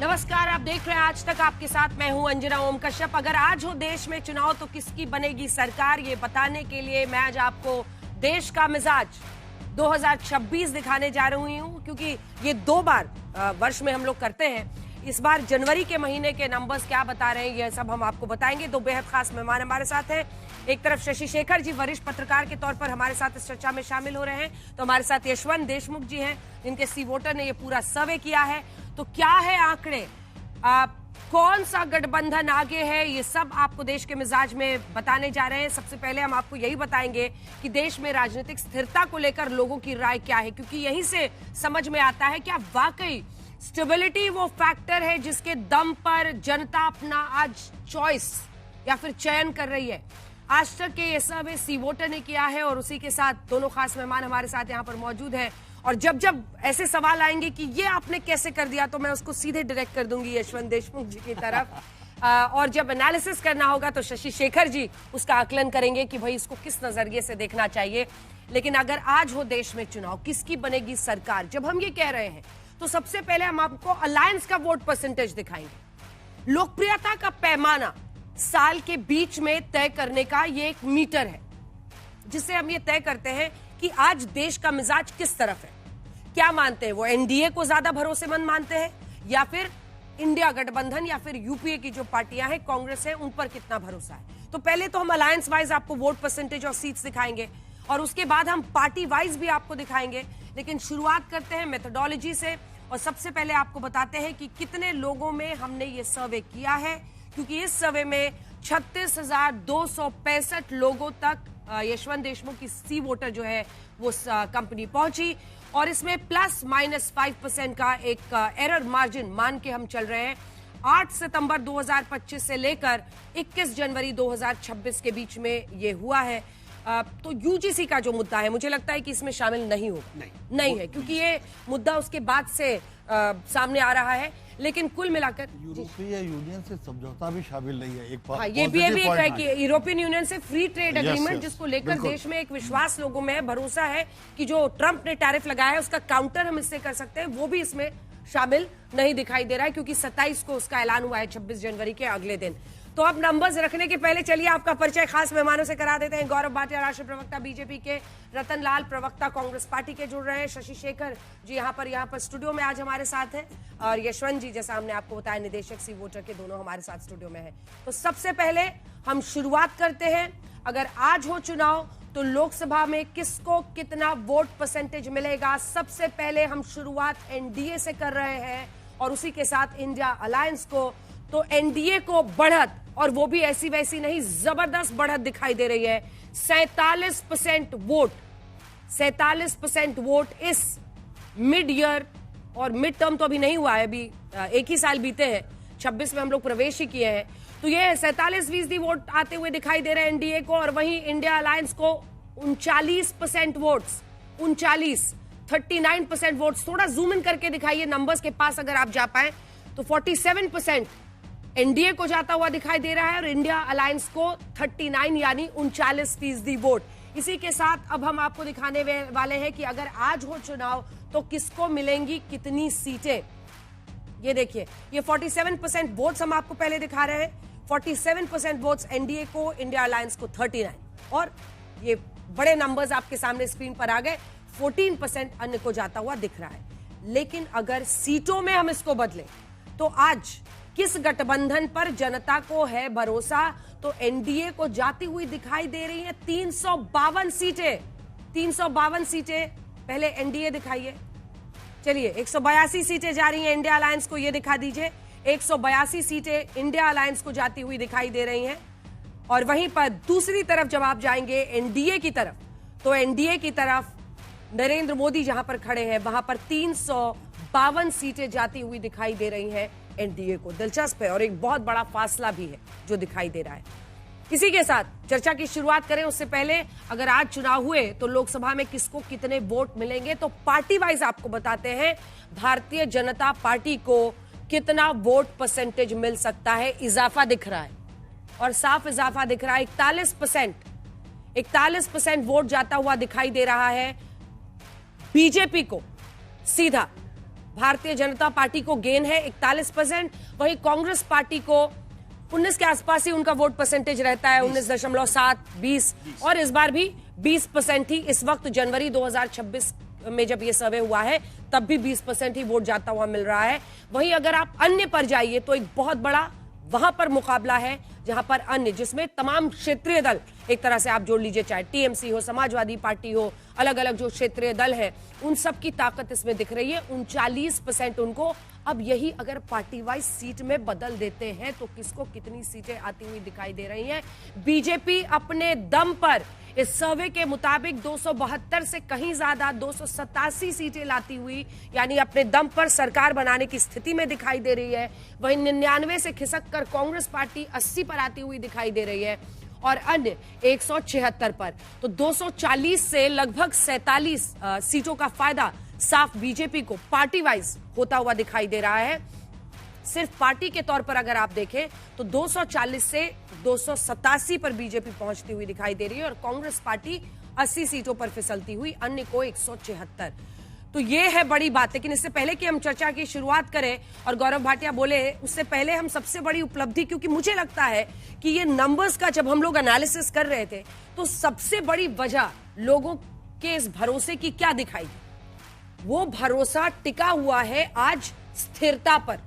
नमस्कार, आप देख रहे हैं आज तक। आपके साथ मैं हूं अंजना ओम कश्यप। अगर आज हो देश में चुनाव तो किसकी बनेगी सरकार, ये बताने के लिए मैं आज आपको देश का मिजाज 2026 दिखाने जा रही हूं, क्योंकि ये 2 बार वर्ष में हम लोग करते हैं। इस बार जनवरी के महीने के नंबर्स क्या बता रहे हैं, ये सब हम आपको बताएंगे। 2 बेहद खास मेहमान हमारे साथ हैं। एक तरफ शशि शेखर जी वरिष्ठ पत्रकार के तौर पर हमारे साथ इस चर्चा में शामिल हो रहे हैं, तो हमारे साथ यशवंत देशमुख जी हैं, जिनके सी वोटर ने ये पूरा सर्वे किया है। तो क्या है आंकड़े, कौन सा गठबंधन आगे है, ये सब आपको देश के मिजाज में बताने जा रहे हैं। सबसे पहले हम आपको यही बताएंगे कि देश में राजनीतिक स्थिरता को लेकर लोगों की राय क्या है, क्योंकि यहीं से समझ में आता है क्या वाकई स्टेबिलिटी वो फैक्टर है जिसके दम पर जनता अपना आज चॉइस या फिर चयन कर रही है। आज तक के ये सर्वे सी वोटर ने किया है और उसी के साथ दोनों खास मेहमान हमारे साथ यहाँ पर मौजूद हैं। और जब जब ऐसे सवाल आएंगे कि ये आपने कैसे कर दिया, तो मैं उसको सीधे डायरेक्ट कर दूंगी यशवंत देशमुख जी की तरफ। और जब एनालिसिस करना होगा तो शशि शेखर जी उसका आकलन करेंगे कि भाई इसको किस नजरिए से देखना चाहिए। लेकिन अगर आज हो देश में चुनाव, किसकी बनेगी सरकार, जब हम ये कह रहे हैं तो सबसे पहले हम आपको अलायंस का वोट परसेंटेज दिखाएंगे। लोकप्रियता का पैमाना साल के बीच में तय करने का ये एक मीटर है, जिससे हम ये तय करते हैं कि आज देश का मिजाज किस तरफ है। क्या मानते हैं वो, एनडीए को ज्यादा भरोसेमंद मानते हैं या फिर इंडिया गठबंधन या फिर यूपीए की जो पार्टियां हैं, कांग्रेस है, उन पर कितना भरोसा है। तो पहले तो हम अलायंस वाइज आपको वोट परसेंटेज और सीट्स दिखाएंगे और उसके बाद हम पार्टी वाइज भी आपको दिखाएंगे। लेकिन शुरुआत करते हैं मेथोडोलॉजी से और सबसे पहले आपको बताते हैं कि कितने लोगों में हमने ये सर्वे किया है, क्योंकि इस सर्वे में 36,265 लोगों तक यशवंत देशमुख की सी वोटर जो है वो कंपनी पहुंची और इसमें ±5% का एक एरर मार्जिन मान के हम चल रहे हैं। 8 सितंबर 2025 से लेकर 21 जनवरी 2026 के बीच में ये हुआ है। तो यूजीसी का जो मुद्दा है, मुझे लगता है कि इसमें शामिल नहीं होगा, नहीं है, क्योंकि ये मुद्दा उसके बाद से सामने आ रहा है। लेकिन कुल मिलाकर यूरोपीय यूनियन से समझौता भी शामिल नहीं है। ये भी एक है कि यूरोपियन यूनियन से फ्री ट्रेड एग्रीमेंट, जिसको लेकर देश में एक विश्वास लोगों में है, भरोसा है कि जो ट्रंप ने टैरिफ लगाया है उसका काउंटर हम इससे कर सकते हैं, वो भी इसमें शामिल नहीं दिखाई दे रहा है, क्योंकि 27 को उसका ऐलान हुआ है, 26 जनवरी के अगले दिन। तो अब नंबर्स रखने के पहले चलिए आपका परिचय खास मेहमानों से करा देते हैं। गौरव भाटिया राष्ट्रीय प्रवक्ता बीजेपी के, रतन लाल प्रवक्ता कांग्रेस पार्टी के जुड़ रहे हैं, शशि शेखर जी यहाँ पर स्टूडियो में आज हमारे साथ हैं, और यशवंत जी जैसा हमने आपको बताया निदेशक सी वोटर के, दोनों हमारे साथ स्टूडियो में है। तो सबसे पहले हम शुरुआत करते हैं, अगर आज हो चुनाव तो लोकसभा में किसको कितना वोट परसेंटेज मिलेगा। सबसे पहले हम शुरुआत एनडीए से कर रहे हैं और उसी के साथ इंडिया अलायंस को। तो एनडीए को बढ़त, और वो भी ऐसी वैसी नहीं, जबरदस्त बढ़त दिखाई दे रही है। 47% वोट, 47% वोट इस मिड ईयर, और मिड टर्म तो अभी नहीं हुआ है, अभी एक ही साल बीते हैं, 26 में हम लोग प्रवेश ही किए हैं। तो ये 47% वोट आते हुए दिखाई दे रहे हैं एनडीए को, और वहीं इंडिया अलायंस को 39% वोट्स, 39% वोट्स। थोड़ा जूम इन करके दिखाइए नंबर्स के पास अगर आप जा पाए, तो 47% एनडीए को जाता हुआ दिखाई दे रहा है और इंडिया अलायंस को 39 यानी 39% वोट। इसी के साथ अब हम आपको दिखाने वाले हैं कि अगर आज हो चुनाव तो किसको मिलेंगी कितनी सीटें। ये देखिए, ये 47% वोट्स हम आपको पहले दिखा रहे हैं। 47% वोट्स एनडीए को, इंडिया अलायंस को 39, और ये बड़े नंबर्स आपके सामने स्क्रीन पर आ गए। 14% अन्य को जाता हुआ दिख रहा है। लेकिन अगर सीटों में हम इसको बदलें तो आज किस गठबंधन पर जनता को है भरोसा, तो एनडीए को जाती हुई दिखाई दे रही है 352 सीटें। 352 सीटें पहले एनडीए दिखाइए। चलिए, 182 सीटें जा रही हैं इंडिया अलायंस को, ये दिखा दीजिए। 182 सीटें इंडिया अलायंस को जाती हुई दिखाई दे रही हैं। और वहीं पर दूसरी तरफ जब आप जाएंगे एनडीए की तरफ, तो एनडीए की तरफ नरेंद्र मोदी जहां पर खड़े हैं, वहां पर 352 सीटें जाती हुई दिखाई दे रही हैं एनडीए को। दिलचस्प है, और एक बहुत बड़ा फासला भी है जो दिखाई दे रहा है। इसी के साथ चर्चा की शुरुआत करें उससे पहले, अगर आज चुनाव हुए तो लोकसभा में किसको कितने वोट मिलेंगे, तो पार्टी वाइज आपको बताते हैं। भारतीय जनता पार्टी को कितना वोट परसेंटेज मिल सकता है, इजाफा दिख रहा है और साफ इजाफा दिख रहा है। 41% वोट जाता हुआ दिखाई दे रहा है बीजेपी को सीधा। भारतीय जनता पार्टी को गेन है 41%, वहीं कांग्रेस पार्टी को 19 के आसपास ही उनका वोट परसेंटेज रहता है, 19.7, 20, और इस बार भी 20% ही। इस वक्त जनवरी 2026 में जब ये सर्वे हुआ है तब भी 20% ही वोट जाता हुआ मिल रहा है। वहीं अगर आप अन्य पर जाइए तो एक बहुत बड़ा वहां पर मुकाबला है, जहां पर अन्य, जिसमें तमाम क्षेत्रीय दल एक तरह से आप जोड़ लीजिए, चाहे टीएमसी हो, समाजवादी पार्टी हो, अलग अलग जो क्षेत्रीय दल हैं, उन सब की ताकत इसमें दिख रही है। 39% उनको अब यही अगर पार्टी वाइज सीट में बदल देते हैं तो किसको कितनी सीटें आती हुई दिखाई दे रही हैं। बीजेपी अपने दम पर इस सर्वे के मुताबिक 272 से कहीं ज्यादा 287 सीटें लाती हुई, यानी अपने दम पर सरकार बनाने की स्थिति में दिखाई दे रही है। वहीं 99 से खिसक कर कांग्रेस पार्टी 80 पर आती हुई दिखाई दे रही है और अन्य 176 पर। तो 240 से लगभग 47 सीटों का फायदा साफ बीजेपी को पार्टी वाइज होता हुआ दिखाई दे रहा है। सिर्फ पार्टी के तौर पर अगर आप देखें तो 240 से 287 पर बीजेपी पहुंचती हुई दिखाई दे रही है और कांग्रेस पार्टी 80 सीटों पर फिसलती हुई, अन्य को 176। तो ये है बड़ी बात। लेकिन इससे पहले कि हम चर्चा की शुरुआत करें और गौरव भाटिया बोले, उससे पहले हम सबसे बड़ी उपलब्धि, क्योंकि मुझे लगता है कि ये नंबर्स का जब हम लोग एनालिसिस कर रहे थे तो सबसे बड़ी वजह लोगों के इस भरोसे की क्या दिखाई दी, वो भरोसा टिका हुआ है आज स्थिरता पर।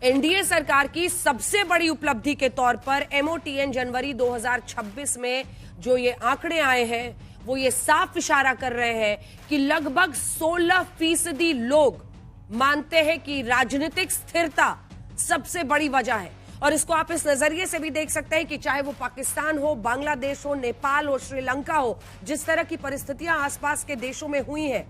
एनडीए सरकार की सबसे बड़ी उपलब्धि के तौर पर एमओटीएन जनवरी 2026 में जो ये आंकड़े आए हैं वो ये साफ इशारा कर रहे हैं कि लगभग 16% लोग मानते हैं कि राजनीतिक स्थिरता सबसे बड़ी वजह है। और इसको आप इस नजरिए से भी देख सकते हैं कि चाहे वो पाकिस्तान हो, बांग्लादेश हो, नेपाल हो, श्रीलंका हो, जिस तरह की परिस्थितियां आसपास के देशों में हुई हैं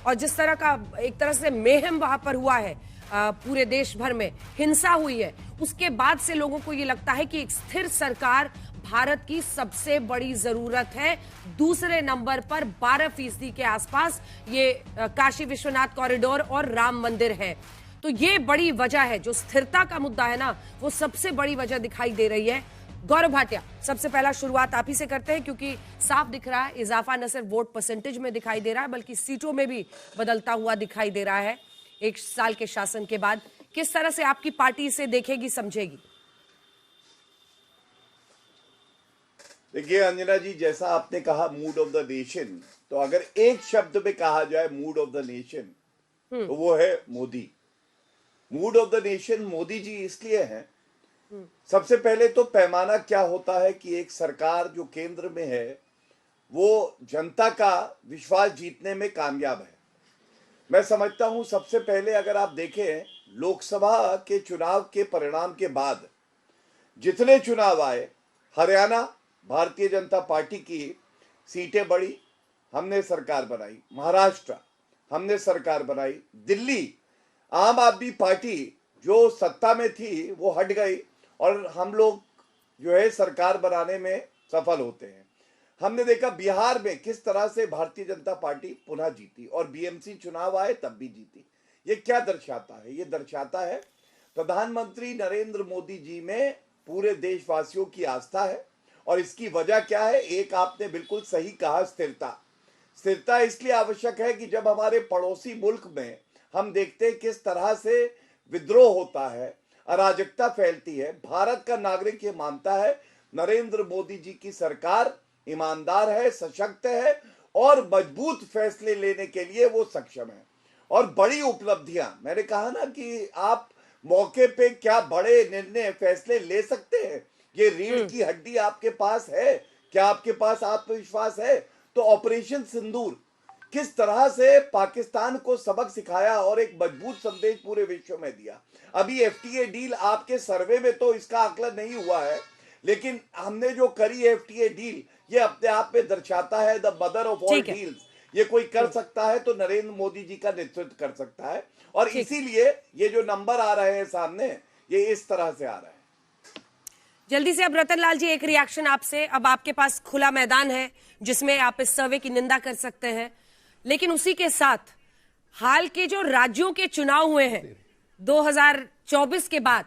और जिस तरह का एक तरह से मेहम वहां पर हुआ है, पूरे देश भर में हिंसा हुई है, उसके बाद से लोगों को ये लगता है कि एक स्थिर सरकार भारत की सबसे बड़ी जरूरत है। दूसरे नंबर पर 12% के आसपास ये काशी विश्वनाथ कॉरिडोर और राम मंदिर है। तो ये बड़ी वजह है, जो स्थिरता का मुद्दा है ना, वो सबसे बड़ी वजह दिखाई दे रही है। गौरव भाटिया, सबसे पहला शुरुआत आप ही से करते हैं, क्योंकि साफ दिख रहा है इजाफा न सिर्फ वोट परसेंटेज में दिखाई दे रहा है बल्कि सीटों में भी बदलता हुआ दिखाई दे रहा है। एक साल के शासन के बाद किस तरह से आपकी पार्टी इसे देखेगी, समझेगी? देखिए अंजना जी, जैसा आपने कहा मूड ऑफ द नेशन, तो अगर एक शब्द में कहा जाए मूड ऑफ द नेशन तो वो है Modi. Mood of the nation Modi ji इसलिए है, सबसे पहले तो पैमाना क्या होता है कि एक सरकार जो केंद्र में है वो जनता का विश्वास जीतने में कामयाब है। मैं समझता हूं सबसे पहले अगर आप देखें लोकसभा के चुनाव के परिणाम के बाद जितने चुनाव आए, हरियाणा भारतीय जनता पार्टी की सीटें बढ़ी, हमने सरकार बनाई, महाराष्ट्र हमने सरकार बनाई, दिल्ली आम आदमी पार्टी जो सत्ता में थी वो हट गई और हम लोग जो है सरकार बनाने में सफल होते हैं। हमने देखा बिहार में किस तरह से भारतीय जनता पार्टी पुनः जीती और बीएमसी चुनाव आए तब भी जीती। ये क्या दर्शाता है? ये दर्शाता है प्रधानमंत्री नरेंद्र मोदी जी में पूरे देशवासियों की आस्था है। और इसकी वजह क्या है? एक आपने बिल्कुल सही कहा, स्थिरता। स्थिरता इसलिए आवश्यक है कि जब हमारे पड़ोसी मुल्क में हम देखते हैं किस तरह से विद्रोह होता है, अराजकता फैलती है, भारत का नागरिक ये मानता है नरेंद्र मोदी जी की सरकार ईमानदार है, सशक्त है और मजबूत फैसले लेने के लिए वो सक्षम है। और बड़ी उपलब्धियां, मैंने कहा ना कि आप मौके पे क्या बड़े निर्णय फैसले ले सकते हैं, ये रीढ़ की हड्डी आपके पास है, क्या आपके पास आत्मविश्वास है? तो ऑपरेशन सिंदूर किस तरह से पाकिस्तान को सबक सिखाया और एक मजबूत संदेश पूरे विश्व में दिया। अभी एफटीए डील आपके सर्वे में तो इसका आकलन नहीं हुआ है, लेकिन हमने जो करी एफटीए डील ये अपने आप में दर्शाता है the mother of all deals. ये कोई कर सकता है तो नरेंद्र मोदी जी का नेतृत्व कर सकता है। और इसीलिए ये जो नंबर आ रहे हैं सामने, ये इस तरह से आ रहे हैं। जल्दी से अब रतन लाल जी, एक रिएक्शन आपसे। अब आपके पास खुला मैदान है जिसमें आप इस सर्वे की निंदा कर सकते हैं, लेकिन उसी के साथ हाल के जो राज्यों के चुनाव हुए हैं 2024 के बाद,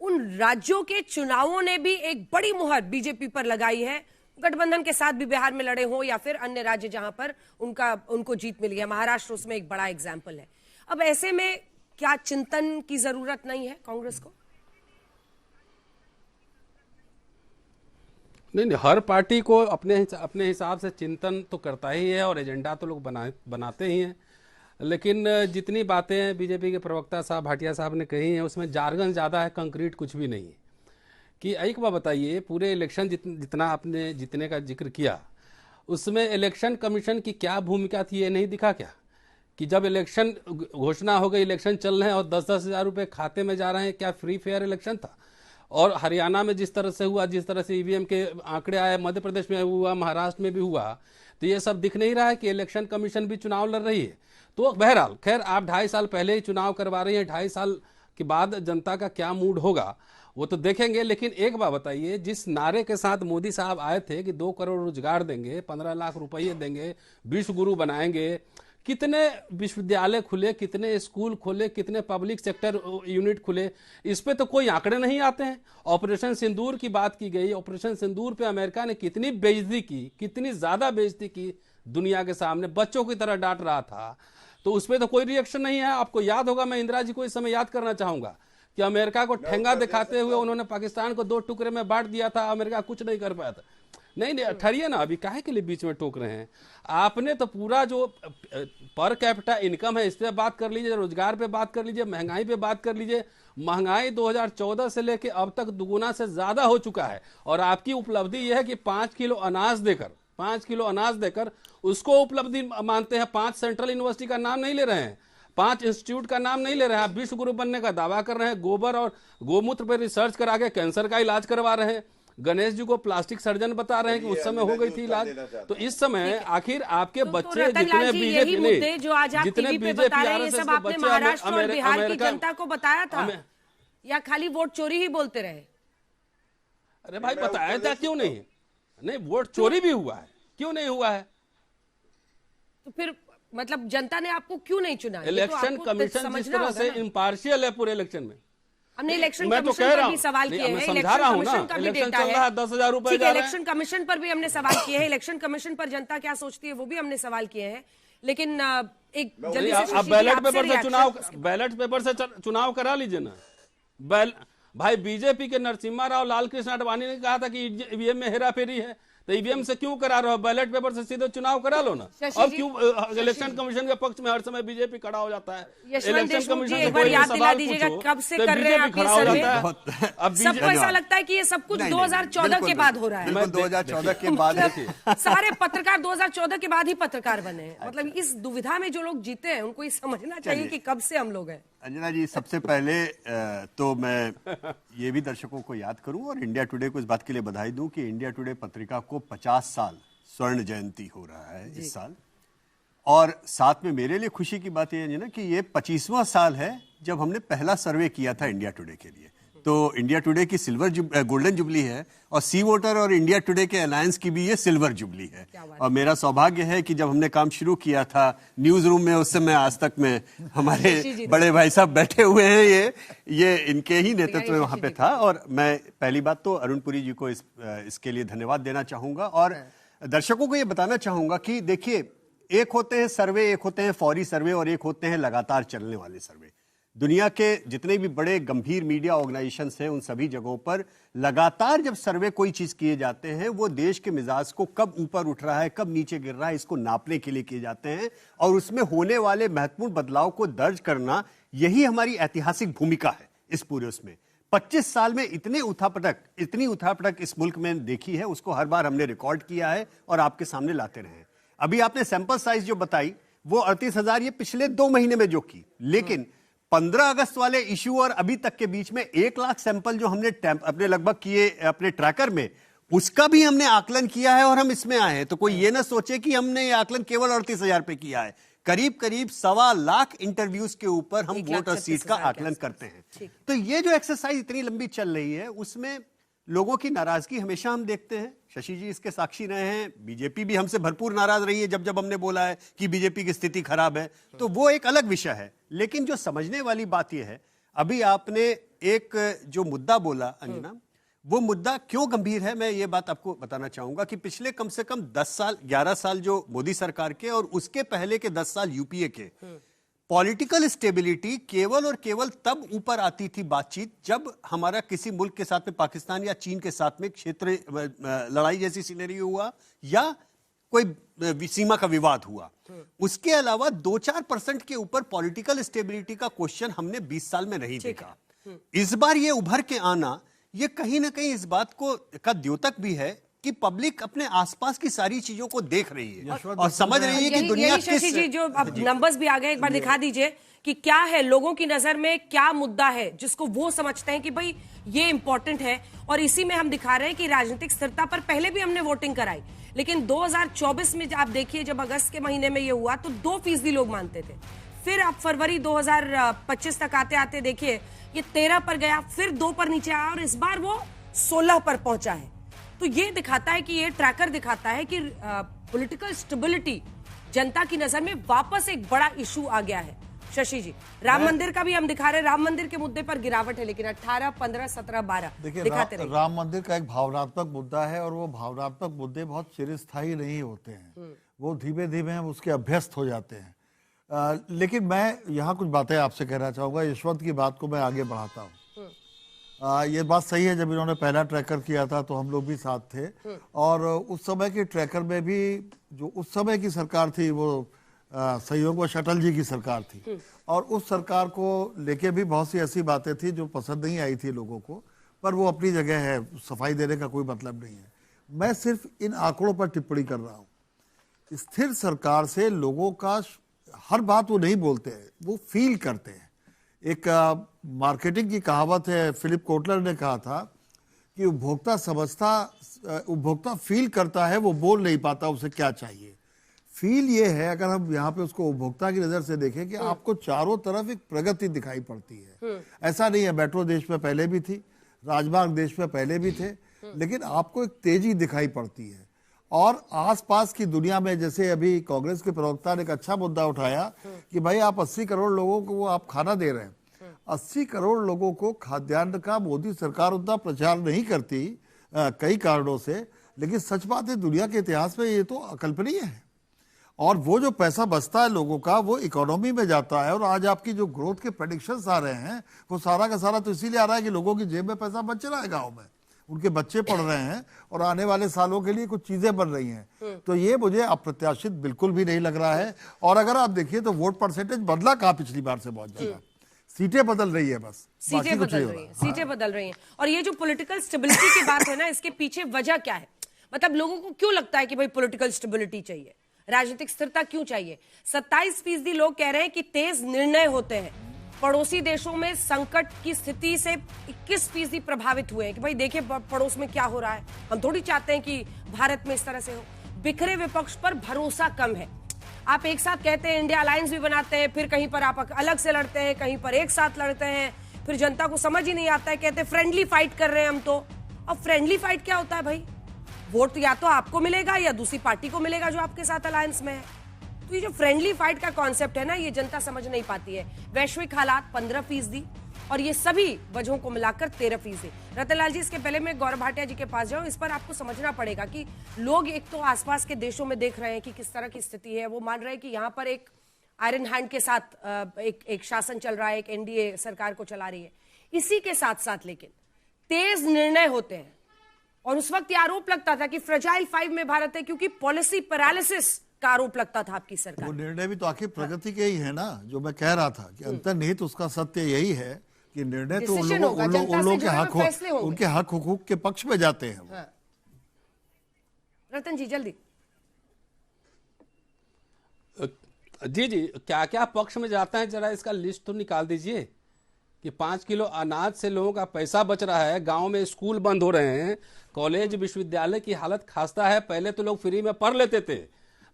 उन राज्यों के चुनावों ने भी एक बड़ी मुहर बीजेपी पर लगाई है। गठबंधन के साथ भी बिहार में लड़े हो या फिर अन्य राज्य जहां पर उनको जीत मिली है, महाराष्ट्र उसमें एक बड़ा एग्जाम्पल है। अब ऐसे में क्या चिंतन की जरूरत नहीं है कांग्रेस को? नहीं, हर पार्टी को अपने हिसाब से चिंतन तो करता ही है और एजेंडा तो लोग बनाते ही हैं। लेकिन जितनी बातें बीजेपी के प्रवक्ता साहब भाटिया साहब ने कही हैं उसमें जार्गन ज़्यादा है, कंक्रीट कुछ भी नहीं है। कि एक बात बताइए, पूरे इलेक्शन जितना आपने जितने का जिक्र किया उसमें इलेक्शन कमीशन की क्या भूमिका थी, ये नहीं दिखा क्या? कि जब इलेक्शन घोषणा हो गई, इलेक्शन चल रहे हैं और 10-10 हज़ार रुपये खाते में जा रहे हैं, क्या फ्री फेयर इलेक्शन था? और हरियाणा में जिस तरह से हुआ, जिस तरह से ईवीएम के आंकड़े आए, मध्य प्रदेश में हुआ, महाराष्ट्र में भी हुआ, तो ये सब दिख नहीं रहा है कि इलेक्शन कमीशन भी चुनाव लड़ रही है? तो बहरहाल खैर, आप 2.5 साल पहले ही चुनाव करवा रही हैं, 2.5 साल के बाद जनता का क्या मूड होगा वो तो देखेंगे। लेकिन एक बात बताइए, जिस नारे के साथ मोदी साहब आए थे कि 2 करोड़ रोजगार देंगे, 15 लाख रुपये देंगे, विश्व गुरु बनाएंगे, कितने विश्वविद्यालय खुले, कितने स्कूल खुले, कितने पब्लिक सेक्टर यूनिट खुले, इस पे तो कोई आंकड़े नहीं आते हैं। ऑपरेशन सिंदूर की बात की गई, ऑपरेशन सिंदूर पे अमेरिका ने कितनी बेइज्जती की, कितनी ज्यादा बेइज्जती की दुनिया के सामने, बच्चों की तरह डांट रहा था, तो उस पर तो कोई रिएक्शन नहीं है। आपको याद होगा, मैं इंदिरा जी को इस समय याद करना चाहूंगा कि अमेरिका को ठेंगा दिखाते हुए उन्होंने पाकिस्तान को 2 टुकड़े में बांट दिया था, अमेरिका कुछ नहीं कर पाया था। नहीं, ठहरिए ना, अभी काहे के लिए बीच में टोक रहे हैं? आपने तो पूरा जो पर कैपिटा इनकम है इस पे बात कर लीजिए, रोजगार पे बात कर लीजिए, महंगाई पे बात कर लीजिए। महंगाई 2014 से लेके अब तक दुगुना से ज्यादा हो चुका है और आपकी उपलब्धि यह है कि 5 किलो अनाज देकर उसको उपलब्धि मानते हैं। 5 सेंट्रल यूनिवर्सिटी का नाम नहीं ले रहे हैं, 5 इंस्टीट्यूट का नाम नहीं ले रहे हैं, आप विश्व गुरु बनने का दावा कर रहे हैं, गोबर और गोमूत्र पर रिसर्च करा के कैंसर का इलाज करवा रहे हैं, गणेश जी को प्लास्टिक सर्जन बता रहे हैं कि उस समय हो गई थी इलाज। तो इस समय आखिर आपके बच्चे जितने बीजेपी जो आज आप टीवी पे बता रहे हैं, ये सब आपने महाराष्ट्र और बिहार की जनता को बताया था या खाली वोट चोरी ही बोलते रहे? अरे भाई, बताया था क्यों नहीं? नहीं, वोट चोरी भी हुआ है, क्यों नहीं हुआ है? तो फिर मतलब जनता ने आपको क्यों नहीं चुना? इलेक्शन कमीशन जिस तरह से इम्पार्शियल है पूरे इलेक्शन में, हमने इलेक्शन कमीशन पर भी सवाल किए हैं, इलेक्शन कमीशन का भी डेटा है, 10,000 रुपए इलेक्शन कमीशन पर भी हमने सवाल किए हैं, इलेक्शन कमीशन पर जनता क्या सोचती है वो भी हमने सवाल किए हैं। लेकिन एक जल्दी से आप बैलेट पेपर से चुनाव करा लीजिए ना। भाई, बीजेपी के नरसिम्हा राव लालकृष्ण आडवाणी ने कहा था कि ईवीएम में हेराफेरी है, तो ईवीएम से क्यों करा रहे हो? बैलेट पेपर से सीधे चुनाव करा लो ना। और क्यों इलेक्शन कमीशन के पक्ष में हर समय बीजेपी खड़ा हो जाता है? इलेक्शन कमीशन से कोई सवाल पूछो कब से कर रहे हैं आप ये सर्वे? अब सबको ऐसा लगता है कि ये सब कुछ 2014 के बाद हो रहा है। 2014 के बाद सारे पत्रकार 2014 के बाद ही पत्रकार बने हैं। मतलब इस दुविधा में जो लोग जीते हैं उनको ये समझना चाहिए कि कब से हम लोग हैं। अंजना जी, सबसे पहले तो मैं ये भी दर्शकों को याद करूं और इंडिया टुडे को इस बात के लिए बधाई दूं कि इंडिया टुडे पत्रिका को 50 साल स्वर्ण जयंती हो रहा है इस साल। और साथ में मेरे लिए खुशी की बात यह है ना कि ये 25वां साल है जब हमने पहला सर्वे किया था इंडिया टुडे के लिए। तो इंडिया टुडे की गोल्डन जुबली है और सी वोटर और इंडिया टुडे के अलायंस की भी ये सिल्वर जुबली है। और मेरा सौभाग्य है कि जब हमने काम शुरू किया था न्यूज रूम में, उस समय आज तक में हमारे बड़े भाई साहब बैठे हुए हैं, ये इनके ही नेतृत्व में वहां पे था। और मैं पहली बात तो अरुण पुरी जी को इसके लिए धन्यवाद देना चाहूंगा और दर्शकों को ये बताना चाहूंगा कि देखिए, एक होते हैं सर्वे, एक होते हैं फौरी सर्वे और एक होते हैं लगातार चलने वाले सर्वे। दुनिया के जितने भी बड़े गंभीर मीडिया ऑर्गेनाइजेशंस हैं उन सभी जगहों पर लगातार जब सर्वे कोई चीज किए जाते हैं, वो देश के मिजाज को कब ऊपर उठ रहा है, कब नीचे गिर रहा है, इसको नापने के लिए किए जाते हैं और उसमें होने वाले महत्वपूर्ण बदलाव को दर्ज करना, यही हमारी ऐतिहासिक भूमिका है इस पूरे उसमें। 25 साल में इतनी उठापटक इस मुल्क में देखी है, उसको हर बार हमने रिकॉर्ड किया है और आपके सामने लाते रहे। अभी आपने सैंपल साइज जो बताई वो 38,000 ये पिछले 2 महीने में जो की, लेकिन 15 अगस्त वाले इश्यू और अभी तक के बीच में 1 लाख सैंपल जो हमने अपने लगभग किए अपने ट्रैकर में, उसका भी हमने आकलन किया है और हम इसमें आए हैं। तो कोई ये ना सोचे कि हमने ये आकलन केवल 38,000 पे किया है। करीब करीब 1.25 लाख इंटरव्यूज के ऊपर हम वोट और सीट का आकलन करते हैं। तो ये जो एक्सरसाइज इतनी लंबी चल रही है उसमें लोगों की नाराजगी हमेशा हम देखते हैं। शशि जी इसके साक्षी रहे हैं, बीजेपी भी हमसे भरपूर नाराज रही है जब जब हमने बोला है कि बीजेपी की स्थिति खराब है, तो वो एक अलग विषय है। लेकिन जो समझने वाली बात यह है, अभी आपने एक जो मुद्दा बोला अंजना, वो मुद्दा क्यों गंभीर है, मैं ये बात आपको बताना चाहूंगा कि पिछले कम से कम 10 साल 11 साल जो मोदी सरकार के और उसके पहले के 10 साल यूपीए के, पॉलिटिकल स्टेबिलिटी केवल और केवल तब ऊपर आती थी बातचीत जब हमारा किसी मुल्क के साथ में, पाकिस्तान या चीन के साथ में क्षेत्र लड़ाई जैसी सिनेरियो हुआ या कोई सीमा का विवाद हुआ। उसके अलावा 2-4% के ऊपर पॉलिटिकल स्टेबिलिटी का क्वेश्चन हमने 20 साल में नहीं देखा। इस बार ये उभर के आना, ये कहीं ना कहीं इस बात को का द्योतक भी है कि पब्लिक अपने आसपास की सारी चीजों को देख रही है और समझ रही है कि दुनिया किस। शशि जी, जो अब नंबर्स भी आ गए, एक बार दिखा दीजिए कि क्या है लोगों की नजर में, क्या मुद्दा है जिसको वो समझते हैं कि भाई ये इंपॉर्टेंट है। और इसी में हम दिखा रहे हैं कि राजनीतिक स्थिरता पर पहले भी हमने वोटिंग कराई, लेकिन 2024 में आप देखिए, जब अगस्त के महीने में ये हुआ तो 2% लोग मानते थे। फिर अब फरवरी 2025 तक आते आते देखिए ये 13 पर गया, फिर 2 पर नीचे आया और इस बार वो 16 पर पहुंचा है। तो ये दिखाता है कि ये ट्रैकर दिखाता है कि पॉलिटिकल स्टेबिलिटी जनता की नजर में वापस एक बड़ा इशू आ गया है। शशि जी, राम मंदिर का भी हम दिखा रहे हैं, राम मंदिर के मुद्दे पर गिरावट है, लेकिन 18, 15, 17, 12 दिखाते रहे। राम मंदिर का एक भावनात्मक मुद्दा है और वो भावनात्मक मुद्दे बहुत चिरस्थायी नहीं होते हैं, वो धीमे धीमे हम उसके अभ्यस्त हो जाते हैं। लेकिन मैं यहाँ कुछ बातें आपसे कहना चाहूंगा। यशवंत की बात को मैं आगे बढ़ाता हूँ। ये बात सही है, जब इन्होंने पहला ट्रैकर किया था तो हम लोग भी साथ थे और उस समय के ट्रैकर में भी जो उस समय की सरकार थी वो सहयोग व शटल जी की सरकार थी और उस सरकार को लेके भी बहुत सी ऐसी बातें थी जो पसंद नहीं आई थी लोगों को, पर वो अपनी जगह है, सफाई देने का कोई मतलब नहीं है। मैं सिर्फ इन आंकड़ों पर टिप्पणी कर रहा हूँ। स्थिर सरकार से लोगों का हर बात वो नहीं बोलते हैं, वो फील करते हैं। एक मार्केटिंग की कहावत है, फिलिप कोटलर ने कहा था कि उपभोक्ता फील करता है, वो बोल नहीं पाता उसे क्या चाहिए। फील ये है, अगर हम यहाँ पे उसको उपभोक्ता की नजर से देखें, कि आपको चारों तरफ एक प्रगति दिखाई पड़ती है। ऐसा नहीं है, मेट्रो देश में पहले भी थी, राजमार्ग देश में पहले भी थे, लेकिन आपको एक तेजी दिखाई पड़ती है। और आसपास की दुनिया में, जैसे अभी कांग्रेस के प्रवक्ता ने एक अच्छा मुद्दा उठाया कि भाई आप 80 करोड़ लोगों को वो आप खाना दे रहे हैं। 80 करोड़ लोगों को खाद्यान्न का मोदी सरकार उतना प्रचार नहीं करती कई कारणों से, लेकिन सच बात है दुनिया के इतिहास में ये तो अकल्पनीय है। और वो जो पैसा बचता है लोगों का, वो इकोनॉमी में जाता है। और आज आपकी जो ग्रोथ के प्रेडिक्शंस आ रहे हैं, वो सारा का सारा तो इसीलिए आ रहा है कि लोगों की जेब में पैसा बच रहा है, गाँव में उनके बच्चे पढ़ रहे हैं और आने वाले सालों के लिए कुछ चीजें बन रही हैं। तो ये मुझे अप्रत्याशित बिल्कुल भी नहीं लग रहा है। और अगर आप देखिए तो वोट परसेंटेज बदला कहाँ पिछली बार से बहुत ज्यादा, सीटें बदल रही है, बस सीटें बदल रही हैं, सीटें बदल रही हैं। और ये जो पॉलिटिकल स्टेबिलिटी की बात है ना, इसके पीछे वजह क्या है? मतलब लोगों को क्यों लगता है कि भाई पॉलिटिकल स्टेबिलिटी चाहिए, राजनीतिक स्थिरता क्यों चाहिए? 27% लोग कह रहे हैं कि तेज निर्णय होते हैं। पड़ोसी देशों में संकट की स्थिति से 21% प्रभावित हुए हैं कि भाई देखिए पड़ोस में क्या हो रहा है, हम थोड़ी चाहते हैं कि भारत में इस तरह से हो। बिखरे विपक्ष पर भरोसा कम है। आप एक साथ कहते हैं इंडिया अलायंस भी बनाते हैं, फिर कहीं पर आप अलग से लड़ते हैं, कहीं पर एक साथ लड़ते हैं, फिर जनता को समझ ही नहीं आता है, कहते हैं फ्रेंडली फाइट कर रहे हैं हम तो। अब फ्रेंडली फाइट क्या होता है भाई? वोट या तो आपको मिलेगा या दूसरी पार्टी को मिलेगा जो आपके साथ अलायंस में है। तो ये जो फ्रेंडली फाइट का कॉन्सेप्ट है ना, ये जनता समझ नहीं पाती है। वैश्विक हालात 15% और ये सभी वजहों को मिलाकर 13%। रतनलाल जी, इसके पहले मैं गौरव भाटिया जी के पास जाऊं, इस पर आपको समझना पड़ेगा कि लोग एक तो आसपास के देशों में देख रहे हैं कि किस तरह की स्थिति है, वो मान रहे हैं कि यहाँ पर एक आयरन हैंड के साथ एक शासन चल रहा है, एक एनडीए सरकार को चला रही है। इसी के साथ साथ लेकिन तेज निर्णय होते हैं और उस वक्त ये आरोप लगता था कि फ्रजाइल 5 में भारत है, क्योंकि पॉलिसी पैरालिसिस का आरोप लगता था आपकी सरकार। वो निर्णय भी तो आखिर प्रगति के ही है ना, जो मैं कह रहा था कि अंतर्निहित उसका सत्य यही है कि निर्णय तो उन लोगों के हक हुकूक के पक्ष में जाते हैं। हाँ। रतन जी जल्दी। जी, क्या क्या पक्ष में जाता है, जरा इसका लिस्ट तो निकाल दीजिए कि 5 किलो अनाज से लोगों का पैसा बच रहा है, गांव में स्कूल बंद हो रहे हैं, कॉलेज विश्वविद्यालय की हालत खास्ता है। पहले तो लोग फ्री में पढ़ लेते थे,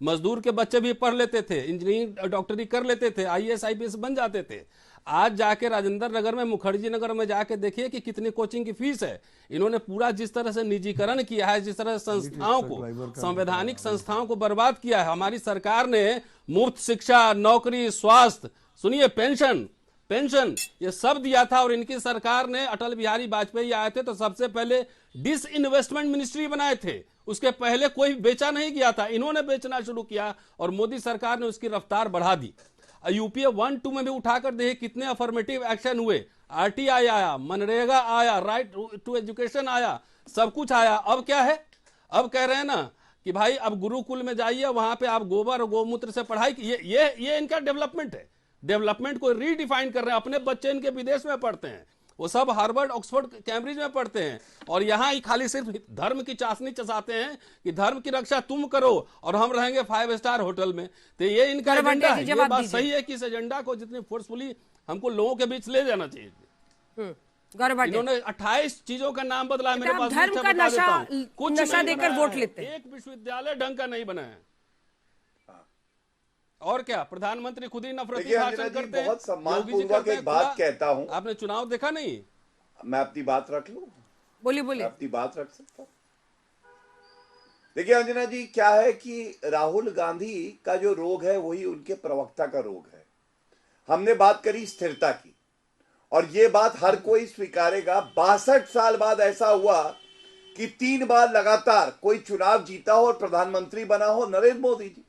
मजदूर के बच्चे भी पढ़ लेते थे, इंजीनियरिंग डॉक्टरी कर लेते थे, IAS IPS बन जाते थे। आज जाके राजेंद्र नगर में, मुखर्जी नगर में जाके देखिए कि कितनी कोचिंग की फीस है। इन्होंने पूरा जिस तरह से निजीकरण किया है, जिस तरह से संस्थाओं को, संवैधानिक संस्थाओं को बर्बाद किया है। हमारी सरकार ने मुफ्त शिक्षा, नौकरी, स्वास्थ्य, सुनिए पेंशन ये सब दिया था। और इनकी सरकार ने, अटल बिहारी वाजपेयी आए थे तो सबसे पहले डिसइन्वेस्टमेंट मिनिस्ट्री बनाए थे, उसके पहले कोई बेचा नहीं गया था, इन्होंने बेचना शुरू किया और मोदी सरकार ने उसकी रफ्तार बढ़ा दी। यूपीए 1-2 में भी उठाकर देखिए कितने अफर्मेटिव एक्शन हुए, आरटीआई आया, मनरेगा आया, राइट टू एजुकेशन आया, सब कुछ आया। अब क्या है, अब कह रहे हैं ना कि भाई अब गुरुकुल में जाइए, वहां पे आप गोबर और गोमूत्र से पढ़ाई की। ये इनका डेवलपमेंट है। डेवलपमेंट को रीडिफाइन कर रहे हैं। अपने बच्चे इनके विदेश में पढ़ते हैं, वो सब हार्वर्ड, ऑक्सफोर्ड, कैम्ब्रिज में पढ़ते हैं, और यहाँ ही खाली सिर्फ धर्म की चाशनी चसाते हैं कि धर्म की रक्षा तुम करो और हम रहेंगे 5 स्टार होटल में। तो ये इनका एजेंडा है। ये बात सही है कि इस एजेंडा को जितनी फोर्सफुली हमको लोगों के बीच ले जाना चाहिए। इन्होंने 28 चीजों का नाम बदला है। मेरे पास धर्म का नशा देकर वोट लेते हैं। एक विश्वविद्यालय ढंग का नहीं बना है। और क्या, प्रधानमंत्री खुद ही नफरती भाषण करते हैं। बहुत सम्मानपूर्वक एक बात कहता हूं। आपने चुनाव देखा नहीं? मैं अपनी बात रख लूं? बोलिए। अपनी बात रख सकता हूं? देखिए अंजना जी, क्या है कि राहुल गांधी का जो रोग है वही उनके प्रवक्ता का रोग है। हमने बात करी स्थिरता की, और ये बात हर कोई स्वीकारेगा। 62 साल बाद ऐसा हुआ कि 3 बार लगातार कोई चुनाव जीता हो और प्रधानमंत्री बना हो नरेंद्र मोदी जी।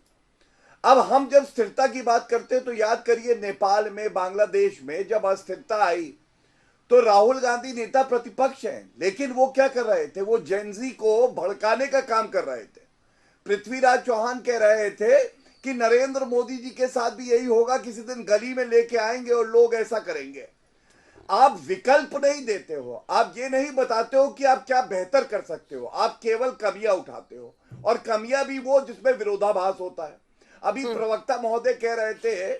अब हम जब स्थिरता की बात करते हैं तो याद करिए, नेपाल में, बांग्लादेश में जब अस्थिरता आई तो राहुल गांधी नेता प्रतिपक्ष हैं, लेकिन वो क्या कर रहे थे? वो जेनजी को भड़काने का काम कर रहे थे। पृथ्वीराज चौहान कह रहे थे कि नरेंद्र मोदी जी के साथ भी यही होगा, किसी दिन गली में लेके आएंगे और लोग ऐसा करेंगे। आप विकल्प नहीं देते हो, आप ये नहीं बताते हो कि आप क्या बेहतर कर सकते हो, आप केवल कमियां उठाते हो, और कमियां भी वो जिसमें विरोधाभास होता है। अभी प्रवक्ता महोदय कह रहे थे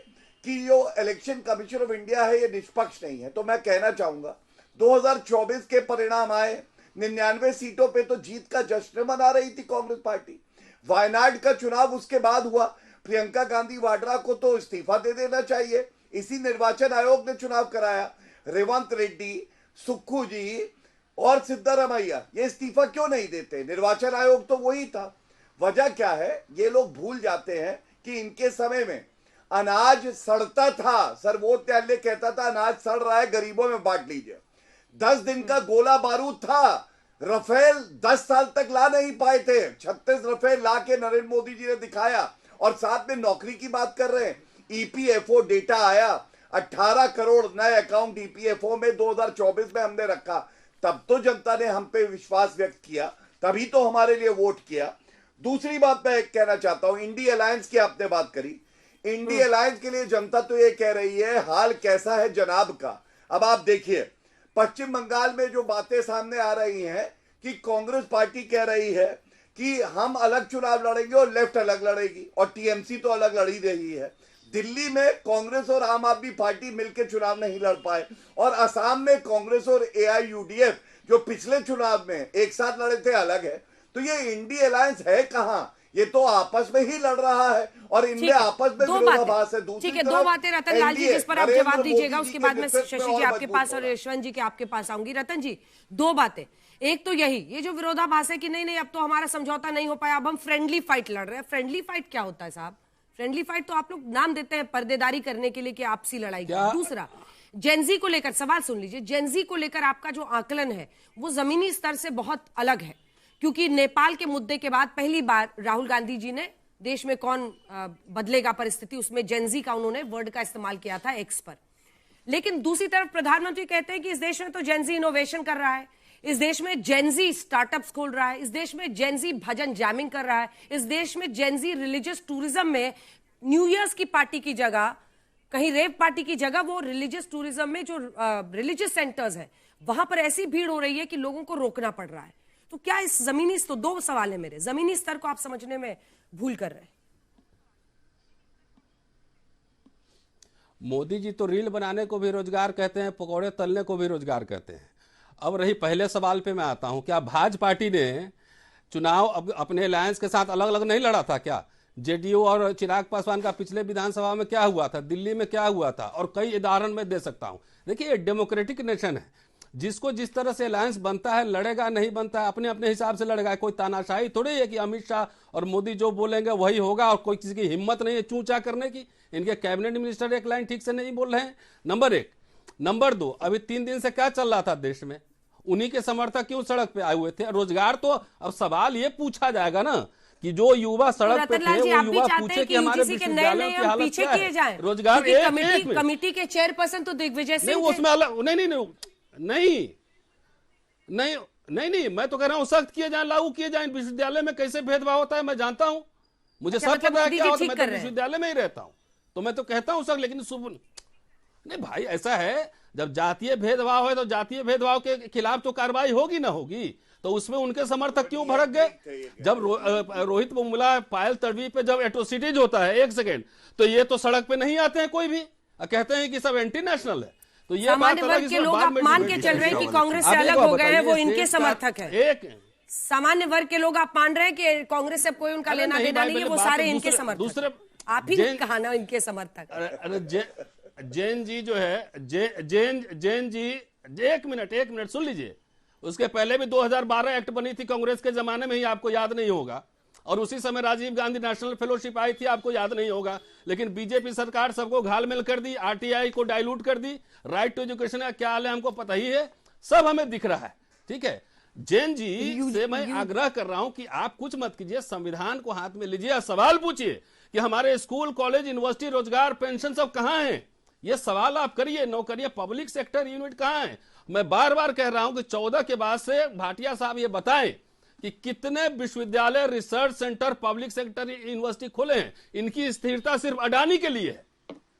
कि जो इलेक्शन कमीशन ऑफ इंडिया है ये निष्पक्ष नहीं है, तो मैं कहना चाहूंगा 2024 के परिणाम आए, 99 सीटों पे तो जीत का जश्न मना रही थी कांग्रेस पार्टी। वायनाड का चुनाव उसके बाद हुआ, प्रियंका गांधी वाड्रा को तो इस्तीफा दे देना चाहिए, इसी निर्वाचन आयोग ने चुनाव कराया। रेवंत रेड्डी, सुक्खू जी और सिद्धारमैया ये इस्तीफा क्यों नहीं देते? निर्वाचन आयोग तो वही था। वजह क्या है? ये लोग भूल जाते हैं कि इनके समय में अनाज सड़ता था, सर्वोच्च न्यायालय कहता था अनाज सड़ रहा है, गरीबों में बांट लीजिए। 10 दिन का गोला बारूद था। रफेल 10 साल तक ला नहीं पाए थे, 36 रफेल ला के नरेंद्र मोदी जी ने दिखाया, और साथ में नौकरी की बात कर रहे हैं। ईपीएफओ डेटा आया, 18 करोड़ नए अकाउंट ईपीएफओ में 2024 में हमने रखा। तब तो जनता ने हम पे विश्वास व्यक्त किया, तभी तो हमारे लिए वोट किया। दूसरी बात मैं कहना चाहता हूं, इंडी अलायंस की आपने बात करी। इंडी अलायंस के लिए जनता तो ये कह रही है हाल कैसा है जनाब का। अब आप देखिए, पश्चिम बंगाल में जो बातें सामने आ रही हैं कि कांग्रेस पार्टी कह रही है कि हम अलग चुनाव लड़ेंगे और लेफ्ट अलग लड़ेगी, और टीएमसी तो अलग लड़ ही रही है। दिल्ली में कांग्रेस और आम आदमी पार्टी मिलकर चुनाव नहीं लड़ पाए, और असम में कांग्रेस और एआईयूडीएफ जो पिछले चुनाव में एक साथ लड़े थे अलग है। तो ये इंडी अलायंस है कहां? ये तो आपस में ही लड़ रहा है, और इनमें आपस में विरोधाभास है। ठीक है, दो बातें रतन लाल जी जिस पर आप जवाब दीजिएगा, उसके बाद मैं शशि जी आपके पास और यशवंत जी के आपके पास आऊंगी। रतन जी, 2 बातें। एक तो ये जो विरोधाभास है कि नहीं अब तो हमारा समझौता नहीं हो पाया, अब हम फ्रेंडली फाइट लड़ रहे हैं। फ्रेंडली फाइट क्या होता है साहब? फ्रेंडली फाइट तो आप लोग नाम देते हैं पर्देदारी करने के लिए कि आपसी लड़ाई। दूसरा, जेनजी को लेकर सवाल सुन लीजिए। जेनजी को लेकर आपका जो आकलन है वो जमीनी स्तर से बहुत अलग है, क्योंकि नेपाल के मुद्दे के बाद पहली बार राहुल गांधी जी ने देश में कौन बदलेगा परिस्थिति, उसमें जेनजी का उन्होंने वर्ड का इस्तेमाल किया था एक्स पर। लेकिन दूसरी तरफ प्रधानमंत्री कहते हैं कि इस देश में तो जेनजी इनोवेशन कर रहा है, इस देश में जेनजी स्टार्टअप्स खोल रहा है, इस देश में जेनजी भजन जैमिंग कर रहा है, इस देश में जेनजी रिलीजियस टूरिज्म में न्यू ईयर्स की पार्टी की जगह, कहीं रेव पार्टी की जगह, वो रिलीजियस टूरिज्म में जो रिलीजियस सेंटर्स है वहां पर ऐसी भीड़ हो रही है कि लोगों को रोकना पड़ रहा है। तो क्या इस जमीनी, तो 2 सवाल है मेरे, जमीनी स्तर को आप समझने में भूल कर रहे हैं? मोदी जी तो रील बनाने को भी रोजगार कहते हैं, पकौड़े तलने को भी रोजगार कहते हैं। अब रही पहले सवाल पे मैं आता हूं, क्या भाजपा पार्टी ने चुनाव अब अपने अलायंस के साथ अलग अलग नहीं लड़ा था क्या? जेडीयू और चिराग पासवान का पिछले विधानसभा में क्या हुआ था, दिल्ली में क्या हुआ था, और कई उदाहरण मैं दे सकता हूं। देखिए, डेमोक्रेटिक नेशन है, जिसको जिस तरह से अलायंस बनता है लड़ेगा, नहीं बनता है अपने अपने हिसाब से लड़ेगा। कोई तानाशाही थोड़ी है कि अमित शाह और मोदी जो बोलेंगे वही होगा, और कोई किसी की हिम्मत नहीं है चूचा करने की। इनके कैबिनेट मिनिस्टर एक लाइन ठीक से नहीं बोल रहे हैं, नंबर 1। नंबर 2, अभी 3 दिन से क्या चल रहा था देश में? उन्हीं के समर्थक क्यों सड़क पे आए हुए थे? रोजगार तो अब सवाल ये पूछा जाएगा ना, कि जो युवा सड़क पे थे रतनलाल जी, वो आप भी युवा चाहते पूछे हैं कि कि हमारे यूजीसी के नए विश्वविद्यालयों की नियम हालत पीछे क्या किए है। जाएं। रोजगार क्योंकि कमेटी के चेयरपर्सन तो दिग्विजय नहीं, सिंह थे। उसमें अलग नहीं, मैं तो कह रहा हूँ सख्त किए जाए, लागू किए जाए। विश्वविद्यालय में कैसे भेदभाव होता है मैं जानता हूँ, मुझे अच्छा, सब मतलब पता है मोदी क्या जी होता है। ठीक मैं कर तो रहे हैं। विश्वविद्यालय में ही रहता हूँ, तो मैं तो कहता हूँ सर, लेकिन नहीं भाई, ऐसा है जब जातीय भेदभाव है तो जातीय भेदभाव के खिलाफ तो कार्रवाई होगी ना होगी, तो उसमें उनके समर्थक क्यों भड़क गए? जब रोहित मुमला, पायल तड़वी पे जब एट्रोसिटीज होता है, एक सेकेंड, तो ये तो सड़क पे नहीं आते हैं कोई भी, कहते हैं कि सब एंटी नेशनल है। तो ये सामान्य वर्ग के लोग आप मान के चल रहे हैं कि कांग्रेस से अलग हो गए हैं, वो इनके समर्थक है। एक सामान्य वर्ग के लोग आप मान रहे हैं कि कांग्रेस से कोई उनका लेना देना नहीं है, वो सारे इनके समर्थक। आप ही ने कहा ना इनके समर्थक। अरे जैन जी जो है, जैन जी, एक मिनट सुन लीजिए। उसके पहले भी 2012 एक्ट बनी थी कांग्रेस के जमाने में ही, आपको याद नहीं होगा, और उसी समय राजीव गांधी नेशनल फेलोशिप आई थी, आपको याद नहीं होगा। लेकिन बीजेपी सरकार सबको घालमेल कर दी, आरटीआई को डाइल्यूट कर दी, राइट टू एजुकेशन का क्या हाल है हमको पता ही है, सब हमें दिख रहा है। ठीक है, जैन जी से मैं आग्रह कर रहा हूं कि आप कुछ मत कीजिए, संविधान को हाथ में लीजिए, सवाल पूछिए कि हमारे स्कूल, कॉलेज, यूनिवर्सिटी, रोजगार, पेंशन सब कहां हैं। ये सवाल आप करिए, नौकरियां, पब्लिक सेक्टर यूनिट कहां है। मैं बार बार कह रहा हूं कि 14 के बाद से भाटिया साहब ये बताएं कि कितने विश्वविद्यालय, research centre, public sector university खोले हैं। इनकी स्थिरता सिर्फ अडानी के लिए है,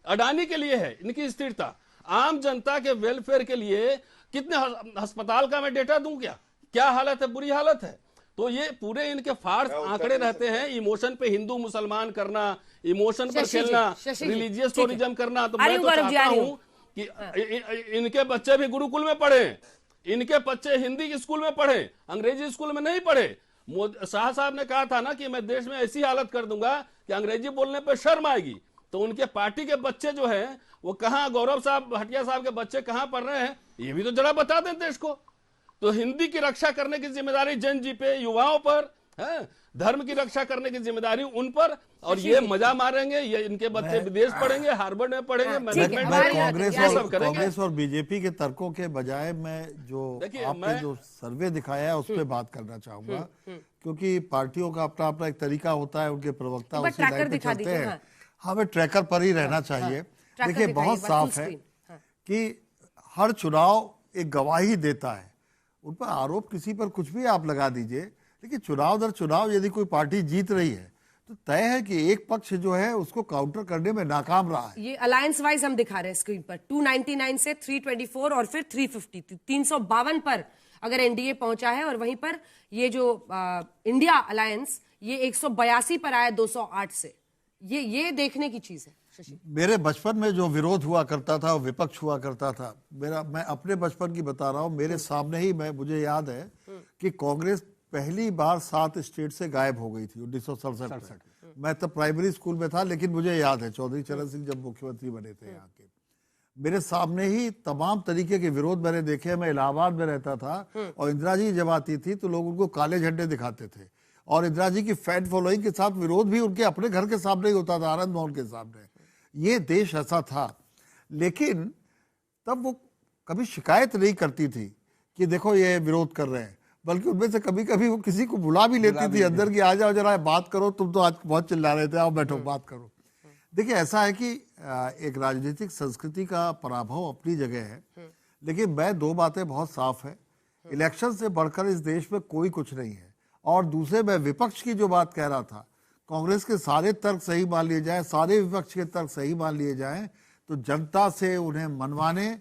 अडानी के लिए है इनकी स्थिरता। आम जनता के वेलफेयर के लिए कितने अस्पताल का मैं डेटा दूं क्या हालत है, बुरी हालत है। तो ये पूरे इनके फार्स आंकड़े रहते हैं, इमोशन पे हिंदू मुसलमान करना, इमोशन पर खेलना, रिलीजियस टूरिज्म करना। तो मैं तो चाहता हूं कि इनके बच्चे भी गुरुकुल में पढ़े, इनके बच्चे हिंदी के स्कूल में पढ़े, अंग्रेजी स्कूल में नहीं पढ़े। शाह साहब ने कहा था ना कि मैं देश में ऐसी हालत कर दूंगा कि अंग्रेजी बोलने पर शर्म आएगी। तो उनके पार्टी के बच्चे जो हैं वो कहां, गौरव साहब, भाटिया साहब के बच्चे कहां पढ़ रहे हैं, ये भी तो जरा बता दें देश को। तो हिंदी की रक्षा करने की जिम्मेदारी जैन जी पे, युवाओं पर है, धर्म की रक्षा करने की जिम्मेदारी उन पर, और ये मजा मारेंगे, ये इनके बच्चे विदेश पढ़ेंगे, हार्वर्ड में पढ़ेंगे, मैनेजमेंट। कांग्रेस और बीजेपी के तर्कों के बजाय मैं जो आपने जो सर्वे दिखाया है उस पर बात करना चाहूंगा, क्योंकि पार्टियों का अपना अपना एक तरीका होता है, उनके प्रवक्ता उसी लाइन पे चलते हैं। हमें ट्रैकर पर ही रहना चाहिए। देखिए, बहुत साफ है कि हर चुनाव एक गवाही देता है। उन पर आरोप किसी पर कुछ भी आप लगा दीजिए, लेकिन चुनाव दर चुनाव यदि कोई पार्टी जीत रही है तो तय है कि एक पक्ष जो है उसको काउंटर करने में नाकाम रहा है। ये अलायंस वाइज हम दिखा रहे हैं स्क्रीन पर, 299 से 324 और फिर 350, 352 पर अगर एनडीए पहुंचा है, और वहीं पर ये जो इंडिया अलायंस ये 182 पर आया 208 से। ये देखने की चीज है। मेरे बचपन में जो विरोध हुआ करता था, विपक्ष हुआ करता था, मैं अपने बचपन की बता रहा हूं। मेरे सामने ही मुझे याद है कि कांग्रेस पहली बार 7 स्टेट से गायब हो गई थी 1967 में। मैं तब प्राइमरी स्कूल में था, लेकिन मुझे याद है चौधरी चरण सिंह जब मुख्यमंत्री बने थे यहाँ के, मेरे सामने ही तमाम तरीके के विरोध मैंने देखे। मैं इलाहाबाद में रहता था और इंदिरा जी जब आती थी तो लोग उनको काले झंडे दिखाते थे, और इंदिरा जी की फैन फॉलोइंग के साथ विरोध भी उनके अपने घर के सामने ही होता था, आनंद भवन के सामने। ये देश ऐसा था। लेकिन तब वो कभी शिकायत नहीं करती थी कि देखो ये विरोध कर रहे हैं, बल्कि उनमें से कभी कभी वो किसी को बुला भी लेती थी अंदर की, आ जाओ जरा बात करो, तुम तो आज बहुत चिल्ला रहे थे, आओ बैठो बात करो। देखिए, ऐसा है कि एक राजनीतिक संस्कृति का पराभव अपनी जगह है, लेकिन मैं दो बातें बहुत साफ है, इलेक्शन से बढ़कर इस देश में कोई कुछ नहीं है। और दूसरे, मैं विपक्ष की जो बात कह रहा था, कांग्रेस के सारे तर्क सही मान लिए जाएं, सारे विपक्ष के तर्क सही मान लिए जाएं, तो जनता से उन्हें मनवाने,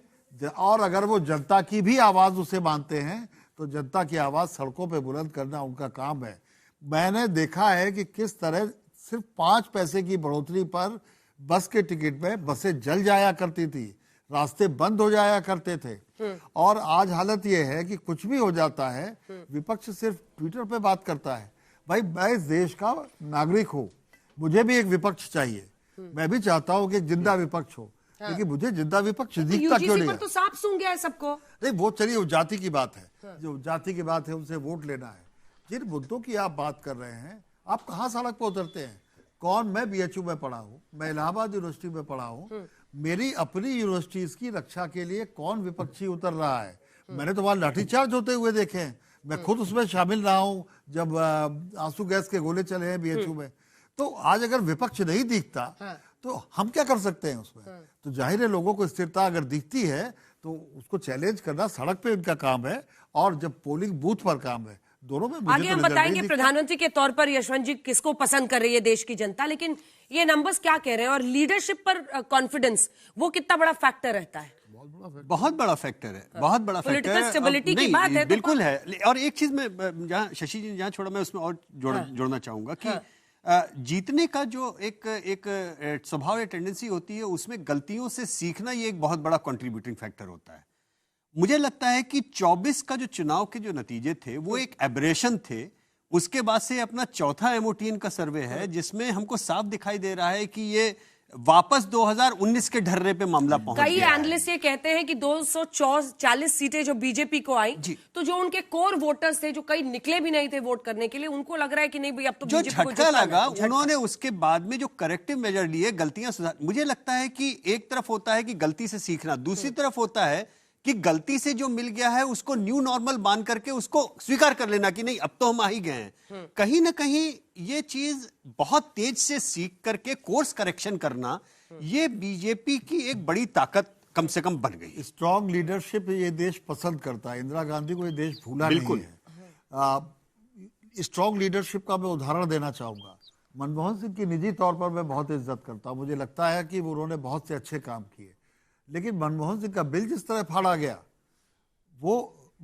और अगर वो जनता की भी आवाज उसे मानते हैं तो जनता की आवाज सड़कों पे बुलंद करना उनका काम है। मैंने देखा है कि किस तरह सिर्फ 5 पैसे की बढ़ोतरी पर बस के टिकट में बसें जल जाया करती थी, रास्ते बंद हो जाया करते थे। और आज हालत यह है कि कुछ भी हो जाता है, विपक्ष सिर्फ ट्विटर पे बात करता है। भाई, मैं इस देश का नागरिक हूं, मुझे भी एक विपक्ष चाहिए। मैं भी चाहता हूं कि एक जिंदा विपक्ष हो, लेकिन मुझे जिंदा विपक्ष दिखता क्यों नहीं है? तो सांप सूंघ गया है सबको। नहीं, वो चलिए, वो जाति की बात है। जो जाति की बात है उनसे वोट लेना है। जिन मुद्दों की आप बात कर रहे हैं, आप कहाँ सड़क पर उतरते हैं? कौन? मैं बीएचयू में पढ़ा हूँ, मैं इलाहाबाद यूनिवर्सिटी में पढ़ा हूँ, मेरी अपनी यूनिवर्सिटीज की रक्षा के लिए कौन विपक्षी उतर रहा है? मैंने तो वहां लाठीचार्ज होते हुए देखे हैं। मैं खुद उसमें शामिल रहा हूं जब आंसू गैस के गोले चले हैं बीएचयू में। तो आज अगर विपक्ष नहीं दिखता तो हम क्या कर सकते हैं उसमें? तो जाहिर है लोगों को स्थिरता अगर दिखती है तो उसको चैलेंज करना सड़क पे इनका काम है और जब पोलिंग बूथ पर काम है, दोनों में मुझे आगे तो हम रिजल्ट बताएंगे नहीं दिखता। प्रधानमंत्री के तौर पर यशवंत जी किसको पसंद कर रही है देश की जनता, लेकिन ये नंबर्स क्या कह रहे हैं और लीडरशिप पर कॉन्फिडेंस वो कितना बड़ा फैक्टर रहता है? बहुत बड़ा फैक्टर है, बहुत बड़ा फैक्टर Political है। stability की नहीं, बात है तो बिल्कुल है। और एक चीज मैं जहाँ शशि जी जहाँ छोड़ा मैं उसमें और जोड़ना चाहूंगा कि जीतने का जो एक स्वभाव या टेंडेंसी होती है उसमें गलतियों से सीखना ये एक बहुत बड़ा कंट्रीब्यूटिंग फैक्टर होता है। मुझे लगता है कि 24 का जो चुनाव के जो नतीजे थे वो एक एबरेशन थे। उसके बाद से अपना चौथा एमओटीएन का सर्वे है जिसमें हमको साफ दिखाई दे रहा है कि ये वापस 2019 के ढर्रे पे मामला पहुंच कई गया है। एनालिस्ट ये कहते हैं कि 240 सीटें जो बीजेपी को आई, तो जो उनके कोर वोटर्स थे जो कई निकले भी नहीं थे वोट करने के लिए, उनको लग रहा है कि नहीं भाई अब तो जो बीजेपी को झटका जिताना लगा है। उन्होंने उसके बाद में जो करेक्टिव मेजर लिए, गलतियां सुधार। मुझे लगता है कि एक तरफ होता है कि गलती से सीखना, दूसरी तरफ होता है कि गलती से जो मिल गया है उसको न्यू नॉर्मल मान करके उसको स्वीकार कर लेना कि नहीं अब तो हम आ ही गए हैं। कहीं ना कहीं ये चीज बहुत तेज से सीख करके कोर्स करेक्शन करना, ये बीजेपी की एक बड़ी ताकत कम से कम बन गई। स्ट्रॉन्ग लीडरशिप ये देश पसंद करता है। इंदिरा गांधी को ये देश भूला नहीं है। स्ट्रॉन्ग लीडरशिप का मैं उदाहरण देना चाहूंगा। मनमोहन सिंह की निजी तौर पर मैं बहुत इज्जत करता हूं। मुझे लगता है कि उन्होंने बहुत से अच्छे काम किए, लेकिन मनमोहन सिंह का बिल जिस तरह फाड़ा गया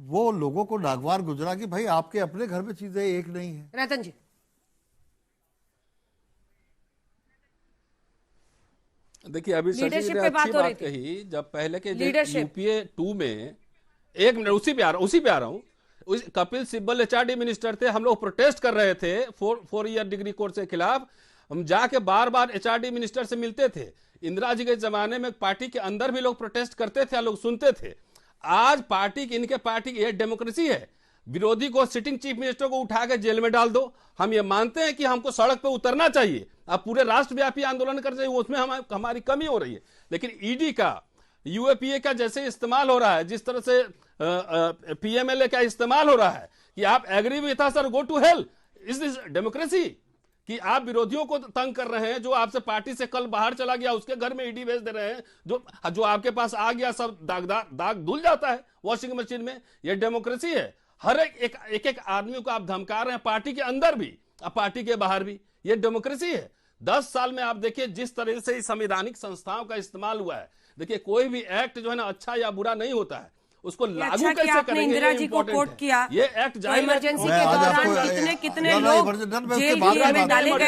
वो लोगों को नागवार गुजरा कि भाई आपके अपने घर में चीजें एक नहीं है। रतन जी, देखिए अभी शशि जी लीडरशिप ने पे अच्छी बात हो रही बात थी। कही। जब पहले के लीडरशिप। यूपीए 2 में, एक मिनट उसी पे आ रहा हूँ, कपिल सिब्बल एचआरडी मिनिस्टर थे, हम लोग प्रोटेस्ट कर रहे थे 4 ईयर डिग्री कोर्स के खिलाफ। हम जाके बार बार एचआरडी मिनिस्टर से मिलते थे। इंदिरा जी के जमाने में पार्टी के अंदर भी लोग प्रोटेस्ट करते थे, लोग सुनते थे। आज इनके पार्टी की ये डेमोक्रेसी है। विरोधी को, सिटिंग चीफ मिनिस्टर को उठा के जेल में डाल दो। हम ये मानते हैं कि हमको सड़क पे उतरना चाहिए, अब पूरे राष्ट्रव्यापी आंदोलन कर चाहिए, उसमें हमारी कमी हो रही है। लेकिन ईडी का, यूएपीए का जैसे इस्तेमाल हो रहा है, जिस तरह से पीएमएलए का इस्तेमाल हो रहा है कि आप एग्री विथ अस और go to hell, is this democracy? कि आप विरोधियों को तंग कर रहे हैं, जो आपसे पार्टी से कल बाहर चला गया उसके घर में ईडी भेज दे रहे हैं, जो आपके पास आ गया सब दाग धुल जाता है वॉशिंग मशीन में। यह डेमोक्रेसी है। हर एक आदमी को आप धमका रहे हैं, पार्टी के अंदर भी और पार्टी के बाहर भी। यह डेमोक्रेसी है। 10 साल में आप देखिए जिस तरह से संवैधानिक संस्थाओं का इस्तेमाल हुआ है। देखिए कोई भी एक्ट जो है ना अच्छा या बुरा नहीं होता है, उसको लागू अच्छा कि कैसे आपने करेंगे इंदिरा ये जी को important कोट है। किया। ये एक्ट तो इमरजेंसी के मैं आज दौरान आपको- कितने ना, लोग इमरजेंसी- मैं जेल उसके बाद में में डाले गए थे।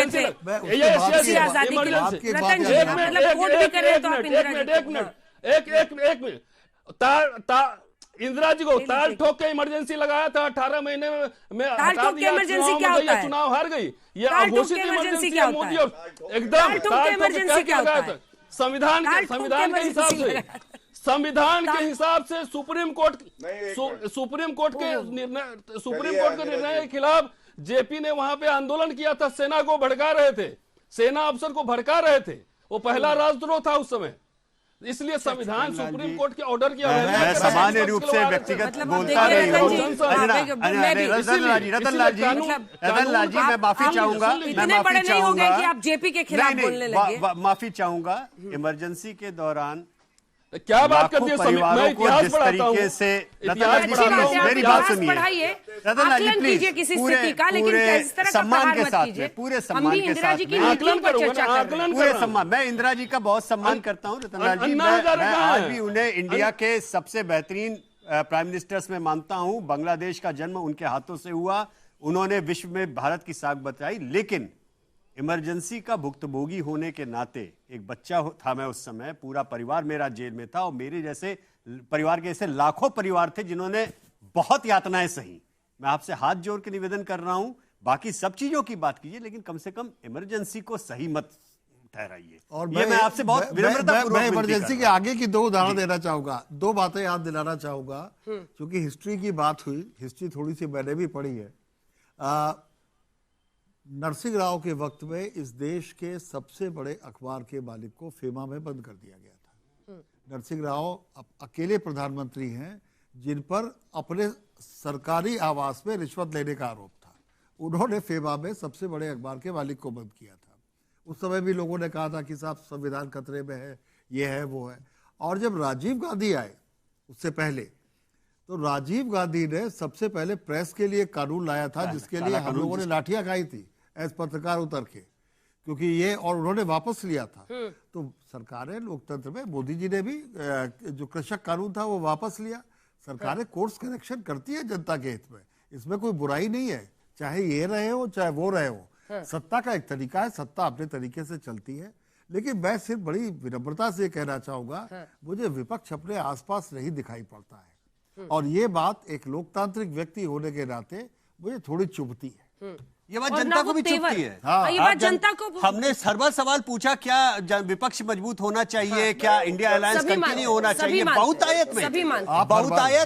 मैं उसके ये- बाद ये- इसी में- आजादी के लिए। आपकी एक बात रतन जी, याद मतलब है। कोट भी कर रहे हैं तो आप इंदिरा जी को- एक मिनट। इंदिरा जी को ताल ठोक के इमरजेंसी लगाया था, 18 महीने में ताल हटा ठोक के दिया, इमरजेंसी चुनाव क्या में होता गई, है? चुनाव हार गई। ये ताल ठोक के अघोषित इमरजेंसी इमरजेंसी क्या है होता मोदी है? और एकदम ताल ठोक के ताल ठोक के इमरजेंसी क्या लगाया होता था। है? संविधान ताल के ठोक के हिसाब इमरजेंसी से, लगाया। संविधान के हिसाब से सुप्रीम कोर्ट नहीं, सुप्रीम कोर्ट के चलिए, निर्णय के खिलाफ जेपी ने वहां पे आंदोलन किया था। सेना को भड़का रहे थे, सेना अफसर को भड़का रहे थे। वो पहला राजद्रोह था उस समय। इसलिए संविधान सुप्रीम कोर्ट के ऑर्डर की मैं सामान्य रूप से व्यक्तिगत मतलब बोलता देखिए नहीं रतन हूँ। जी, मैं भी- रतन लाल जी मैं माफी चाहूंगा, इतने बड़े नहीं हो गए कि आप जेपी के खिलाफ बोलने लगे। माफी चाहूंगा। इमरजेंसी के दौरान क्या बात कर लाखों दी? परिवारों मैं को इतिहास जिस पढ़ाता हूं। तरीके से इतिहास रतन लाल जी अच्छी बात है, प्लीज आप मेरी बात इतिहास सुनिए। पढ़ाइए, रतन लाल जी आकलन प्लीज कीजिए किसी स्थिति का, लेकिन पूरे इस तरह का सम्मान प्रहार के मत साथ कीजिए। में, पूरे हम सम्मान भी के इंदिरा साथ जी की में, नीतियों पर चर्चा कर रहे हैं। पूरे सम्मान, मैं इंदिरा जी का बहुत सम्मान करता हूं रतन लाल जी। अन्ना हजारे मैं कहाँ आज हैं? भी उन्हें इंडिया के सबसे बेहतरीन प्राइम मिनिस्टर्स में मानता हूं। बांग्लादेश का जन्म उनके हाथों से हुआ, उन्होंने विश्व में भारत की साख बचाई। लेकिन इमरजेंसी का भुक्तभोगी होने के नाते, एक बच्चा था मैं उस समय, पूरा परिवार मेरा जेल में था और मेरे जैसे परिवार के ऐसे लाखों परिवार थे जिन्होंने बहुत यातनाएं सही। मैं आपसे हाथ जोड़ के निवेदन कर रहा हूं, बाकी सब चीजों की बात कीजिए लेकिन कम से कम इमरजेंसी को सही मत ठहराइए। और ये मैं आपसे बहुत विनम्रतापूर्वक मैं विनती कर इमरजेंसी के रहा हूं। आगे की 2 उदाहरण देना चाहूंगा। 2 बातें याद दिलाना चाहूंगा क्योंकि हिस्ट्री की बात हुई। हिस्ट्री थोड़ी सी मैंने भी पढ़ी है। नरसिंह राव के वक्त में इस देश के सबसे बड़े अखबार के मालिक को फेमा में बंद कर दिया गया था। नरसिंह राव अब अकेले प्रधानमंत्री हैं जिन पर अपने सरकारी आवास में रिश्वत लेने का आरोप था। उन्होंने फेबा में सबसे बड़े अखबार के मालिक को बंद किया था। उस समय भी लोगों ने कहा था कि साहब संविधान खतरे में है, ये है वो है। और जब राजीव गांधी आए उससे पहले, तो राजीव गांधी ने सबसे पहले प्रेस के लिए कानून लाया था, जिसके लिए हम लोगों ने लाठियां खाई थी एज पत्रकार उतर के, क्योंकि ये, और उन्होंने वापस लिया था। तो सरकारें लोकतंत्र में, मोदी जी ने भी जो कृषक कानून था वो वापस लिया। सरकारें कोर्स करेक्शन करती है जनता के हित में, इसमें कोई बुराई नहीं है, चाहे ये रहे हो चाहे वो रहे हो। सत्ता का एक तरीका है, सत्ता अपने तरीके से चलती है। लेकिन मैं सिर्फ बड़ी विनम्रता से कहना चाहूंगा, मुझे विपक्ष अपने आसपास नहीं दिखाई पड़ता है, और ये बात एक लोकतांत्रिक व्यक्ति होने के नाते मुझे थोड़ी चुभती है। ये बात जनता को भी चुभती है। हाँ, ये बात जनता को, हमने सर्वल सवाल पूछा, क्या विपक्ष मजबूत होना चाहिए, क्या इंडिया अलायंस कंटिन्यू होना चाहिए। बहुतायत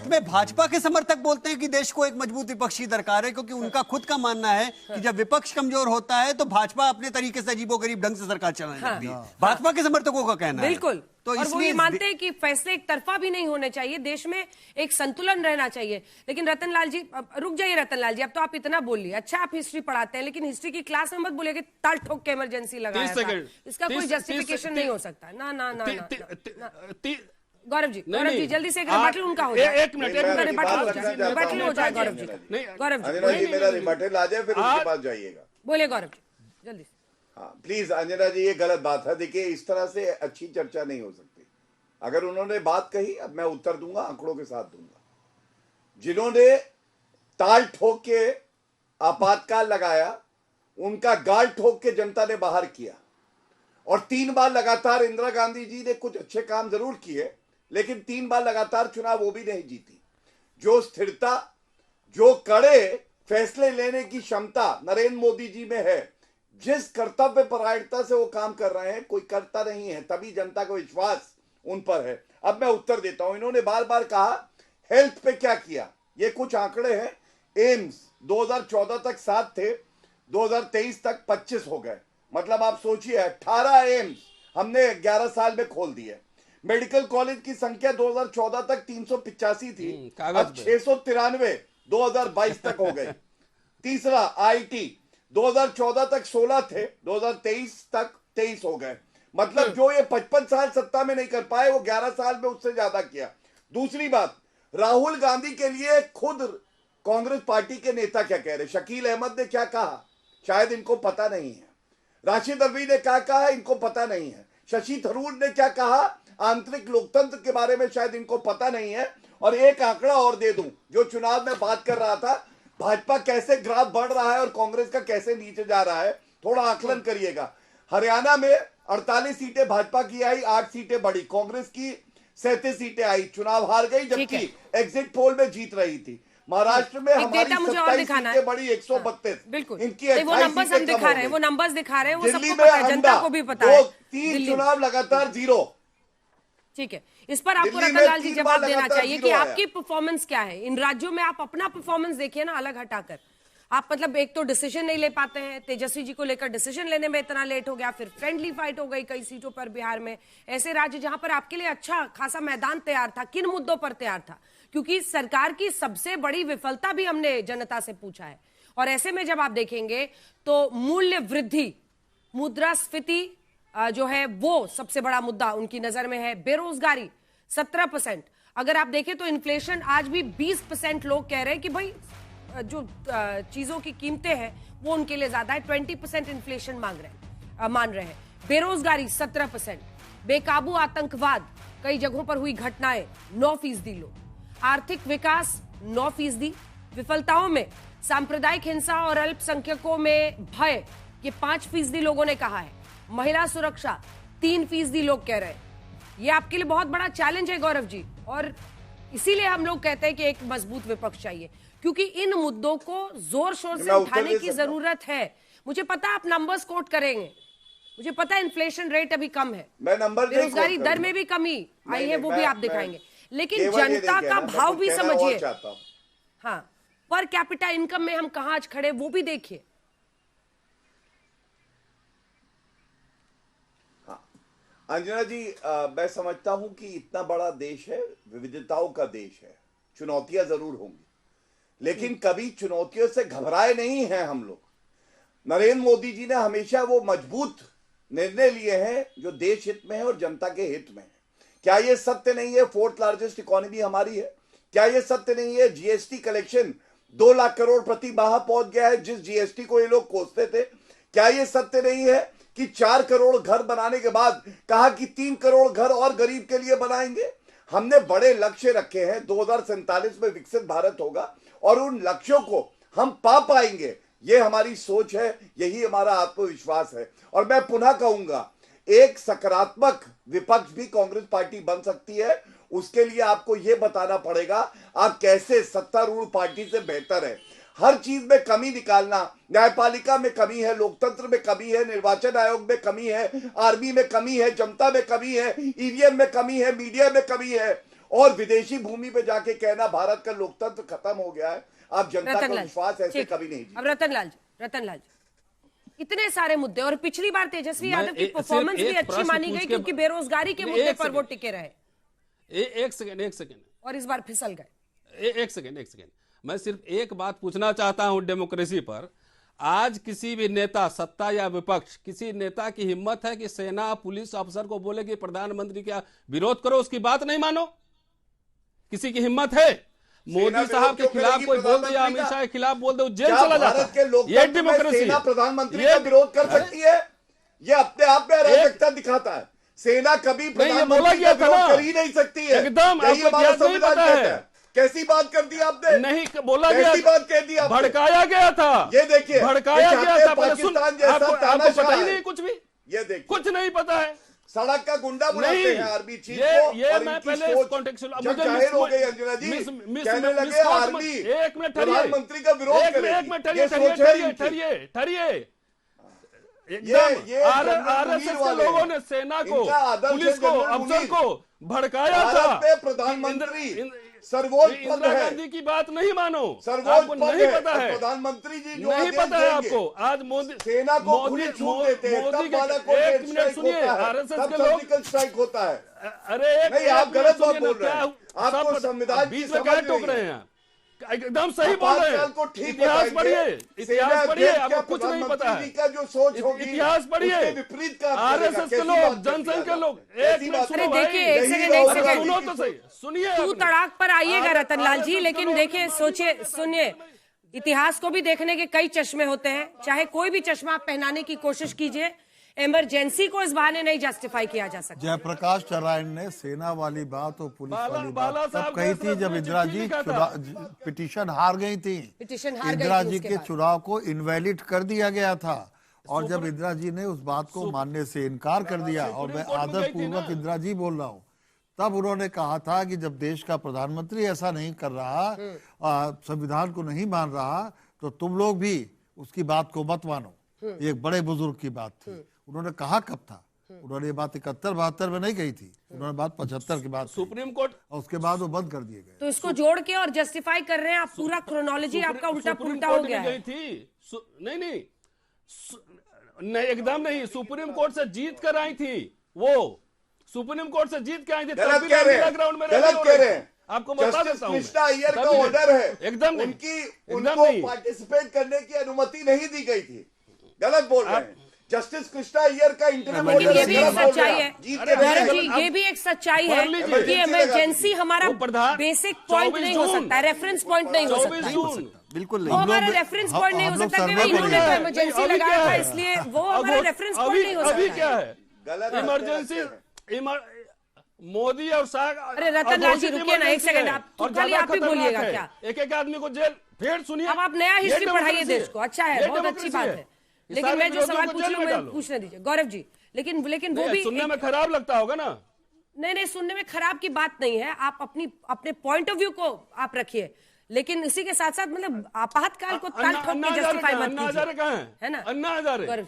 में भाजपा के समर्थक बोलते हैं कि देश को एक मजबूत विपक्षी दरकार है, क्योंकि उनका खुद का मानना है कि जब विपक्ष कमजोर होता है तो भाजपा अपने तरीके से अजीबोगरीब ढंग से सरकार चलाने लगती है। भाजपा के समर्थकों का कहना है। बिल्कुल। तो और वो ये मानते हैं कि फैसले एक तरफा भी नहीं होने चाहिए, देश में एक संतुलन रहना चाहिए। लेकिन रतनलाल जी, रुक जाइए रतनलाल जी, अब तो आप इतना बोल लिए। अच्छा, आप हिस्ट्री पढ़ाते हैं, लेकिन हिस्ट्री की क्लास में मत बोलिए कि ताल ठोक के इमरजेंसी लगाया था। इसका कोई जस्टिफिकेशन नहीं हो सकता। ना ना ना गौरव जी, जल्दी से रिबटल उनका हो जाए। एक मिनट रिबटल हो जाए गौरव जी। गौरव जी मेरा रिबटल आ जाए, फिर उसके पास जाइएगा। बोले गौरव जी जल्दी से। हाँ प्लीज अंजना जी, ये गलत बात है। देखिए, इस तरह से अच्छी चर्चा नहीं हो सकती। अगर उन्होंने बात कही, अब मैं उत्तर दूंगा, आंकड़ों के साथ दूंगा। जिन्होंने ताल ठोक के आपातकाल लगाया, उनका गाल ठोक के जनता ने बाहर किया। और 3 बार लगातार इंदिरा गांधी जी ने कुछ अच्छे काम जरूर किए, लेकिन 3 बार लगातार चुनाव वो भी नहीं जीती। जो स्थिरता, जो कड़े फैसले लेने की क्षमता नरेंद्र मोदी जी में है, जिस कर्तव्य परायणता से वो काम कर रहे हैं, कोई करता नहीं है, तभी जनता का विश्वास उन पर है। अब मैं उत्तर देता हूं। इन्होंने बार बार कहा हेल्थ पे क्या किया, ये कुछ आंकड़े हैं। एम्स 2014 तक 7 थे, 2023 तक 25 हो गए। मतलब आप सोचिए, 18 एम्स हमने 11 साल में खोल दिए। मेडिकल कॉलेज की संख्या 2014 तक 385 थी, अब 693 2022 तक हो गई। तीसरा आईटी 2014 तक 16 थे, 2023 तक 23 हो गए। मतलब जो ये 55 साल सत्ता में नहीं कर पाए, वो 11 साल में उससे ज्यादा किया। दूसरी बात, राहुल गांधी के लिए खुद कांग्रेस पार्टी के नेता क्या कह रहे, शकील अहमद ने क्या कहा, शायद इनको पता नहीं है। राशिद अल्वी ने क्या कहा, इनको पता नहीं है। शशि थरूर ने क्या कहा आंतरिक लोकतंत्र के बारे में, शायद इनको पता नहीं है। और एक आंकड़ा और दे दूं, जो चुनाव में बात कर रहा था, भाजपा कैसे ग्राफ बढ़ रहा है और कांग्रेस का कैसे नीचे जा रहा है, थोड़ा आकलन करिएगा। हरियाणा में 48 सीटें भाजपा की आई, 8 सीटें बढ़ी। कांग्रेस की 37 सीटें आई, चुनाव हार गई, जबकि एग्जिट पोल में जीत रही थी। महाराष्ट्र में हमारी 27 सीटें बढ़ी, 132। बिल्कुल, इनकी वो नंबर्स हम दिखा रहे हैं, वो नंबर्स दिखा रहे हैं, वो दिल्ली सबको में पता है, जनता को भी पता है। 3 चुनाव लगातार 0। ठीक है, इस पर आपको रतनलाल जी जवाब देना चाहिए कि आपकी परफॉर्मेंस क्या है इन राज्यों में। आप अपना परफॉर्मेंस देखिए ना, अलग हटाकर। आप मतलब एक तो डिसीजन नहीं ले पाते हैं, तेजस्वी जी को लेकर डिसीजन लेने में इतना लेट हो गया, फिर फ्रेंडली फाइट हो गई कई सीटों पर बिहार में। ऐसे राज्य जहां पर आपके लिए अच्छा खासा मैदान तैयार था, किन मुद्दों पर तैयार था? क्योंकि सरकार की सबसे बड़ी विफलता भी हमने जनता से पूछा है। और ऐसे में जब आप देखेंगे तो मूल्य वृद्धि, मुद्रास्फीति जो है वो सबसे बड़ा मुद्दा उनकी नजर में है। बेरोजगारी 17%। अगर आप देखें तो इन्फ्लेशन आज भी 20% लोग कह रहे हैं कि भाई जो चीजों की कीमतें हैं वो उनके लिए ज्यादा है। 20% इन्फ्लेशन मान रहे हैं। बेरोजगारी 17%। बेकाबू आतंकवाद, कई जगहों पर हुई घटनाएं 9% लोग। आर्थिक विकास 9%। विफलताओं में सांप्रदायिक हिंसा और अल्पसंख्यकों में भय, ये 5% लोगों ने कहा है। महिला सुरक्षा 3% लोग कह रहे हैं। ये आपके लिए बहुत बड़ा चैलेंज है गौरव जी, और इसीलिए हम लोग कहते हैं कि एक मजबूत विपक्ष चाहिए, क्योंकि इन मुद्दों को जोर शोर से उठाने की जरूरत है। मुझे पता है आप नंबर्स कोट करेंगे, मुझे पता है इन्फ्लेशन रेट अभी कम है, बेरोजगारी दर में भी कमी आई है, वो भी आप दिखाएंगे, लेकिन जनता का भाव भी समझिए। हाँ, पर कैपिटा इनकम में हम कहां आज खड़े वो भी देखिए। अंजना जी, मैं समझता हूं कि इतना बड़ा देश है, विविधताओं का देश है, चुनौतियां जरूर होंगी, लेकिन कभी चुनौतियों से घबराए नहीं हैं हम लोग। नरेंद्र मोदी जी ने हमेशा वो मजबूत निर्णय लिए हैं जो देश हित में है और जनता के हित में है। क्या ये सत्य नहीं है 4th लार्जेस्ट इकोनॉमी हमारी है? क्या ये सत्य नहीं है जीएसटी कलेक्शन 2 लाख करोड़ प्रति माह पहुंच गया है, जिस जीएसटी को ये लोग कोसते थे? क्या ये सत्य नहीं है कि 4 करोड़ घर बनाने के बाद कहा कि 3 करोड़ घर और गरीब के लिए बनाएंगे? हमने बड़े लक्ष्य रखे हैं, 2047 में विकसित भारत होगा और उन लक्ष्यों को हम पा पाएंगे, ये हमारी सोच है, यही हमारा आत्मविश्वास है। और मैं पुनः कहूंगा, एक सकारात्मक विपक्ष भी कांग्रेस पार्टी बन सकती है। उसके लिए आपको यह बताना पड़ेगा आप कैसे सत्तारूढ़ पार्टी से बेहतर है। हर चीज में कमी निकालना, न्यायपालिका में कमी है, लोकतंत्र में कमी है, निर्वाचन आयोग में कमी है, आर्मी में कमी है, जनता में कमी है, ईवीएम में कमी है, मीडिया में कमी है, और विदेशी भूमि पे जाके कहना भारत का लोकतंत्र खत्म हो गया है। आप जनता का विश्वास ऐसे कभी नहीं जीते। अब रतनलाल जी, इतने सारे मुद्दे, और पिछली बार तेजस्वी यादव की परफॉर्मेंस भी अच्छी मानी गई क्योंकि बेरोजगारी के मुद्दे पर वो टिके रहे। एक सेकंड और इस बार फिसल गए। एक सेकंड मैं सिर्फ एक बात पूछना चाहता हूं डेमोक्रेसी पर। आज किसी भी नेता, सत्ता या विपक्ष, किसी नेता की हिम्मत है कि सेना पुलिस अफसर को बोले कि प्रधानमंत्री का विरोध करो, उसकी बात नहीं मानो? किसी की हिम्मत है? मोदी साहब के खिलाफ कोई बोल दे या अमित शाह के खिलाफ बोल दे, जेल चला जाता। ये डेमोक्रेसी है। प्रधानमंत्री का विरोध कर सकती है, ये अपने आप में अराजकता दिखाता है। सेना कभी प्रधानमंत्री का विरोध कर ही नहीं सकती है। एकदम यही हमारा संविधान कहता है। कैसी बात कर दी आपने? नहीं बोला गया, कैसी बात कह दी आपने? भड़काया गया था। ये देखिए, भड़काया गया था। पाकिस्तान जैसा आपको पता ही नहीं कुछ भी? ये देखिए, कुछ नहीं पता है। सड़क का गुंडा बनाते हैं आर्मी चीफ को। ये मैं पहले कॉन्टेक्सुअल जाहिर हो गई अंजना जी, कहने लगे आर्मी एक मिनट प्रधानमंत्री का विरोध करेगी। एक मिनट ठहरिए। आरएसएस के लोगों ने सेना को, पुलिस को, अफसर को भड़काया था। प्रधानमंत्री सर्वोच्च पद इंदिरा है। गांधी की बात नहीं मानो, सर्वोच्च पद नहीं है। पता है। प्रधानमंत्री जी जो नहीं पता है आपको। आज मोदी सेना को खुली छूट देते हैं, तब बालक को एक मिनट सुनिए, आरएसएस के लोग सर्जिकल स्ट्राइक होता है। अरे नहीं, आप गलत बात बोल रहे हैं। आपको संविधान की बीच में क्या टोक रहे हैं? एकदम सही बोल रहे हैं। इतिहास पढ़िए, इतिहास पढ़िए, आपको कुछ नहीं पता है। का जो सोच होगी, इतिहास पढ़िए। विपरीत का आरएसएस के लोग, जनसंघ के लोग, एक मिनट सुनो भाई। देखिए, एक सेकंड सुनो तो सही, सुनिए। तू तड़ाक पर आइएगा रतनलाल जी, लेकिन देखिए, सोचिए, सुनिए, इतिहास को भी देखने के कई चश्मे होते हैं। चाहे कोई भी चश्मा आप पहनाने की कोशिश कीजिए, इमरजेंसी को इस बहाने नहीं जस्टिफाई किया जा सकता। जयप्रकाश नारायण ने सेना वाली बात और पुलिस वाली बात तब कही थी जब इंदिरा जी पिटीशन हार गई थी। इंदिरा जी के चुनाव को इनवैलिड कर दिया गया था, और जब इंदिरा जी ने उस बात को मानने से इनकार कर दिया, और मैं आदर पूर्वक इंदिरा जी बोल रहा हूँ, तब उन्होंने कहा था कि जब देश का प्रधानमंत्री ऐसा नहीं कर रहा, संविधान को नहीं मान रहा, तो तुम लोग भी उसकी बात को मत मानो। ये एक बड़े बुजुर्ग की बात थी। उन्होंने कहा कब था? उन्होंने ये बात 71-72 में नहीं कही थी, उन्होंने बात 75 के बाद सुप्रीम कोर्ट, और उसके बाद वो बंद कर दिए गए। तो इसको जोड़ के और जस्टिफाई कर रहे हैं आप। पूरा क्रोनोलॉजी आपका उल्टा पुल्टा हो गया है। नहीं, एकदम नहीं। सुप्रीम कोर्ट से जीत कर आई थी वो, सुप्रीम कोर्ट से जीत के आई थी। गलत कह रहे हैं। आपको बता देता हूं, कृष्णा अय्यर का ऑर्डर है, एकदम उनको पार्टिसिपेट करने की अनुमति नहीं दी गई थी। गलत बोल रहे हैं। जस्टिस कृष्णा अय्यर का इंटरव्यू, ये भी एक सच्चाई है गौरव जी, ये भी एक सच्चाई है कि इमरजेंसी हमारा बेसिक पॉइंट नहीं हो सकता, रेफरेंस पॉइंट नहीं हो सकता। बिल्कुल वो हमारा रेफरेंस पॉइंट नहीं हो सकता कि इन्होंने तो इमरजेंसी लगाया था, इसलिए वो हमारा रेफरेंस पॉइंट नहीं हो सकता। अभी क्या है इमरजेंसी? मोदी और शाह। अरे रतनलाल जी रुकिए ना एक सेकंड, आप खाली आप ही बोलिएगा क्या? एक आदमी को जेल। फिर सुनिए, अब आप नया हिस्ट्री पढ़ाइए देश को। अच्छा है, बहुत अच्छी बात है, लेकिन मैं जो सवाल पूछ रही हूँ मैं पूछने दीजिए गौरव जी। लेकिन वो भी सुनने में खराब लगता होगा ना? नहीं, सुनने में खराब की बात नहीं है। आप अपने पॉइंट ऑफ व्यू को आप रखिए, लेकिन इसी के साथ साथ मतलब आपातकाल को ताल ठोक के जस्टिफाई मत कीजिए, है ना? अन्ना हजारे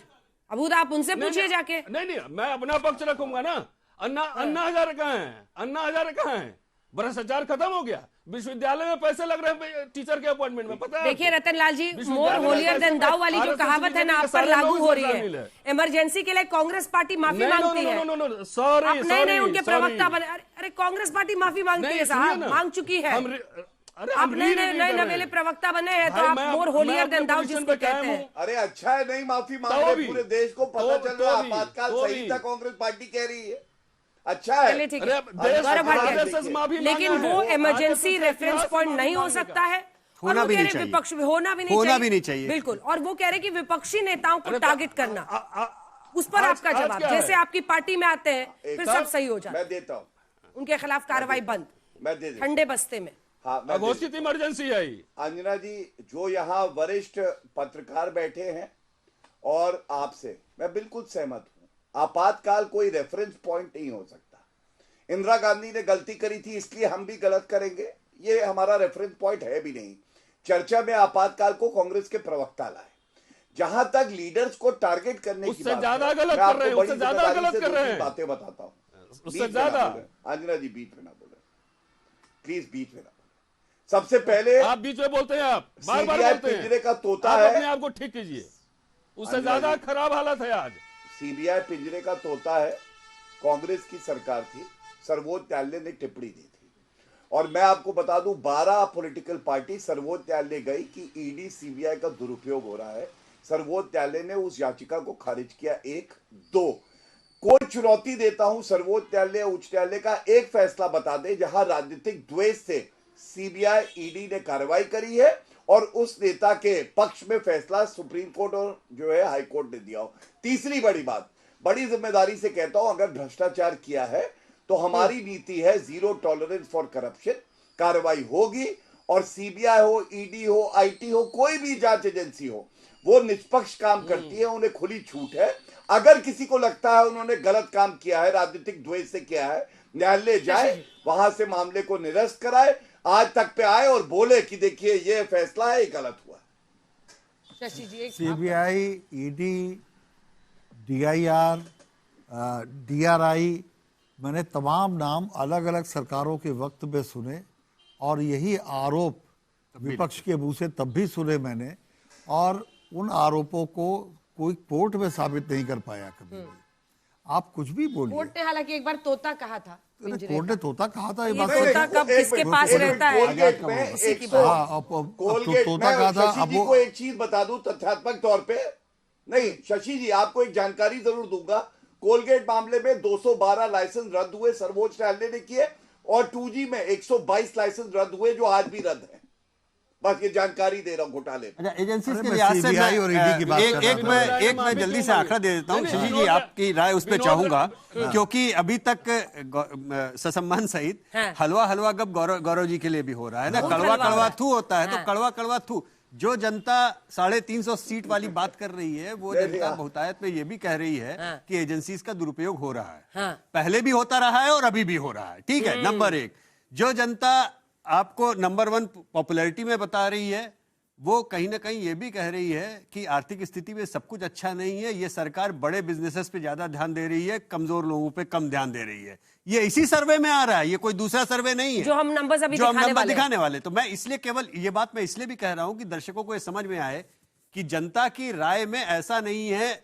अब आप उनसे पूछिए जाके। नहीं, मैं अपना पक्ष रखूंगा ना। अन्ना हजारे कहाँ है? अन्ना हजारे कहाँ है? भ्रष्टाचार खत्म हो गया? विश्वविद्यालय में पैसे लग रहे हैं टीचर के अपॉइंटमेंट में, पता है? देखिए रतनलाल जी, मोर होलियर देन दाऊ वाली जो कहावत है ना, आप पर लागू हो रही है। इमरजेंसी के लिए कांग्रेस पार्टी माफी मांगती है। सॉरी, नहीं, उनके प्रवक्ता बने। अरे कांग्रेस पार्टी माफी मांगती है साहब, मांग चुकी है। अरे आप हम नए लीड नए नहीं नए कर रहे नवेले हैं। प्रवक्ता बने हैं तो भाई, आप मैं मोर मैं होलियर अपने देन दाउ पोजीशन जिसको पे कहते कायम हैं। हूं। अरे अच्छा है, नहीं माफी मांग तो रहे, भी, पूरे देश को पता तो चल रहा है भी, आपातकाल तो सही भी। था, कांग्रेस पार्टी कह रही है। अच्छा है। चलिए ठीक अरे है अब देश गौरव भाटिया, RSS माफी लेकिन मांगा है। वो RSS इमरजेंसी का रेफरेंस इतिहास पॉइंट माफी नहीं हो मांगेगा। सकता है और होना वो भी कह नहीं रहे चाहिए। विपक्ष होना भी नहीं चाहिए बिल्कुल। और वो कह रहे कि विपक्षी नेताओं को अरे तो टारगेट करना, उस पर आज- आपका आज जवाब, क्या जैसे है? आपकी पार्टी में आते हैं फिर सब सही हो जाता मैं है, देता हूँ, उनके खिलाफ कार्रवाई बंद, मैं दे देता ठंडे बस्ते में। हाँ, मैं दे अघोषित इमरजेंसी है ये। अंजना जी, जो यहाँ वरिष्ठ पत्रकार बैठे हैं और आपसे मैं बिल्कुल सहमत हूं, आपातकाल कोई रेफरेंस पॉइंट नहीं हो सकता। इंदिरा गांधी ने गलती करी थी इसलिए हम भी गलत करेंगे, ये हमारा रेफरेंस पॉइंट है भी नहीं। चर्चा में आपातकाल को कांग्रेस के प्रवक्ता लाए। जहां तक लीडर्स को टारगेट करने की उससे बात ज्यादा है, गलत मैं कर रहे हैं, आपको उससे बड़ी ज्यादा जिम्मेदारी गलत से कर दो रहे तीन हैं। बातें बताता हूं। उससे बीच में ना ज्यादा। बोलें। अंजना जी बीच में ना बोले, प्लीज बीच में ना बोले। सबसे पहले आप बीच में बोलते हैं, आप बार बार सीबीआई बोलते पिंजरे हैं। का तोता आप है। अपने आप को ठीक कीजिए, उससे अंजना ज्यादा जी। खराब हालत है आज। सीबीआई पिंजरे का तोता है। कांग्रेस की सरकार थी, सर्वोच्च न्यायालय ने टिप्पणी दी थी और मैं आपको बता दूं 12 पॉलिटिकल पार्टी सर्वोच्च न्यायालय गई कि ईडी सीबीआई का दुरुपयोग हो रहा है। सर्वोच्च न्यायालय ने उस याचिका को खारिज किया। 1 2 कोई चुनौती देता हूं, सर्वोच्च न्यायालय उच्च न्यायालय का एक फैसला बता दे जहां राजनीतिक द्वेष से सीबीआई ईडी ने कार्रवाई करी है और उस नेता के पक्ष में फैसला सुप्रीम कोर्ट और जो है हाई कोर्ट ने दिया हो। तीसरी बड़ी बात, बड़ी जिम्मेदारी से कहता हूं, अगर भ्रष्टाचार किया है तो हमारी नीति है जीरो टॉलरेंस फॉर करप्शन। कार्रवाई होगी और सीबीआई हो, ईडी हो, आईटी हो, कोई भी जांच एजेंसी हो, वो निष्पक्ष काम करती है, उन्हें खुली छूट है। अगर किसी को लगता है उन्होंने गलत काम किया है, राजनीतिक द्वेष से किया है, न्यायालय जाए, वहां से मामले को निरस्त कराए, आज तक पे आए और बोले कि देखिए ये फैसला है, ये गलत हुआ। शशि जी सीबीआई, ईडी, डीआईआर, डीआरआई, मैंने तमाम नाम अलग अलग सरकारों के वक्त में सुने और यही आरोप विपक्ष के मुंह से तब भी सुने मैंने, और उन आरोपों को कोई कोर्ट में साबित नहीं कर पाया कभी भी। आप कुछ भी बोलिए। कोर्ट ने हालांकि एक बार तोता कहा था पिंजरे कोर्ट ने तोता कहा था, ये ये बात तोता कब किसके पास रहता है कोलगेट में उसी की 100 हाँ, अब कोलगेट तोता में कहा था, शशि अब जी वो को एक चीज बता दूं तथ्यात्मक तौर पे, नहीं शशि जी आपको एक जानकारी जरूर दूंगा। कोलगेट मामले में 212 लाइसेंस रद्द हुए, सर्वोच्च न्यायालय ने किए, और 2G में 122 लाइसेंस रद्द हुए जो आज भी रद्द हैं। बस ये जानकारी दे रहा हूं घोटाले में। अच्छा, एजेंसीज अरे के मैं लिहाज से CBI और ED की बात कर रहा था। एक मैं जल्दी से आंकड़ा दे देता हूँ। नहीं, शशि जी विनोद- आपकी राय उस पर विनोद- चाहूंगा, क्योंकि अभी तक ससम्मान सहित हाँ। हलवा हलवा गप गौरव जी के लिए भी हो रहा है ना। बहुत कड़वा हलवा हो कड़वा रहा है। थू होता है हाँ। तो कड़वा कड़वा थू। जो जनता 350 सीट वाली बात कर रही है, वो जनता बहुतायत में ये भी कह रही है हाँ। कि एजेंसीज का दुरुपयोग हो रहा है। हाँ। पहले भी होता रहा है और अभी भी हो रहा है। ठीक है, नंबर 1। जो जनता आपको नंबर 1 पॉपुलैरिटी में बता रही है, वो कहीं ना कहीं ये भी कह रही है कि आर्थिक स्थिति में सब कुछ अच्छा नहीं है, ये सरकार बड़े बिजनेसेस पे ज्यादा ध्यान दे रही है, कमजोर लोगों पे कम ध्यान दे रही है। ये इसी सर्वे में आ रहा है, ये कोई दूसरा सर्वे नहीं है जो हम नंबर्स अभी जो हम दिखाने नंबर वाले हैं। दिखाने वाले। तो मैं इसलिए केवल ये बात मैं इसलिए भी कह रहा हूं कि दर्शकों को ये समझ में आए कि जनता की राय में ऐसा नहीं है,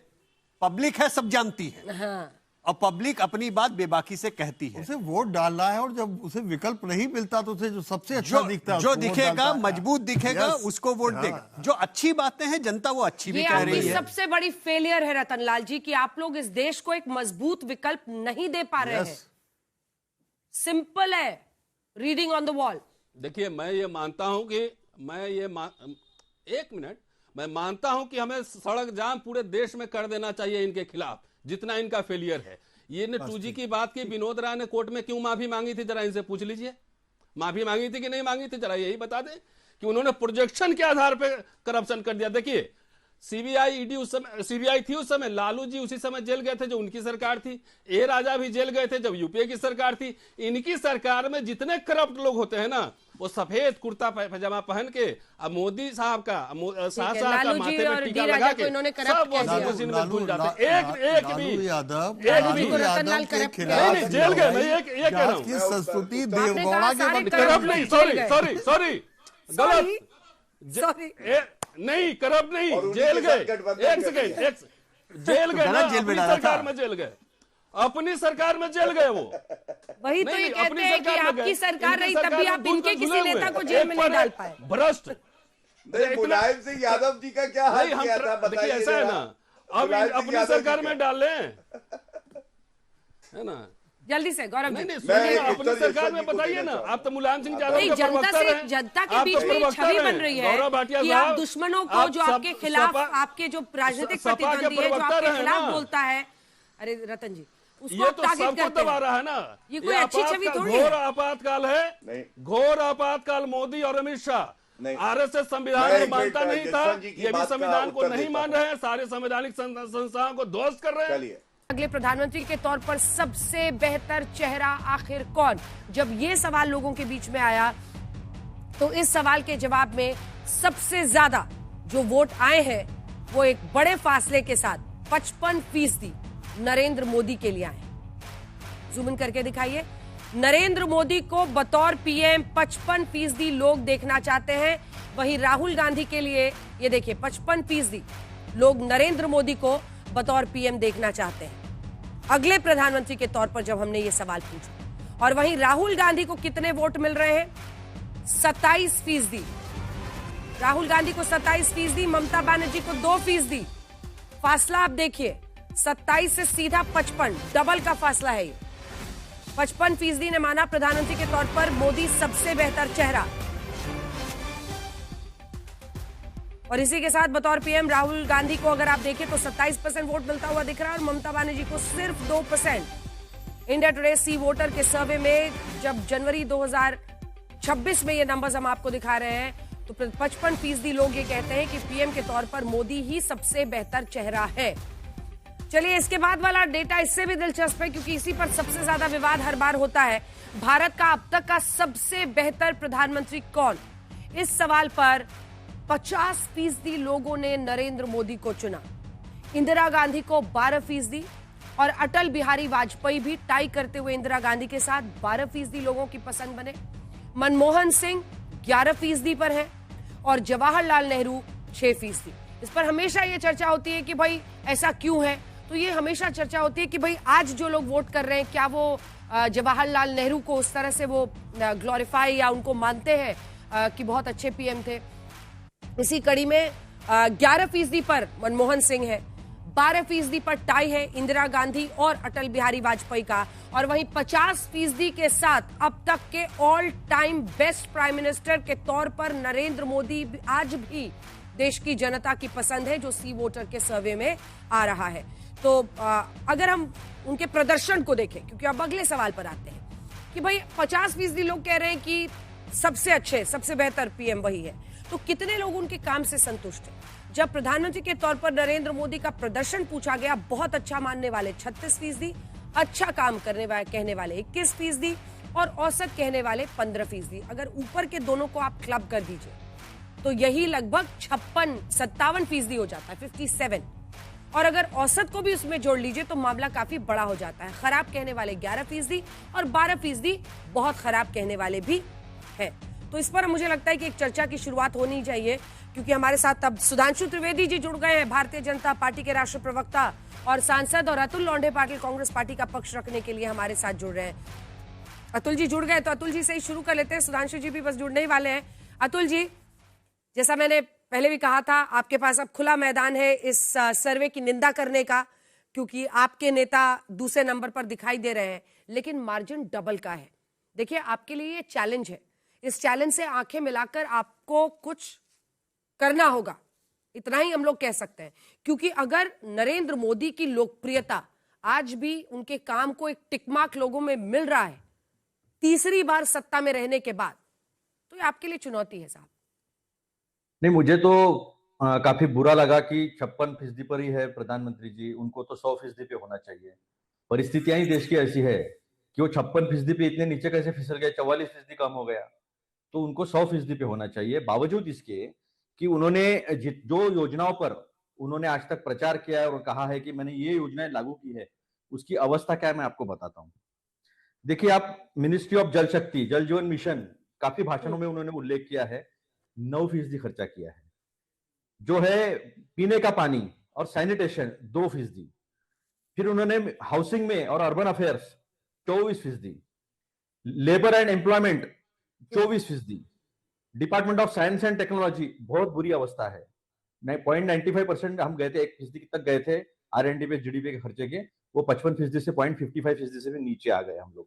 पब्लिक है, सब जानती है, हाँ। और पब्लिक अपनी बात बेबाकी से कहती है। उसे वोट डालना है और जब उसे विकल्प नहीं मिलता तो उसे जो सबसे अच्छा दिखता है जो उसको वोट दिखेगा, डालता है। मजबूत दिखेगा, Yes. उसको वोट हाँ। देगा। जो अच्छी बातें हैं, जनता वो अच्छी भी ये कह रही आपकी है। सबसे बड़ी फेलियर है रतनलाल जी कि आप लोग इस देश को एक मजबूत विकल्प नहीं दे पा रहे Yes. हैं। सिंपल है, रीडिंग ऑन द वॉल। देखिए, मैं ये मानता हूं कि एक मिनट, मैं मानता हूं कि हमें सड़क जाम पूरे देश में कर देना चाहिए इनके खिलाफ, जितना इनका फेलियर है। ये ने 2G की बात की, विनोद राय ने कोर्ट में क्यों माफी मांगी थी, जरा इनसे पूछ लीजिए। माफी मांगी थी कि नहीं मांगी थी, जरा यही बता दें कि उन्होंने प्रोजेक्शन के आधार पे करप्शन कर दिया। देखिए, सीबीआई ईडी उस समय, सीबीआई थी उस समय, लालू जी उसी समय जेल गए थे जो उनकी सरकार थी, ए राजा भी जेल गए थे जब यूपीए की सरकार थी। इनकी सरकार में जितने करप्ट लोग होते हैं ना, वो सफेद कुर्ता पैजामा पहन के, अब मोदी साहब का शाह साहब का लालू जी माथे और में डी टीका राजा लगा को के इन्होंने करप्ट सब कह दिया। वॉशिंग मशीन में धुल जाते। एक भी लालू यादव को रतनलाल के करप्ट खिलाफ नहीं, जेल गए, मैं ये कह रहा हूं। की संस्तुति आपने देवगौड़ा कहा के सारे वक्त करप्ट करप्ट नहीं, सॉरी गलत, सॉरी नहीं करप्ट नहीं, और उन्हीं जेल के साथ गए, गठबंधन एक कर सेकंड, दिया। जेल गए ना, गलत जेल में अपनी डाला था। सरकार में जेल गए। अपनी सरकार में जेल गए वो। वही तो नहीं, ये नहीं, कहते अपनी हैं कि सरकार में आपकी गए। सरकार इनकी रही सरकार तब भी में आप दूध इनके में किसी घुले नेता हुए। को जेल में एक नहीं पर डाल पाए। भ्रष्ट। नहीं, मुलायम सिंह यादव जी का क्या हाल नहीं, हम किया था देखिए बताइए ऐसा है जरा। ना, अब मुलायम सिंह अपनी यादव जी सरकार का। में डाल लें, है ना। जल्दी से गौरव नहीं जी। नहीं मैं सुनिए एक ना, अपनी उत्तर सरकार यशवंत में जी को बताइए देना ना। चाहूंगा। आप तो मुलायम सिंह यादव नहीं, के जनता प्रवक्ता से रहे। जनता के आप बीच तो में ये प्रवक्ता छवि रहे। बन रही है गौरव भाटिया कि आप साहब, दुश्मनों को, आप जो आपके खिलाफ, आपके जो राजनीतिक सपा के प्रतिद्वंदी है, जो प्रवक्ता आपके रहे खिलाफ ना। बोलता है, अरे रतन जी, उसको ये आप तो टारगेट सबको करते दबा हैं। रहा है ना। ये कोई अच्छी छवि थोड़ी है। घोर आपातकाल है। नहीं। घोर आपातकाल मोदी और अमित शाह। नहीं। आरएसएस संविधान मैं को एक मानता मिनट, नहीं था, यशवंत जी की ये भी बात का संविधान को उत्तर नहीं देता मान हूं। रहे हैं, सारे संवैधानिक संस्थाओं को ध्वस्त कर रहे हैं। चलिए, अगले प्रधानमंत्री के तौर पर सबसे बेहतर चेहरा आखिर कौन? जब ये सवाल लोगों के बीच में आया तो इस सवाल के जवाब में सबसे ज्यादा जो वोट आए हैं वो एक बड़े फासले के साथ 55% नरेंद्र मोदी के लिए आए। जूम इन करके दिखाइए। नरेंद्र मोदी को बतौर पीएम 55% लोग देखना चाहते हैं। वहीं राहुल गांधी के लिए ये देखिए 55% लोग नरेंद्र मोदी को बतौर पीएम देखना चाहते हैं अगले प्रधानमंत्री के तौर पर, जब हमने ये सवाल पूछा। और वहीं राहुल गांधी को कितने वोट मिल रहे हैं? 27%। राहुल गांधी को 27%, ममता बनर्जी को 2%। फासला आप देखिए, 27 से सीधा 55, डबल का फासला है ये। 55% ने माना प्रधानमंत्री के तौर पर मोदी सबसे बेहतर चेहरा। और इसी के साथ बतौर पीएम राहुल गांधी को अगर आप देखें तो 27% वोट मिलता हुआ दिख रहा है और ममता बनर्जी को सिर्फ 2%। इंडिया टुडे सी वोटर के सर्वे में जब जनवरी 2026 में ये नंबर्स हम आपको दिखा रहे हैं तो 55% लोग ये कहते हैं कि पीएम के तौर पर मोदी ही सबसे बेहतर चेहरा है। चलिए, इसके बाद वाला डेटा इससे भी दिलचस्प है क्योंकि इसी पर सबसे ज्यादा विवाद हर बार होता है। भारत का अब तक का सबसे बेहतर प्रधानमंत्री कौन? इस सवाल पर 50% लोगों ने नरेंद्र मोदी को चुना। इंदिरा गांधी को 12% और अटल बिहारी वाजपेयी भी टाई करते हुए इंदिरा गांधी के साथ 12% लोगों की पसंद बने। मनमोहन सिंह 11% पर है और जवाहरलाल नेहरू 6%। इस पर हमेशा ये चर्चा होती है कि भाई ऐसा क्यों है? तो ये हमेशा चर्चा होती है कि भाई आज जो लोग वोट कर रहे हैं क्या वो जवाहरलाल नेहरू को उस तरह से वो ग्लोरीफाई या उनको मानते हैं कि बहुत अच्छे पीएम थे। इसी कड़ी में 11% पर मनमोहन सिंह है, 12% पर टाई है इंदिरा गांधी और अटल बिहारी वाजपेयी का, और वहीं 50% के साथ अब तक के all time best prime minister के तौर पर नरेंद्र मोदी आज भी देश की जनता की पसंद है, जो सी वोटर के सर्वे में आ रहा है। तो अगर हम उनके प्रदर्शन को देखें, क्योंकि अब अगले सवाल पर आते हैं कि भाई 50% लोग कह रहे हैं कि सबसे अच्छे सबसे बेहतर पीएम वही है, तो कितने लोग उनके काम से संतुष्ट हैं? जब प्रधानमंत्री के तौर पर नरेंद्र मोदी का प्रदर्शन पूछा गया, बहुत अच्छा मानने वाले 36%, अच्छा काम करने वाले कहने वाले 21% और औसत कहने वाले 15%। अगर ऊपर के दोनों को आप क्लब कर दीजिए तो यही लगभग 57% हो जाता है, 57। और अगर औसत को भी उसमें जोड़ लीजिए तो मामला काफी बड़ा हो जाता है। खराब कहने वाले 11% और 12% बहुत खराब कहने वाले भी हैं। तो इस पर मुझे लगता है कि एक चर्चा की शुरुआत होनी चाहिए, क्योंकि हमारे साथ अब सुधांशु त्रिवेदी जी जुड़ गए हैं, भारतीय जनता पार्टी के राष्ट्रीय प्रवक्ता और सांसद, और अतुल लोंढे पाटिल कांग्रेस पार्टी का पक्ष रखने के लिए हमारे साथ जुड़ रहे हैं। अतुल जी जुड़ गए तो अतुल जी से ही शुरू कर लेते हैं, सुधांशु जी भी बस जुड़ने ही वाले हैं। अतुल जी, जैसा मैंने पहले भी कहा था, आपके पास अब खुला मैदान है इस सर्वे की निंदा करने का, क्योंकि आपके नेता दूसरे नंबर पर दिखाई दे रहे हैं, लेकिन मार्जिन डबल का है। देखिए, आपके लिए ये चैलेंज है, इस चैलेंज से आंखें मिलाकर आपको कुछ करना होगा, इतना ही हम लोग कह सकते हैं। क्योंकि अगर नरेंद्र मोदी की लोकप्रियता आज भी उनके काम को एक टिकमार्क लोगों में मिल रहा है तीसरी बार सत्ता में रहने के बाद, तो ये आपके लिए चुनौती है साहब। नहीं, मुझे तो काफी बुरा लगा कि 56% पर ही है प्रधानमंत्री जी, उनको तो 100% पे होना चाहिए। परिस्थितियां ही देश की ऐसी है कि वो 56% पे इतने नीचे कैसे फिसल गए, 44% कम हो गया, तो उनको 100% पे होना चाहिए। बावजूद इसके कि उन्होंने जो योजनाओं पर उन्होंने आज तक प्रचार किया है और कहा है कि मैंने ये योजनाएं लागू की है, उसकी अवस्था क्या है मैं आपको बताता हूँ। देखिए, आप मिनिस्ट्री ऑफ जल शक्ति, जल जीवन मिशन, काफी भाषणों में उन्होंने उल्लेख किया है, 9% खर्चा किया है। जो है पीने का पानी और सैनिटेशन 2%। फिर उन्होंने हाउसिंग में और urban affairs 24%, labour and employment 24%, department of science and technology बहुत बुरी अवस्था है, 0.95% हम गए थे, 1% तक गए थे R&D पे जीडीपी के खर्चे के, वो 55% से 0.55% से भी नीचे आ गए हम लोग।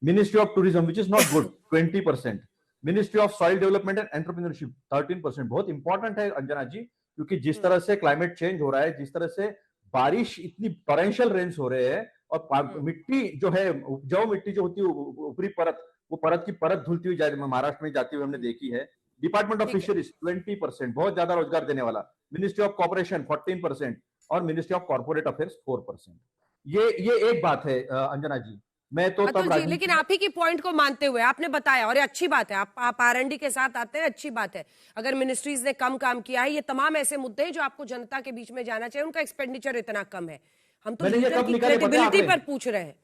Ministry of tourism which is not good 20%, ministry of soil development and entrepreneurship 13%, बहुत इंपॉर्टेंट है अंजना जी, क्योंकि जिस तरह से क्लाइमेट चेंज हो रहा है, जिस तरह से बारिश इतनी टॉरेंशियल रेन्स हो रहे हैं, और मिट्टी जो है, उपजाऊ मिट्टी जो होती है ऊपरी परत, वो परत की परत धुलती हुई जाती है, महाराष्ट्र में जाती हुई हमने देखी है। डिपार्टमेंट ऑफ फिशरीज 20%, बहुत ज्यादा रोजगार देने वाला। मिनिस्ट्री ऑफ कॉर्पोरेशन 14% और मिनिस्ट्री ऑफ कॉर्पोरेट अफेयर्स 4%। ये एक बात है अंजना जी। मैं तो अतुल जी, लेकिन आप ही की पॉइंट को मानते हुए आपने बताया, और ये अच्छी बात है, आप R&D के साथ आते हैं, अच्छी बात है। अगर मिनिस्ट्रीज ने कम काम किया है, ये तमाम ऐसे मुद्दे हैं जो आपको जनता के बीच में जाना चाहिए, उनका एक्सपेंडिचर इतना कम है। हम तो लीडर की क्रेडिबिलिटी पर पूछ रहे हैं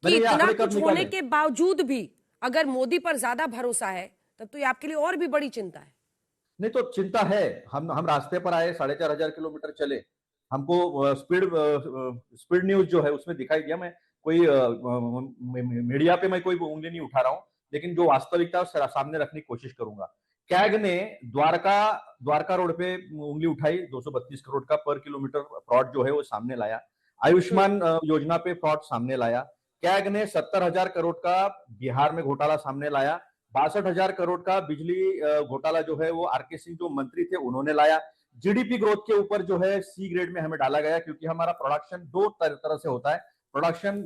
कि इतना कुछ होने के बावजूद भी अगर मोदी पर ज्यादा भरोसा है, तब तो ये आपके लिए और भी बड़ी चिंता है। नहीं तो चिंता है, हम रास्ते पर आए, 4,500 किलोमीटर चले, हमको स्पीड न्यूज जो है उसमें दिखाई दिया, मैं कोई मीडिया पे मैं कोई उंगली नहीं उठा रहा हूं, लेकिन जो वास्तविकता है सामने रखने की कोशिश करूंगा। कैग ने द्वारका रोड पे उंगली उठाई, 232 करोड़ का पर किलोमीटर फ्रॉड जो है वो सामने लाया। आयुष्मान योजना पे फ्रॉड सामने लाया। कैग ने 70,000 करोड़ का बिहार में घोटाला सामने लाया। 62,000 करोड़ का बिजली घोटाला जो है वो आरके सिंह जो मंत्री थे उन्होंने लाया। जीडीपी ग्रोथ के ऊपर जो है सी ग्रेड में हमें डाला गया, क्योंकि हमारा प्रोडक्शन दो तरह से होता है, प्रोडक्शन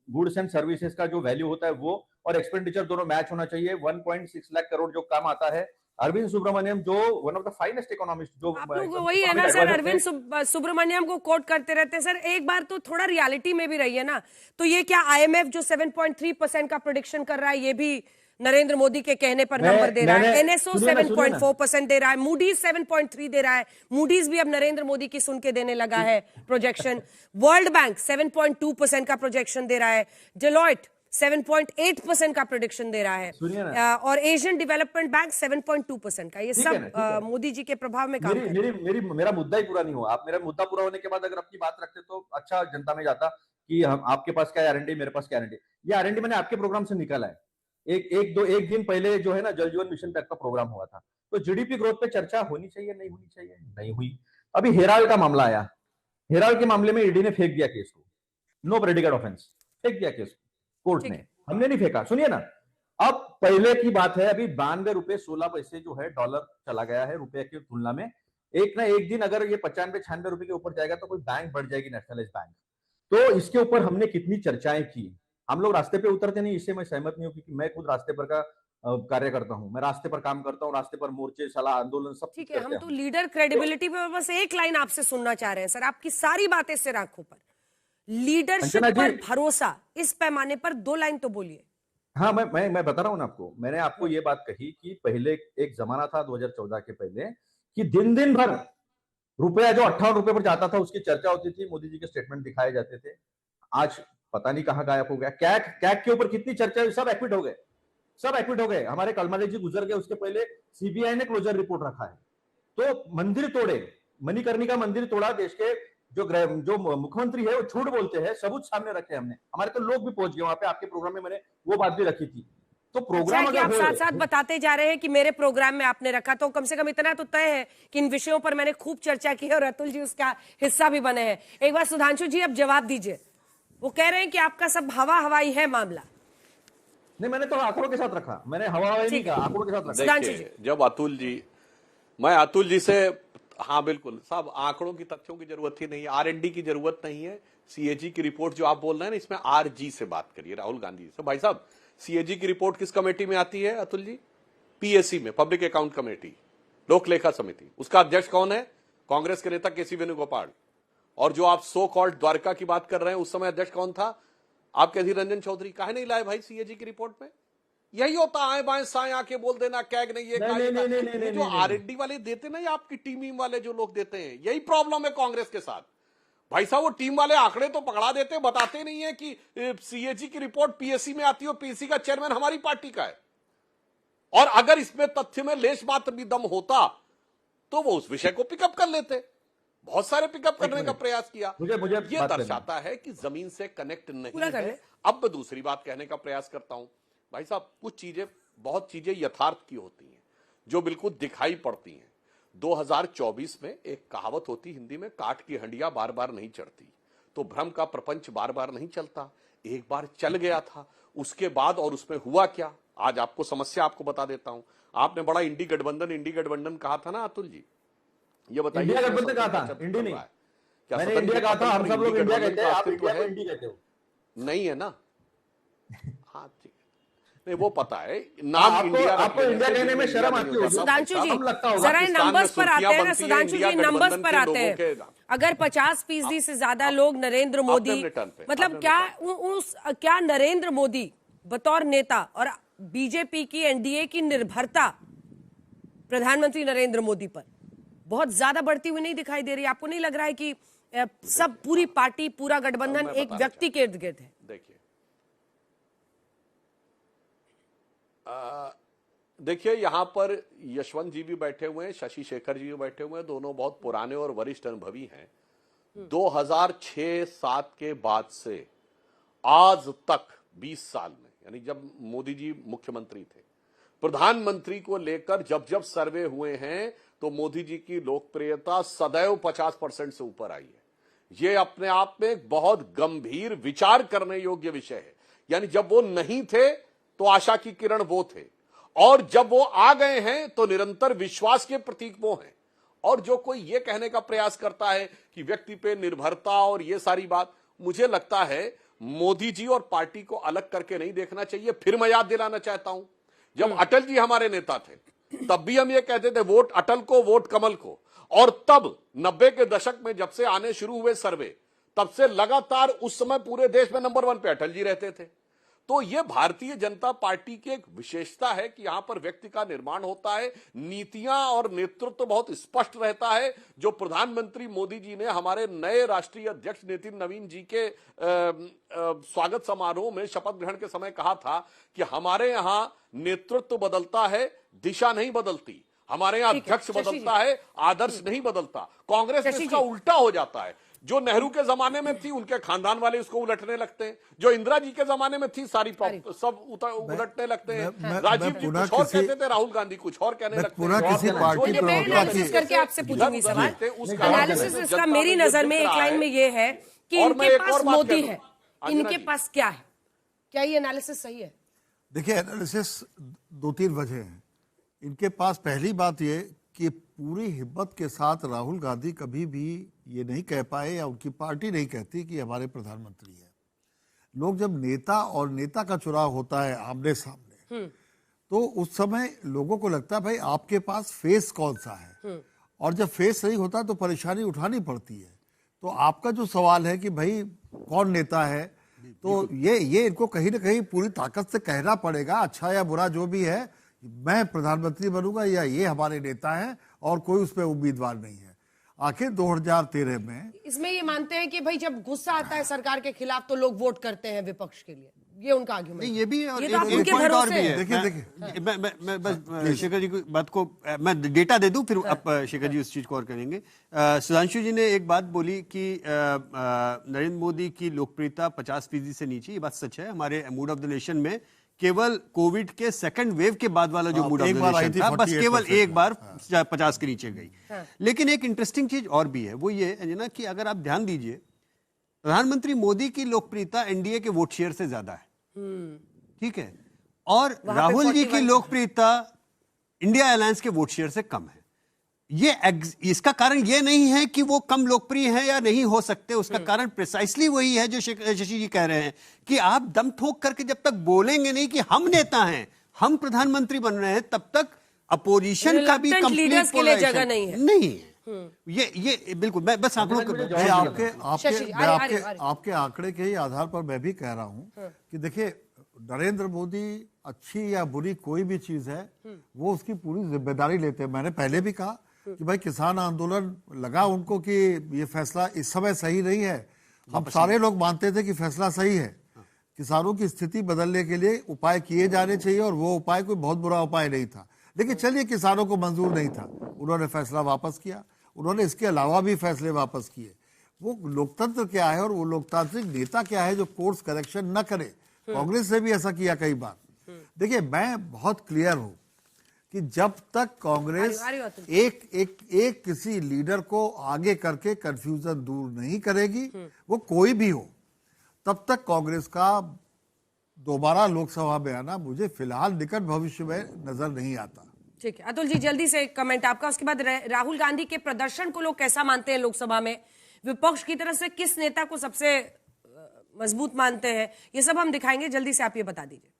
गुड्स एंड सर्विसेज का जो वैल्यू होता है वो, और एक्सपेंडिचर दोनों मैच होना चाहिए। 1.6 लाख करोड़ जो काम आता है। अरविंद सुब्रमण्यम जो one of the finest economist, जो आप लोग वही है ना सर, अरविंद सुब्रमण्यम को कोट करते रहते हैं सर, एक बार तो थोड़ा रियलिटी में भी रहिए ना। तो ये क्या IMF जो 7.3% का प्रेडिक्शन कर रहा है, ये भी नरेंद्र मोदी के कहने पर नंबर दे रहा है। NSO 7.4% दे रहा है, मूडीज 7.3 दे रहा है, मूडीज भी अब नरेंद्र मोदी की सुन के देने लगा है प्रोजेक्शन। वर्ल्ड बैंक 7.2% का प्रोजेक्शन दे रहा है, डेलॉयट 7.8% का प्रोडिक्शन दे रहा है, और एशियन डेवलपमेंट बैंक 7.2% का। ये सब मोदी जी के प्रभाव में काम कर रहे हैं। मेरा मुद्दा ही पूरा नहीं हुआ। आप मेरा मुद्दा पूरा होने के बाद अगर अपनी बात रखते तो अच्छा जनता में जाता कि हम, आपके पास क्या R&D, मेरे पास क्या R&D। ये R&D मैंने आपके प्रोग्राम से निकाला है। एक दिन पहले जो है ना, जल जीवन मिशन पैक का प्रोग्राम हुआ था, तो जीडीपी ग्रोथ पे चर्चा होनी चाहिए, नहीं होनी चाहिए, नहीं हुई। अभी हेराल्ड का मामला आया, हेराल्ड के मामले में ईडी ने फेंक दिया केस को, नो प्रेडिकेट ऑफेंस, फेंक दिया केस कोर्ट ने, हमने नहीं फेंका। सुनिए ना, अब पहले की बात है, अभी 92 रुपए 16 पैसे जो है डॉलर चला गया है रुपए की तुलना में। एक ना एक दिन अगर ये 95-96 रुपए के ऊपर जाएगा तो कोई बैंक बढ़ जाएगी, नेशनलाइज बैंक। तो इसके ऊपर हमने कितनी चर्चाएं की। हम लोग रास्ते पे उतरते नहीं, इससे मैं सहमत नहीं हूँ, क्योंकि मैं खुद रास्ते पर का कार्य करता हूँ, मैं रास्ते पर काम करता हूँ, रास्ते पर मोर्चे, सलाह, आंदोलन सब ठीक है। हम तो लीडर क्रेडिबिलिटी पे बस एक लाइन आपसे सुनना चाह रहे हैं सर, आपकी सारी बातें सिर आंखों पर, लीडरशिप पर भरोसा इस पैमाने पर 2 लाइन तो बोलिए। हाँ, मैं बता रहा हूँ ना आपको, मैंने आपको ये बात कही कि पहले एक जमाना था 2014 के पहले कि दिन भर रुपया जो 58 रुपए पर जाता था उसकी चर्चा होती थी, मोदी जी के स्टेटमेंट दिखाए जाते थे। आज पता नहीं कहां गायब हो गया। कैग के ऊपर कितनी चर्चा हुई, सब एक्विट हो गए। हमारे कलमाले जी गुजर गए, उसके पहले सीबीआई ने क्लोजर रिपोर्ट रखा है। तो मंदिर तोड़े, मणिकर्णिका मंदिर तोड़ा, देश के जो मुख्यमंत्री है वो झूठ बोलते हैं, सबूत सामने रखे हमने, हमारे तो लोग भी पहुंच गए वहां पे। आपके प्रोग्राम में मैंने वो बात भी रखी थी। तो प्रोग्राम अच्छा, आप साथ बताते जा रहे हैं कि मेरे प्रोग्राम में आपने रखा, तो कम से कम इतना तो तय है कि इन विषयों पर मैंने खूब चर्चा की और अतुल जी उसका हिस्सा भी बने हैं। एक बार सुधांशु जी अब जवाब दीजिए, वो कह रहे हैं कि आपका सब हवाई है मामला। नहीं, मैंने तो आंकड़ों के साथ रखा, मैंने हवाई नहीं कहा, आंकड़ों के साथ रखा। जब मैं अतुल जी से, हाँ बिल्कुल, सब आंकड़ों की, तथ्यों की जरूरत ही नहीं है, R&D की जरूरत नहीं है। CAG की रिपोर्ट जो आप बोल रहे हैं ना, इसमें RG से बात करिए, राहुल गांधी से। भाई साहब, CAG की रिपोर्ट किस कमेटी में आती है अतुल जी? PAC में, पब्लिक अकाउंट कमेटी, लोक लेखा समिति। उसका अध्यक्ष कौन है? कांग्रेस के नेता KC वेणुगोपाल। और जो आप सो कॉल्ड द्वारका की बात कर रहे हैं, उस समय अध्यक्ष कौन था? आपके अधीर रंजन चौधरी। काहे नहीं लाए भाई CAG की रिपोर्ट में? यही होता है, बाएं साएं आके बोल देना कैग ने ये कहा। जो R&D वाले देते ना, आपकी टीम वाले जो लोग देते हैं, यही प्रॉब्लम है कांग्रेस के साथ। भाई साहब, वो टीम वाले आंकड़े तो पकड़ा देते, बताते नहीं है कि CAG की रिपोर्ट PAC में आती है, PAC का चेयरमैन हमारी पार्टी का है। और अगर इसमें तथ्य में लेश मात्र भी दम होता तो वो उस विषय को पिकअप कर लेते। बहुत सारे पिकअप करने का प्रयास किया। मुझे ये बात दर्शाता है कि जमीन से कनेक्ट नहीं पूरा कर ले। है। अब मैं दूसरी बात कहने का प्रयास करता हूं। भाई साहब, कुछ चीजें, बहुत चीजें यथार्थ की होती हैं जो बिल्कुल दिखाई पड़ती हैं। 2024 में एक कहावत होती हिंदी में, काठ की हंडिया बार बार नहीं चढ़ती। तो भ्रम का प्रपंच बार बार नहीं चलता। एक बार चल गया था, उसके बाद और उसमें हुआ क्या, आज आपको समस्या आपको बता देता हूं। आपने बड़ा इंडी गठबंधन कहा था ना अतुल जी, ये बताइए। इंडिया गठबंधन कहा था, इंडी नहीं। क्या मैंने इंडिया कहा था, हम सब लोग इंडिया कहते हैं, आप इंडिया को इंडी कहते हो। नहीं है ना? हाँ ठीक, नहीं वो पता है नाम इंडिया। आपको इंडिया कहने में शर्म आती होगी। सुधांशु जी, लगता जरा होगा नंबर्स पर आते हैं ना। सुधांशु जी, नंबर्स गठबंधन पर के आते लोगों हैं। के- अगर 50% से ज्यादा लोग नरेंद्र मोदी, अपने टर्न पे, मतलब अपने क्या क्या नरेंद्र मोदी बतौर नेता और बीजेपी की, एनडीए की निर्भरता प्रधानमंत्री नरेंद्र मोदी पर बहुत ज्यादा बढ़ती हुई नहीं दिखाई दे रही? आपको नहीं लग रहा है कि सब पूरी पार्टी, पूरा गठबंधन एक व्यक्ति के इर्द गिर्द है? देखिए यहां पर यशवंत जी भी बैठे हुए हैं, शशि शेखर जी भी बैठे हुए हैं, दोनों बहुत पुराने और वरिष्ठ अनुभवी हैं। 2006-07 के बाद से आज तक 20 साल में, यानी जब मोदी जी मुख्यमंत्री थे, प्रधानमंत्री को लेकर जब जब सर्वे हुए हैं तो मोदी जी की लोकप्रियता सदैव 50% से ऊपर आई है। यह अपने आप में एक बहुत गंभीर विचार करने योग्य विषय है। यानी जब वो नहीं थे तो आशा की किरण वो थे, और जब वो आ गए हैं तो निरंतर विश्वास के प्रतीक वो हैं। और जो कोई ये कहने का प्रयास करता है कि व्यक्ति पे निर्भरता और ये सारी बात, मुझे लगता है मोदी जी और पार्टी को अलग करके नहीं देखना चाहिए। फिर मैं याद दिलाना चाहता हूं, जब अटल जी हमारे नेता थे तब भी हम ये कहते थे वोट अटल को, वोट कमल को। और तब 90 के दशक में जब से आने शुरू हुए सर्वे, तब से लगातार उस समय पूरे देश में नंबर 1 पे अटल जी रहते थे। तो यह भारतीय जनता पार्टी की एक विशेषता है कि यहां पर व्यक्ति का निर्माण होता है, नीतियां और नेतृत्व बहुत स्पष्ट रहता है। जो प्रधानमंत्री मोदी जी ने हमारे नए राष्ट्रीय अध्यक्ष नितिन नवीन जी के स्वागत समारोह में शपथ ग्रहण के समय कहा था कि हमारे यहां नेतृत्व बदलता है, दिशा नहीं बदलती। हमारे यहां अध्यक्ष बदलता है, आदर्श नहीं बदलता। कांग्रेस में इसका उल्टा हो जाता है। जो नेहरू के जमाने में थी उनके खानदान वाले उसको उलटने लगते हैं, जो इंदिरा जी के जमाने में थी सारी सब उलटने लगते हैं। राजीव जी कुछ और कहते थे, राहुल गांधी कुछ और कहने लगते हैं। पूरा किसी पार्टी मैं एनालिसिस करके आपसे पूछूंगी सवाल। एनालिसिस इसका मेरी नजर में एक लाइन में ये है कि इनके पास मोदी है, इनके पास क्या है? क्या ये एनालिसिस सही है? देखिए, एनालिसिस 2-3 वजह हैं इनके पास। पहली बात ये कि पूरी हिम्मत के साथ राहुल गांधी कभी भी ये नहीं कह पाए, या उनकी पार्टी नहीं कहती कि हमारे प्रधानमंत्री है। लोग जब नेता और नेता का चुनाव होता है आमने सामने, तो उस समय लोगों को लगता है भाई आपके पास फेस कौन सा है, और जब फेस नहीं होता तो परेशानी उठानी पड़ती है। तो आपका जो सवाल है कि भाई कौन नेता है, तो ये इनको कहीं ना कहीं पूरी ताकत से कहना पड़ेगा, अच्छा या बुरा जो भी है, मैं प्रधानमंत्री बनूंगा या ये हमारे नेता हैं और कोई उस पर उम्मीदवार नहीं है। आखिर 2013 में इसमें ये मानते हैं कि भाई जब गुस्सा आता है सरकार के खिलाफ तो लोग वोट करते हैं विपक्ष के लिए, ये उनका आर्गुमेंट। ये भी है, और ये तो आप एक उनके पॉइंट और भरोसे भी हैं। है। देखिए मैं बस शेखर जी की बात को मैं डेटा दे दूं, फिर अब शेखर जी उस चीज को और करेंगे। सुधांशु जी ने एक बात बोली कि नरेंद्र मोदी की लोकप्रियता 50% से नीचे, ये बात सच है। हमारे मूड ऑफ द नेशन में केवल कोविड के सेकंड वेव के बाद वाला जो मूड ऑफ द नेशन था, बस केवल एक बार 50 के नीचे गई। लेकिन एक इंटरेस्टिंग चीज और भी है, वो ये अंजना कि अगर आप ध्यान दीजिए, प्रधानमंत्री मोदी की लोकप्रियता एनडीए के वोट शेयर से ज्यादा है, ठीक है, और राहुल जी की लोकप्रियता इंडिया अलायंस के वोट शेयर से कम है। इसका कारण ये नहीं है कि वो कम लोकप्रिय है या नहीं हो सकते, उसका कारण प्रिसाइसली वही है जो शशि जी कह रहे हैं कि आप दम ठोक करके जब तक बोलेंगे नहीं कि हम नेता हैं, हम प्रधानमंत्री बन रहे हैं, तब तक अपोजिशन का भी कंप्लीट के लिए जगह नहीं है। नहीं है। ये बिल्कुल, मैं बस आंकड़ों आपके आंकड़े के ही आधार पर मैं भी कह रहा हूं कि देखिए, नरेंद्र मोदी अच्छी या बुरी कोई भी चीज है, वो उसकी पूरी जिम्मेदारी लेते हैं। मैंने पहले भी कहा कि भाई किसान आंदोलन लगा उनको कि ये फैसला इस समय सही नहीं है। हम सारे लोग मानते थे कि फैसला सही है, किसानों की स्थिति बदलने के लिए उपाय किए जाने चाहिए, और वो उपाय कोई बहुत बुरा उपाय नहीं था। लेकिन चलिए, किसानों को मंजूर नहीं था, उन्होंने फैसला वापस किया। उन्होंने इसके अलावा भी फैसले वापस किए। वो लोकतंत्र क्या है और वो लोकतांत्रिक नेता क्या है जो कोर्स करेक्शन न करे। कांग्रेस ने भी ऐसा किया कई बार। देखिए, मैं बहुत क्लियर हूं कि जब तक कांग्रेस एक किसी लीडर को आगे करके कंफ्यूजन दूर नहीं करेगी, वो कोई भी हो, तब तक कांग्रेस का दोबारा लोकसभा में आना मुझे फिलहाल निकट भविष्य में नजर नहीं आता। ठीक है अतुल जी, जल्दी से एक कमेंट आपका, उसके बाद राहुल गांधी के प्रदर्शन को लोग कैसा मानते हैं लोकसभा में, विपक्ष की तरफ से किस नेता को सबसे मजबूत मानते हैं, ये सब हम दिखाएंगे। जल्दी से आप ये बता दीजिए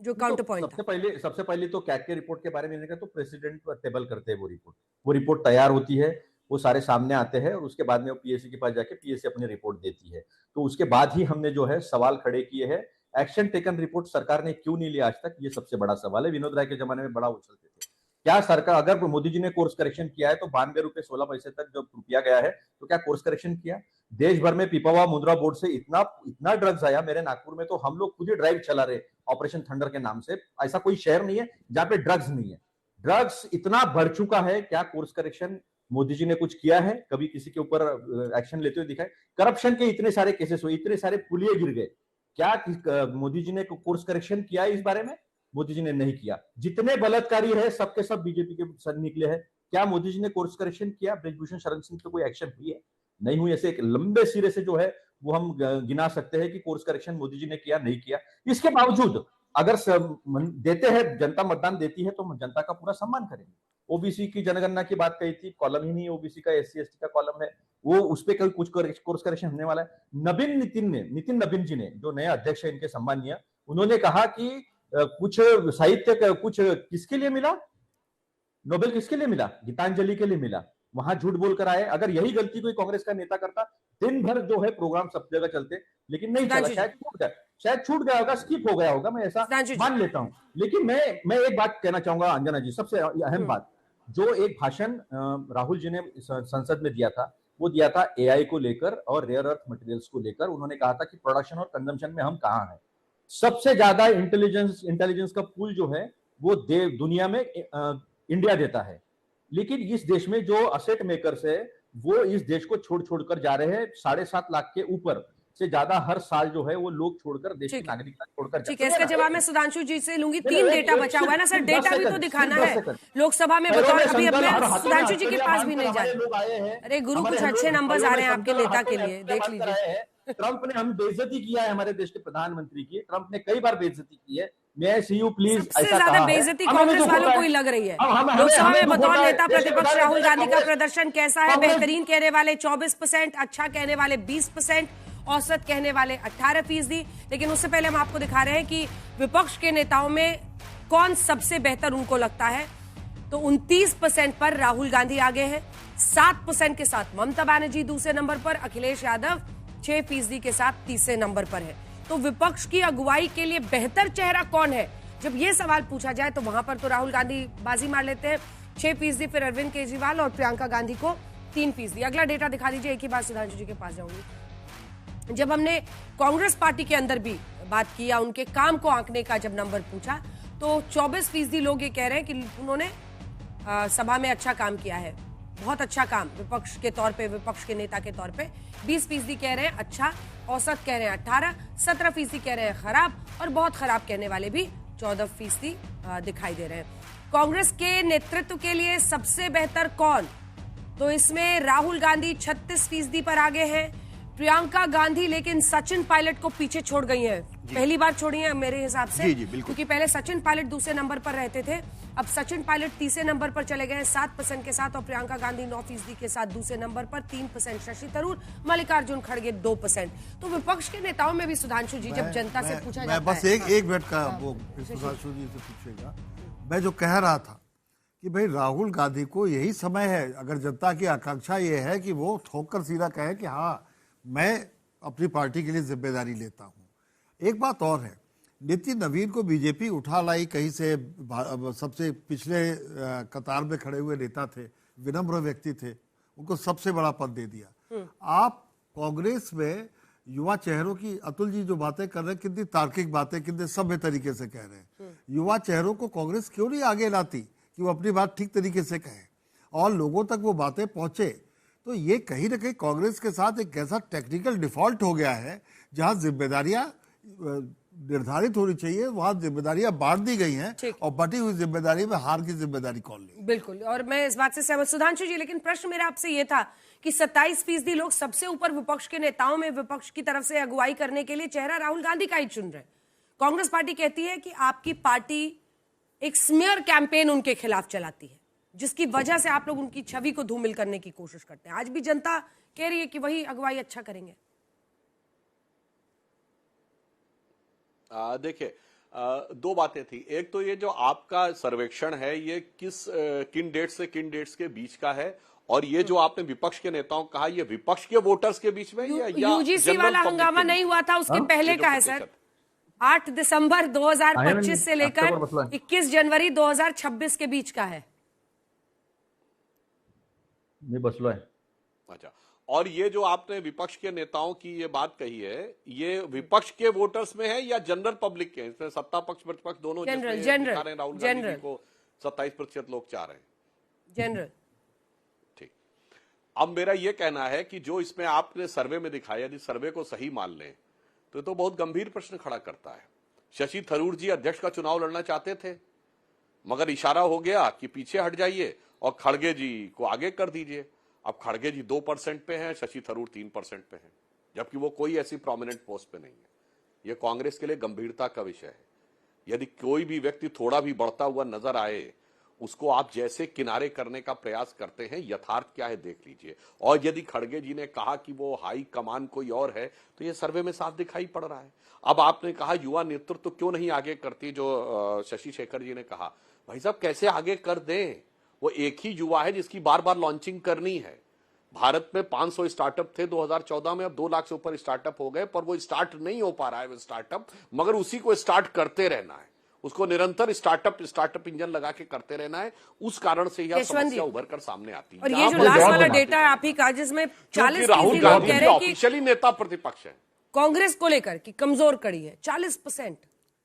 जो काउंटर पॉइंट सबसे पहले तो कैग के रिपोर्ट के बारे में तो प्रेसिडेंट टेबल करते हैं वो रिपोर्ट तैयार होती है, वो सारे सामने आते हैं और उसके बाद में वो पीएससी के पास जाके पीएससी अपनी रिपोर्ट देती है। तो उसके बाद ही हमने जो है सवाल खड़े किए हैं। एक्शन टेकन रिपोर्ट सरकार ने क्यों नहीं लिया आज तक, ये सबसे बड़ा सवाल है। विनोद राय के जमाने में बड़ा उछलते थे। क्या सरकार, अगर मोदी जी ने कोर्स करेक्शन किया है तो 92 रुपए 16 पैसे तक जब रुपया गया है तो क्या कोर्स करेक्शन किया? देश भर में पिपावा मुद्रा बोर्ड से इतना ड्रग्स आया। मेरे नागपुर में तो हम लोग खुद ही ड्राइव चला रहे ऑपरेशन थंडर के नाम से। ऐसा कोई शहर नहीं है जहां पे ड्रग्स नहीं है। ड्रग्स इतना बढ़ चुका है। क्या कोर्स करेक्शन मोदी जी ने कुछ किया है? कभी किसी के ऊपर एक्शन लेते हुए दिखाए? करप्शन के इतने सारे केसेस हुए, इतने सारे पुलिये गिर गए। क्या मोदी जी ने कोर्स करेक्शन किया है इस बारे में? मोदी जी ने नहीं किया। जितने बलात्कारी है सबके सब बीजेपी के सर निकले हैं। क्या मोदी जी ने कोर्स करेक्शन किया? ब्रिजभूषण शरण सिंह पे कोई एक्शन हुई है? नहीं हुई। ऐसे एक लंबे सिरे से जो है वो हम गिना सकते हैं कि कोर्स करेक्शन मोदी जी ने किया, नहीं किया। इसके बावजूद अगर देते हैं, जनता मतदान देती है तो हम जनता का पूरा सम्मान करेंगे। ओबीसी की जनगणना की बात कही थी, कॉलम ही नहीं ओबीसी का, एससी एसटी का कॉलम है, वो उस पर कभी कुछ कोर्स करेक्शन होने वाला है? नितिन नबीन जी ने, जो नए अध्यक्ष है इनके सम्मानीय, उन्होंने कहा कि कुछ साहित्य का कुछ किसके लिए मिला, नोबेल किसके लिए मिला? गीतांजलि के लिए मिला। वहां झूठ बोलकर आए। अगर यही गलती कोई कांग्रेस का नेता करता, दिन भर जो है प्रोग्राम सब जगह चलते, लेकिन नहीं चला। शायद छूट गया होगा, स्किप हो गया होगा, मैं ऐसा मान लेता हूं। लेकिन मैं एक बात कहना चाहूंगा अंजना जी, सबसे अहम बात, जो एक भाषण राहुल जी ने संसद में दिया था, वो दिया था एआई को लेकर और रेयर अर्थ मटेरियल्स को लेकर। उन्होंने कहा था कि प्रोडक्शन और कंजम्पशन में हम कहां हैं। सबसे ज्यादा इंटेलिजेंस का पूल जो है वो दुनिया में इंडिया देता है। लेकिन इस देश में जो असेट मेकर्स है वो इस देश को छोड़कर जा रहे हैं। 7.5 लाख के ऊपर से ज्यादा हर साल जो है वो लोग छोड़कर, देश की नागरिकता छोड़कर। ठीक है, इसका जवाब मैं सुधांशु जी से लूंगी। 3 डेटा बचा हुआ है ना सर, डेटा भी तो दिखाना है लोकसभा में। बताओ अभी मैं सुधांशु जी के पास भी नहीं जा रही। अरे गुरु, कुछ अच्छे नंबर्स आ रहे हैं आपके नेता के लिए, देख लीजिए। ट्रंप ने हम बेइज्जती किया है हमारे देश के प्रधानमंत्री की। ट्रंप ने कई बार बेइज्जती की है। मैं सी यू प्लीज, सबसे ज्यादा बेइज्जती कांग्रेस वालों को ही लग रही है। लोकसभा में बतौर नेता प्रतिपक्ष राहुल गांधी का प्रदर्शन कैसा है? बेहतरीन कहने वाले 24%, अच्छा कहने वाले 20%, औसत कहने वाले 18%। लेकिन उससे पहले हम आपको दिखा रहे हैं कि विपक्ष के नेताओं में कौन सबसे बेहतर उनको लगता है। तो 29% पर राहुल गांधी आगे हैं, 7% के साथ ममता बनर्जी दूसरे नंबर पर, अखिलेश यादव 6% के साथ तीसरे नंबर पर है। तो विपक्ष की अगुवाई के लिए बेहतर चेहरा कौन है, जब यह सवाल पूछा जाए तो वहां पर तो राहुल गांधी बाजी मार लेते हैं, 6%, फिर अरविंद केजरीवाल और प्रियंका गांधी को 3%। अगला डेटा दिखा दीजिए। एक ही बात सुधांशु जी के पास जाऊंगी। जब हमने कांग्रेस पार्टी के अंदर भी बात की या उनके काम को आंकने का जब नंबर पूछा, तो 24% लोग ये कह रहे हैं कि उन्होंने सभा में अच्छा काम किया है, बहुत अच्छा काम विपक्ष के तौर पे, विपक्ष के नेता के तौर पे। 20% कह रहे हैं अच्छा, औसत कह रहे हैं 18, 17% कह रहे हैं खराब, और बहुत खराब कहने वाले भी 14% दिखाई दे रहे हैं। कांग्रेस के नेतृत्व के लिए सबसे बेहतर कौन? तो इसमें राहुल गांधी 36% पर आगे हैं, प्रियंका गांधी लेकिन सचिन पायलट को पीछे छोड़ गई हैं। पहली बार छोड़ी है मेरे हिसाब से, क्योंकि पहले सचिन पायलट दूसरे नंबर पर रहते थे, अब सचिन पायलट तीसरे नंबर पर चले गए 7% के साथ, और प्रियंका गांधी 9% के साथ दूसरे नंबर पर 3%, शशि थरूर, मल्लिकार्जुन खड़गे 2%। तो विपक्ष के नेताओं में भी सुधांशु जी, जब जनता से पूछा जाता है, बस एक मिनट का वो सुधांशु जी से पूछेगा। मैं जो कह रहा था कि भाई राहुल गांधी को यही समय है, अगर जनता की आकांक्षा ये है कि वो ठोकर सीधा कहे कि हाँ मैं अपनी पार्टी के लिए जिम्मेदारी लेता हूँ। एक बात और है, नितिन नवीन को बीजेपी उठा लाई कहीं से, सबसे पिछले कतार में खड़े हुए नेता थे, विनम्र व्यक्ति थे, उनको सबसे बड़ा पद दे दिया। आप कांग्रेस में युवा चेहरों की, अतुल जी जो बातें कर रहे हैं कितनी तार्किक बातें, कितने सभ्य तरीके से कह रहे हैं। युवा चेहरों को कांग्रेस क्यों नहीं आगे लाती कि वो अपनी बात ठीक तरीके से कहे? और लोगों तक वो बातें पहुंचे, तो ये कहीं ना कहीं कांग्रेस के साथ एक ऐसा टेक्निकल डिफॉल्ट हो गया है जहां जिम्मेदारियां निर्धारित होनी चाहिए, वहां जिम्मेदारियां बांट दी गई हैं और बटी हुई जिम्मेदारी में हार की जिम्मेदारी कौन ली। बिल्कुल, और मैं इस बात से सहमत। सुधांशु जी, लेकिन प्रश्न मेरा आपसे ये था कि 27% लोग सबसे ऊपर विपक्ष के नेताओं में विपक्ष की तरफ से अगुवाई करने के लिए चेहरा राहुल गांधी का ही चुन रहे। कांग्रेस पार्टी कहती है कि आपकी पार्टी एक स्मीयर कैंपेन उनके खिलाफ चलाती है, जिसकी वजह से आप लोग उनकी छवि को धूमिल करने की कोशिश करते हैं। आज भी जनता कह रही है कि वही अगुवाई अच्छा करेंगे। देखिए, दो बातें थी। एक तो ये जो आपका सर्वेक्षण है ये किन डेट से किन डेट्स के बीच का है, और ये जो आपने विपक्ष के नेताओं कहा ये विपक्ष के वोटर्स के बीच में या यूजीसी वाला हंगामा नहीं हुआ था उसके पहले का है सर। 8 दिसंबर 2025 से लेकर 21 जनवरी 2026 के बीच का है। नहीं बसलो है। अच्छा, और ये जो आपने विपक्ष के नेताओं की ये बात कही है, ये विपक्ष के वोटर्स में है या जनरल पब्लिक के? इसमें सत्ता पक्ष प्रतिपक्ष दोनों जनरल राहुल गांधी को 27% लोग चाह रहे हैं। जनरल। ठीक, अब मेरा ये कहना है कि जो इसमें आपने सर्वे में दिखाया, यदि सर्वे को सही मान लें तो बहुत गंभीर प्रश्न खड़ा करता है। शशि थरूर जी अध्यक्ष का चुनाव लड़ना चाहते थे, मगर इशारा हो गया कि पीछे हट जाइए और खड़गे जी को आगे कर दीजिए। अब खड़गे जी 2% पे हैं, शशि थरूर 3% पे हैं, जबकि वो कोई ऐसी प्रोमिनेंट पोस्ट पे नहीं है। ये कांग्रेस के लिए गंभीरता का विषय है। यदि कोई भी व्यक्ति थोड़ा भी बढ़ता हुआ नजर आए, उसको आप जैसे किनारे करने का प्रयास करते हैं, यथार्थ क्या है देख लीजिए। और यदि खड़गे जी ने कहा कि वो हाई कमान कोई और है, तो ये सर्वे में साफ दिखाई पड़ रहा है। अब आपने कहा युवा नेतृत्व तो क्यों नहीं आगे करती, जो शशि शेखर जी ने कहा, भाई साहब कैसे आगे कर दें? वो एक ही युवा है जिसकी बार बार लॉन्चिंग करनी है। भारत में 500 स्टार्टअप थे 2014 में, अब 2 लाख से ऊपर स्टार्टअप हो गए, पर वो स्टार्ट नहीं हो पा रहा है वो स्टार्टअप, मगर उसी को स्टार्ट करते रहना है, उसको निरंतर स्टार्टअप इंजन लगा के करते रहना है। उस कारण से यह समस्या उभर कर सामने आती है। और ये जो लास्ट वाला डेटा आप ही का, जिसमें 40% राहुल गांधी ऑफिशियली नेता प्रतिपक्ष है कांग्रेस को लेकर की कमजोर कड़ी है 40%।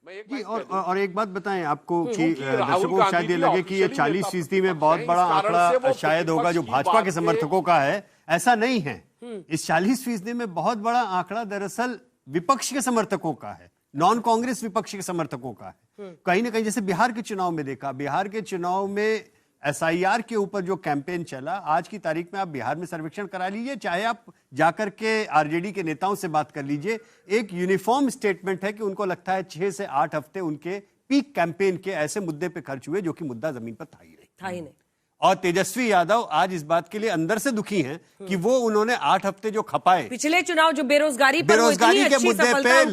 और एक बात बताएं आपको कि दर्शकों को शायद ये लगे कि ये 40% में बहुत बड़ा आंकड़ा शायद होगा जो भाजपा के समर्थकों का है, ऐसा नहीं है। इस 40% में बहुत बड़ा आंकड़ा दरअसल विपक्ष के समर्थकों का है, नॉन कांग्रेस विपक्ष के समर्थकों का है। कहीं ना कहीं जैसे बिहार के चुनाव में देखा, बिहार के चुनाव में एसआईआर के ऊपर जो कैंपेन चला, आज की तारीख में आप बिहार में सर्वेक्षण करा लीजिए, चाहे आप जाकर के आरजेडी के नेताओं से बात कर लीजिए, एक यूनिफॉर्म स्टेटमेंट है कि उनको लगता है 6 से 8 हफ्ते उनके पीक कैंपेन के ऐसे मुद्दे पे खर्च हुए जो कि मुद्दा जमीन पर था ही नहीं। और तेजस्वी यादव आज इस बात के लिए अंदर से दुखी हैं कि वो उन्होंने 8 हफ्ते जो खपाए, पिछले चुनाव जो बेरोजगारी के मुद्दे पे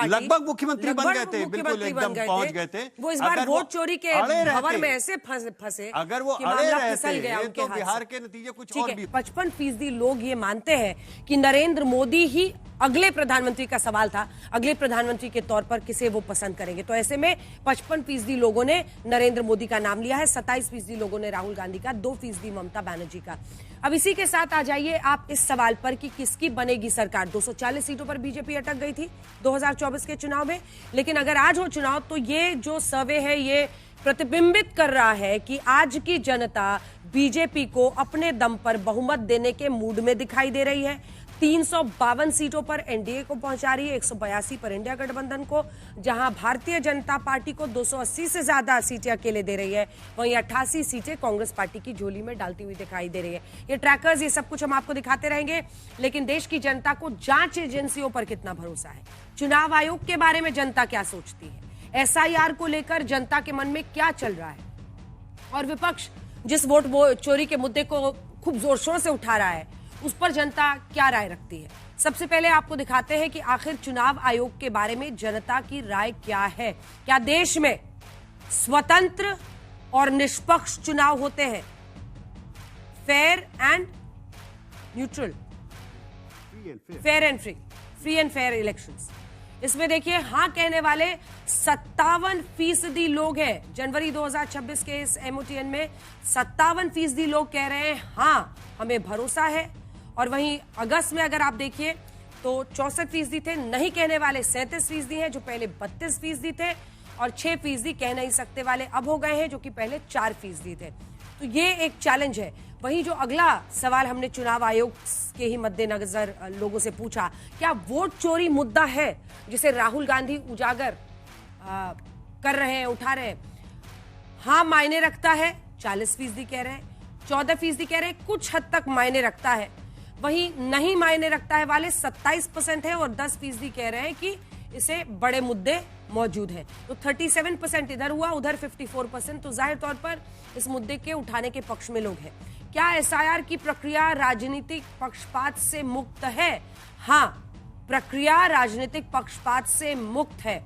लगभग मुख्यमंत्री बन गए थे, बिल्कुल एकदम पहुंच गए थे। वो इस बार वोट चोरी के भंवर में ऐसे फंसे, अगर वो अड़े रहते तो बिहार के नतीजे कुछ और भी। 55% लोग ये मानते हैं कि नरेंद्र मोदी ही अगले प्रधानमंत्री का सवाल था, अगले प्रधानमंत्री के तौर पर किसे वो पसंद करेंगे। तो ऐसे में 55% लोगों ने नरेंद्र मोदी का नाम लिया है, 27% लोगों ने राहुल गांधी का, 2% ममता बनर्जी का। अब इसी के साथ आ जाइए आप इस सवाल पर कि किसकी बनेगी सरकार। 240 सीटों पर बीजेपी अटक गई थी 2024 के चुनाव में, लेकिन अगर आज हो चुनाव तो ये जो सर्वे है ये प्रतिबिंबित कर रहा है कि आज की जनता बीजेपी को अपने दम पर बहुमत देने के मूड में दिखाई दे रही है। 352 सीटों पर एनडीए को पहुंचा रही है, 182 पर इंडिया गठबंधन को, जहां भारतीय जनता पार्टी को 280 से ज्यादा सीटें अकेले दे रही है, वहीं 88 सीटें कांग्रेस पार्टी की झोली में डालती हुई दिखाई दे रही है। ये ट्रैकर्स, ये सब कुछ हम आपको दिखाते रहेंगे, लेकिन देश की जनता को जांच एजेंसियों पर कितना भरोसा है, चुनाव आयोग के बारे में जनता क्या सोचती है, एसआईआर को लेकर जनता के मन में क्या चल रहा है, और विपक्ष जिस वोट चोरी के मुद्दे को खूब जोर शोर से उठा रहा है उस पर जनता क्या राय रखती है। सबसे पहले आपको दिखाते हैं कि आखिर चुनाव आयोग के बारे में जनता की राय क्या है। क्या देश में स्वतंत्र और निष्पक्ष चुनाव होते हैं, fair and neutral, fair and free and fair elections. इसमें देखिए हां कहने वाले 57% लोग हैं। जनवरी 2026 के इस MOTN में 57% लोग कह रहे हैं हां हमें भरोसा है, और वहीं अगस्त में अगर आप देखिए तो 64% थे, नहीं कहने वाले 37% हैं, जो पहले 32% थे, और 6% कह नहीं सकते वाले अब हो गए हैं, जो कि पहले 4% थे। तो ये एक चैलेंज है। वहीं जो अगला सवाल हमने चुनाव आयोग के ही मद्देनजर लोगों से पूछा, क्या वोट चोरी मुद्दा है जिसे राहुल गांधी उजागर कर रहे हैं, उठा रहे हैं? हाँ मायने रखता है, 40% कह रहे हैं, 14% कह रहे हैं कुछ हद तक मायने रखता है। वहीं नहीं मायने रखता है वाले 27% है और 10% कह रहे हैं कि इसे बड़े मुद्दे मौजूद हैं। तो 37% इधर हुआ, उधर 54%। तो जाहिर तौर पर इस मुद्दे के उठाने के पक्ष में लोग हैं। क्या एसआईआर की प्रक्रिया राजनीतिक पक्षपात से मुक्त है? हाँ, प्रक्रिया राजनीतिक पक्षपात से मुक्त है।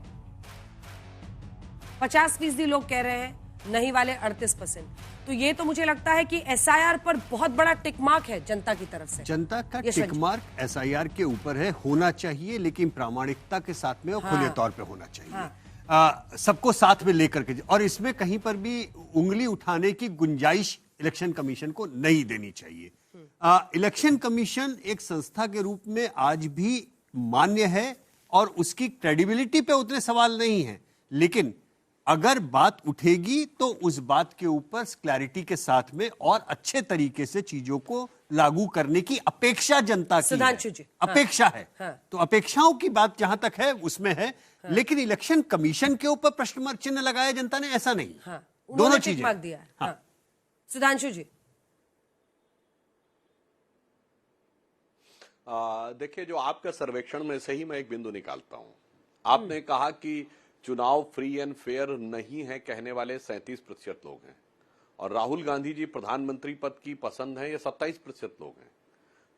50% लोग कह रहे हैं, नहीं वाले 38%। तो ये तो मुझे लगता है कि एसआईआर पर बहुत बड़ा टिक मार्क है जनता की तरफ से। जनता का टिक मार्क एसआईआर के ऊपर है, होना चाहिए, लेकिन प्रामाणिकता के साथ में और खुले तौर पे होना चाहिए। सबको साथ में लेकर के, और इसमें कहीं पर भी उंगली उठाने की गुंजाइश इलेक्शन कमीशन को नहीं देनी चाहिए। इलेक्शन कमीशन एक संस्था के रूप में आज भी मान्य है और उसकी क्रेडिबिलिटी पे उतने सवाल नहीं है, लेकिन अगर बात उठेगी तो उस बात के ऊपर क्लैरिटी के साथ में और अच्छे तरीके से चीजों को लागू करने की अपेक्षा जनता की है। अपेक्षा है। तो अपेक्षाओं की बात जहां तक है उसमें है, लेकिन इलेक्शन कमीशन के ऊपर प्रश्न चिन्ह लगाया जनता ने, ऐसा नहीं। दोनों चीजें। सुधांशु जी, देखिए, जो आपका सर्वेक्षण में से ही मैं एक बिंदु निकालता हूं। आपने कहा कि चुनाव फ्री एंड फेयर नहीं है कहने वाले 37% लोग हैं, और राहुल गांधी जी प्रधानमंत्री पद की पसंद है, ये 27% लोग हैं।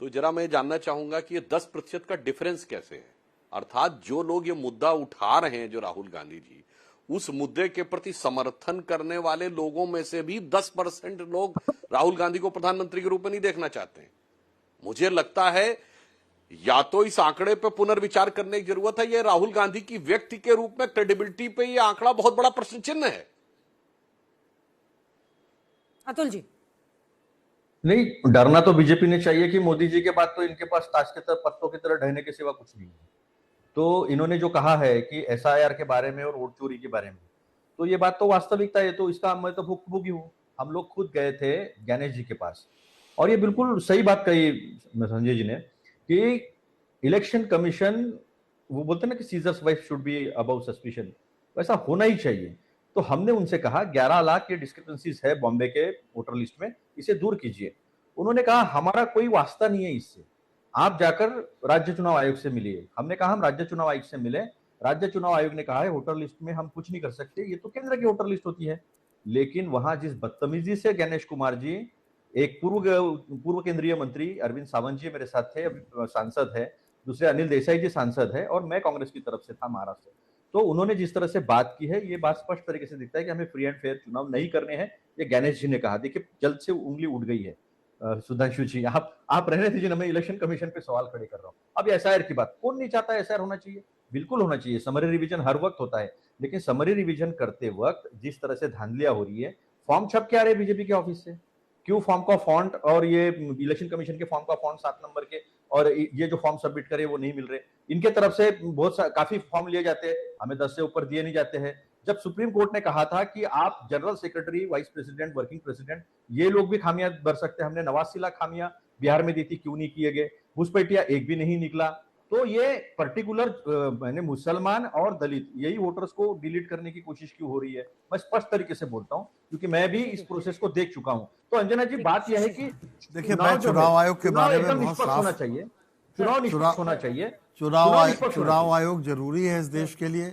तो जरा मैं जानना चाहूंगा कि ये 10% का डिफरेंस कैसे है? अर्थात जो लोग ये मुद्दा उठा रहे हैं, जो राहुल गांधी जी, उस मुद्दे के प्रति समर्थन करने वाले लोगों में से भी 10% लोग राहुल गांधी को प्रधानमंत्री के रूप में नहीं देखना चाहते हैं। मुझे लगता है या तो इस आंकड़े पर पुनर्विचार करने की जरूरत है, ये राहुल गांधी की व्यक्ति के रूप में क्रेडिबिलिटी पे ये आंकड़ा बहुत बड़ा प्रश्न चिन्ह है। अतुल जी, नहीं, डरना तो बीजेपी ने चाहिए कि मोदी जी के बाद तो इनके पास ताश के तरह पत्तों की तरह ढहने के सिवा कुछ नहीं है। तो इन्होंने जो कहा है कि एसआईआर के बारे में और वोट चोरी के बारे में, तो ये बात तो वास्तविकता है। तो इसका मैं तो भुक्तभोगी हूं। हम लोग खुद गए थे गणेश जी के पास, और ये बिल्कुल सही बात कही संजय जी ने कि इलेक्शन कमीशन, वो बोलते हैं ना कि seizures wife should be above suspicion, वैसा होना ही चाहिए। तो हमने उनसे कहा 11 लाख के डिस्क्रिपेंसीज है बॉम्बे के वोटर लिस्ट में, इसे दूर कीजिए। उन्होंने कहा हमारा कोई वास्ता नहीं है इससे, आप जाकर राज्य चुनाव आयोग से मिलिए। हमने कहा हम राज्य चुनाव आयोग से मिले। राज्य चुनाव आयोग ने कहा है वोटर लिस्ट में हम कुछ नहीं कर सकते, ये तो केंद्र की वोटर लिस्ट होती है। लेकिन वहां जिस बदतमीजी से गणेश कुमार जी, एक पूर्व केंद्रीय मंत्री अरविंद सावंत जी मेरे साथ थे, अभी सांसद है, दूसरे अनिल देसाई जी सांसद है, और मैं कांग्रेस की तरफ से था महाराष्ट्र। तो उन्होंने जिस तरह से बात की है, ये बात स्पष्ट तरीके से दिखता है कि हमें फ्री एंड फेयर चुनाव नहीं करने हैं, ये गणेश जी ने कहा। देखिए, जल्द से उंगली उठ गई है। सुधांशु जी, आप रहने दीजिए, मैं इलेक्शन कमीशन पे सवाल खड़े कर रहा हूँ। अब एसआईआर की बात, कौन नहीं चाहता एसआईआर होना चाहिए? बिल्कुल होना चाहिए। समरी रिवीजन हर वक्त होता है, लेकिन समरी रिवीजन करते वक्त जिस तरह से धांधलियां हो रही है, फॉर्म छप के आ रहे बीजेपी के ऑफिस से, क्यों फॉर्म का फॉन्ट और ये इलेक्शन कमीशन के फॉर्म का फॉन्ट 7 नंबर के, और ये जो फॉर्म सबमिट करे वो नहीं मिल रहे। इनके तरफ से काफी फॉर्म लिए जाते हैं, हमें 10 से ऊपर दिए नहीं जाते हैं। जब सुप्रीम कोर्ट ने कहा था कि आप general secretary, vice president, working president, ये लोग भी खामियां भर सकते हैं, हमने 89 लाख खामियां बिहार में दी थी, क्यों नहीं किए गए? घुसपैठिया एक भी नहीं निकला। तो ये पर्टिकुलर मैंने मुसलमान और दलित, यही वोटर्स को डिलीट करने की कोशिश क्यों हो रही है? मैं स्पष्ट तरीके से बोलता हूं, क्योंकि मैं भी इस प्रोसेस को देख चुका हूं। तो अंजना जी, बात यह है कि देखिए, मैं चुनाव आयोग के बारे में बहुत साफ होना चाहिए, चुनाव निष्पक्ष होना चाहिए। चुनाव आयोग जरूरी है इस देश के लिए।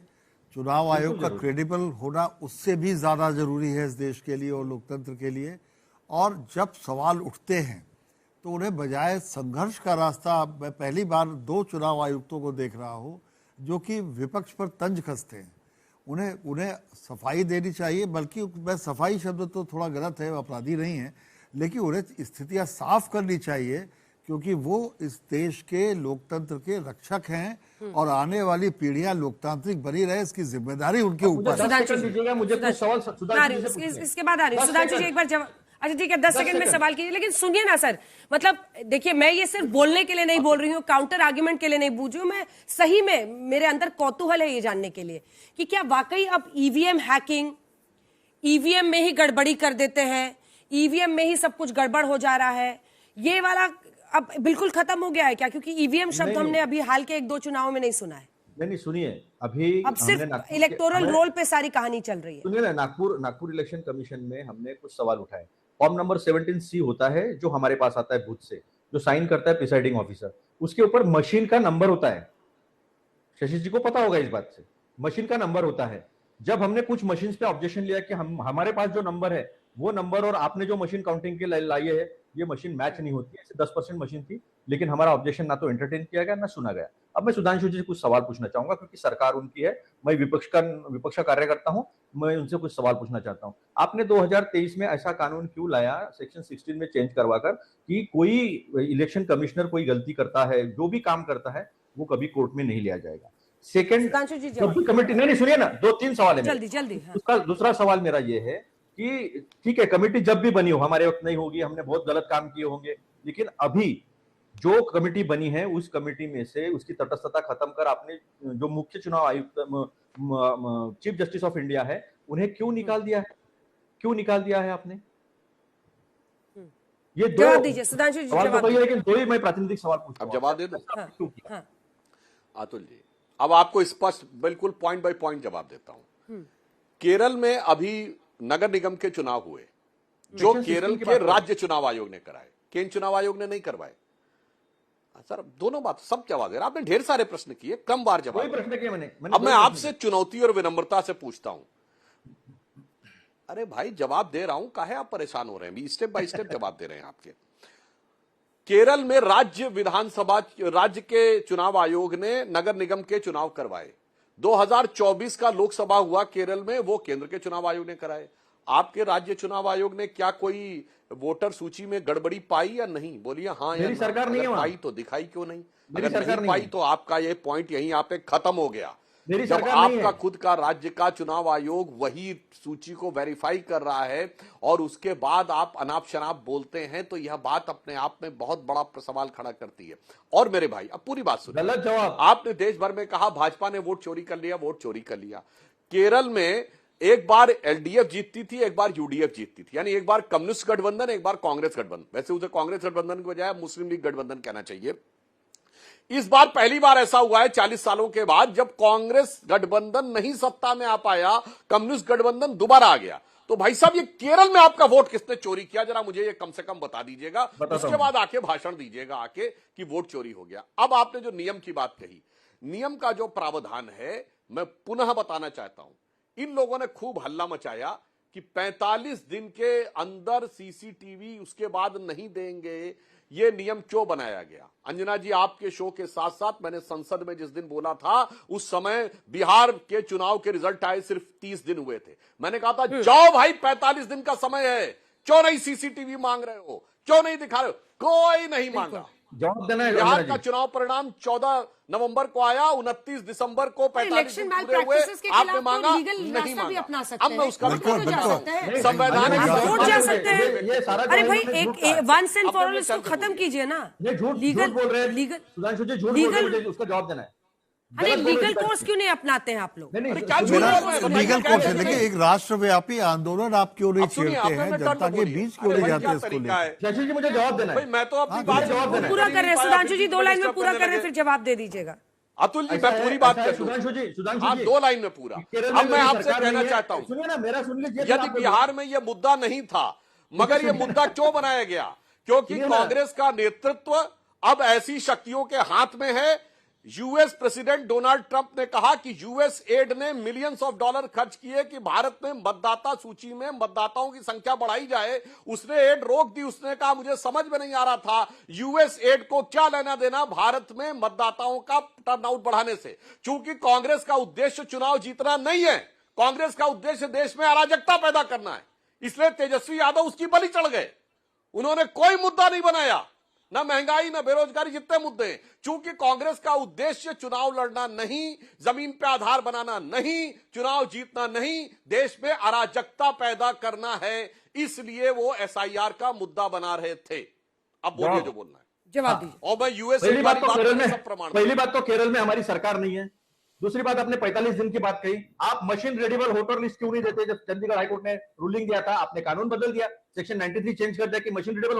चुनाव आयोग का क्रेडिबल होना उससे भी ज्यादा जरूरी है इस देश के लिए और लोकतंत्र के लिए। और जब सवाल उठते हैं तो उन्हें बजाय संघर्ष का रास्ता, मैं पहली बार 2 चुनाव आयुक्तों को देख रहा हूं जो कि विपक्ष पर तंज कसते हैं। उन्हें सफाई देनी चाहिए, बल्कि मैं सफाई शब्द तो थोड़ा गलत है, अपराधी नहीं है, लेकिन उन्हें स्थितियां साफ करनी चाहिए, क्योंकि वो इस देश के लोकतंत्र के रक्षक हैं और आने वाली पीढ़ियां लोकतांत्रिक बनी रहे, इसकी जिम्मेदारी उनके ऊपर है। इसके बाद आ रही सुधांशु जी, एक बार जवाब। अच्छा ठीक है, 10 सेकंड में सवाल कीजिए, लेकिन सुनिए ना सर, मतलब देखिए, मैं ये सिर्फ बोलने के लिए नहीं बोल रही हूँ, काउंटर आर्ग्यूमेंट के लिए नहीं पूछ रही हूँ, मैं सही में मेरे अंदर कौतूहल है ये जानने के लिए कि क्या वाकई अब ईवीएम हैकिंग, ईवीएम में ही गड़बड़ी कर देते हैं, ईवीएम में ही सब कुछ गड़बड़ हो जा रहा है, ये वाला अब बिल्कुल खत्म हो गया है क्या? क्योंकि ईवीएम शब्द हमने अभी हाल के 1-2 चुनाव में नहीं सुना है। नहीं, सुनिए, अभी अब सिर्फ इलेक्टोरल रोल पे सारी कहानी चल रही है। सुनिए ना, नागपुर इलेक्शन कमीशन में हमने कुछ सवाल उठाए। फॉर्म नंबर 17C होता है जो हमारे पास आता है बूथ से, जो साइन करता है प्रिसाइडिंग ऑफिसर, उसके ऊपर मशीन का नंबर होता है। शशि जी को पता होगा इस बात से, मशीन का नंबर होता है। जब हमने कुछ मशीन पे ऑब्जेक्शन लिया कि हमारे पास जो नंबर है वो नंबर और आपने जो मशीन काउंटिंग के लाई है ये मशीन मैच नहीं होती है, 10% मशीन थी, लेकिन हमारा ऑब्जेक्शन ना तो एंटरटेन किया गया ना सुना गया। अब मैं सुधांशु जी से कुछ सवाल पूछना चाहूंगा, क्योंकि सरकार उनकी है, मैं विपक्ष का कार्यकर्ता हूं, मैं उनसे कुछ सवाल पूछना चाहता हूं। आपने 2023 में ऐसा कानून क्यों लाया, सेक्शन 16 में चेंज करवाकर, कि कोई इलेक्शन कमिश्नर कोई गलती करता है, जो भी काम करता है वो कभी कोर्ट में नहीं लिया जाएगा। सेकंड, कमेटी, नहीं सुनिए ना, 2-3 सवाल है जल्दी। हाँ। दूसरा सवाल मेरा ये है कि ठीक है, कमेटी जब भी बनी हो, हमारे वक्त नहीं होगी, हमने बहुत गलत काम किए होंगे, लेकिन अभी जो कमेटी बनी है उस कमेटी में से उसकी तटस्थता खत्म कर आपने जो मुख्य चुनाव आयुक्त चीफ जस्टिस ऑफ इंडिया है उन्हें क्यों निकाल दिया है? क्यों निकाल दिया है आपने? ये दो जवाब दीजिए सुधांशु जी, जवाब तो लेकिन दो ही मैं प्रातिनिधिक सवाल पूछता हूं। अब जवाब दे दो। हाँ। अतुल जी, अब आपको स्पष्ट बिल्कुल पॉइंट बाय पॉइंट जवाब देता हूं। केरल में अभी नगर निगम के चुनाव हुए जो केरल के राज्य चुनाव आयोग ने कराए, केंद्र चुनाव आयोग ने नहीं करवाए। सर दोनों बात सब जवाब दे रहे, आपने ढेर सारे प्रश्न किए, कम बार जवाब प्रश्न किए मैंने। अब मैं आपसे चुनौती और विनम्रता से पूछता हूं। अरे भाई जवाब दे रहा हूं, काहे आप परेशान हो रहे हैं? स्टेप बाय स्टेप जवाब दे रहे हैं आपके। केरल में राज्य के चुनाव आयोग ने नगर निगम के चुनाव करवाए। 2024 का लोकसभा हुआ केरल में, वो केंद्र के चुनाव आयोग ने कराए। आपके राज्य चुनाव आयोग ने क्या कोई वोटर सूची में गड़बड़ी पाई या नहीं? बोलिए हाँ या मेरी सरकार नहीं है पाई तो दिखाई क्यों नहीं? अगर नहीं पाई तो आपका ये पॉइंट यहीं यहाँ पे खत्म हो गया। जब आपका खुद का राज्य का चुनाव आयोग वही सूची को वेरीफाई कर रहा है और उसके बाद आप अनाप शनाप बोलते हैं, तो यह बात अपने आप में बहुत बड़ा सवाल खड़ा करती है। और मेरे भाई अब पूरी बात सुनिए। गलत जवाब। आपने देश भर में कहा भाजपा ने वोट चोरी कर लिया। केरल में एक बार एलडीएफ जीतती थी, एक बार यूडीएफ जीतती थी, यानी एक बार कम्युनिस्ट गठबंधन, एक बार कांग्रेस गठबंधन। वैसे उसे कांग्रेस गठबंधन के बजाय मुस्लिम लीग गठबंधन कहना चाहिए। इस बार पहली बार ऐसा हुआ है 40 सालों के बाद, जब कांग्रेस गठबंधन नहीं सत्ता में आ पाया, कम्युनिस्ट गठबंधन दोबारा आ गया। तो भाई साहब ये केरल में आपका वोट किसने चोरी किया, जरा मुझे ये कम से कम बता दीजिएगा। उसके बाद आके भाषण दीजिएगा आके कि वोट चोरी हो गया। अब आपने जो नियम की बात कही, नियम का जो प्रावधान है मैं पुनः बताना चाहता हूं। इन लोगों ने खूब हल्ला मचाया कि 45 दिन के अंदर सीसीटीवी उसके बाद नहीं देंगे, ये नियम क्यों बनाया गया? अंजना जी, आपके शो के साथ साथ मैंने संसद में जिस दिन बोला था, उस समय बिहार के चुनाव के रिजल्ट आए सिर्फ 30 दिन हुए थे। मैंने कहा था जाओ भाई 45 दिन का समय है, क्यों नहीं सीसीटीवी मांग रहे हो, क्यों नहीं दिखा रहे हो? कोई नहीं मांगा। जवाब देना है। बिहार का चुनाव परिणाम 14 नवंबर को आया, 29 दिसंबर को 45 दिन पूरे हुए, आपने मांगा नहीं मांगा। अब मैं उसका संवैधानिक वोट जा सकते हैं। अरे भाई एक वंस एंड फॉर ऑल इसको खत्म कीजिए ना। लीगल बोल रहे हैं सुधांशु जी, झूठ बोल रहे हैं, उसका जवाब देना है। अरे लीगल कोर्स क्यों नहीं अपनाते हैं आप लोग? लीगल कोर्स है, लेकिन एक राष्ट्रव्यापी आंदोलन आप क्यों नहीं छेड़ते हैं? जनता के बीच क्यों नहीं जाते इसको लेकर? शशि जी मुझे जवाब देना है। मैं तो अपनी बात जवाब देना है। पूरा कर रहे हैं सुधांशु जी, 2 लाइन में पूरा कर रहे हैं, फिर जवाब दे दीजिएगा। अतुल जी मैं पूरी बात कर दूं। सुधांशु जी 2 लाइन में पूरा। अब मैं आपसे कहना चाहता हूं, सुनिए ना, मेरा सुन लीजिए। यदि बिहार में यह मुद्दा नहीं था, मगर यह मुद्दा क्यों बनाया गया? क्योंकि कांग्रेस का नेतृत्व अब ऐसी शक्तियों के हाथ में है। यूएस प्रेसिडेंट डोनाल्ड ट्रंप ने कहा कि यूएस एड ने मिलियंस ऑफ डॉलर खर्च किए कि भारत में मतदाता सूची में मतदाताओं की संख्या बढ़ाई जाए। उसने एड रोक दी। उसने कहा मुझे समझ में नहीं आ रहा था यूएस एड को क्या लेना देना भारत में मतदाताओं का टर्नआउट बढ़ाने से। चूंकि कांग्रेस का उद्देश्य चुनाव जीतना नहीं है, कांग्रेस का उद्देश्य देश में अराजकता पैदा करना है, इसलिए तेजस्वी यादव उसकी बलि चढ़ गए। उन्होंने कोई मुद्दा नहीं बनाया, ना महंगाई ना बेरोजगारी, जितने मुद्दे हैं। चूंकि कांग्रेस का उद्देश्य चुनाव लड़ना नहीं, जमीन पे आधार बनाना नहीं, चुनाव जीतना नहीं, देश में अराजकता पैदा करना है, इसलिए वो एसआईआर का मुद्दा बना रहे थे। अब बोलिए जो बोलना है, जवाब दीजिए। और मैं यूएस पहली बात तो केरल में हमारी सरकार नहीं है। दूसरी बात, आपने 45 दिन की बात कही। आप मशीन रीडेबल वोटर लिस्ट क्यों नहीं देते? जब चंडीगढ़ हाईकोर्ट ने रूलिंग दिया था, आपने कानून बदल दिया, सेक्शन 93 चेंज कर दिया कि मशीन रीडेबल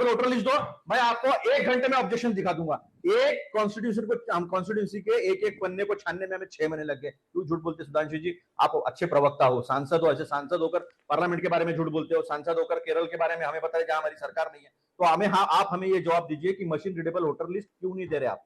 वोटर लिस्ट दो। मैं आपको 1 घंटे में ऑब्जेक्शन दिखा दूंगा। एक कॉन्स्टिट्यूंसी के एक पन्ने को छानने में हमें 6 महीने लग गए। क्यों झूठ बोलते सुधांशु जी? आप अच्छे प्रवक्ता हो, सांसद हो, ऐसे सांसद होकर पार्लियामेंट के बारे में झूठ बोलते हो, सांसद होकर केरल के बारे में हमें बताया जहां हमारी सरकार नहीं है। तो आप हमें ये जवाब दीजिए कि मशीन रीडेबल वोटर लिस्ट क्यों नहीं दे रहे आप?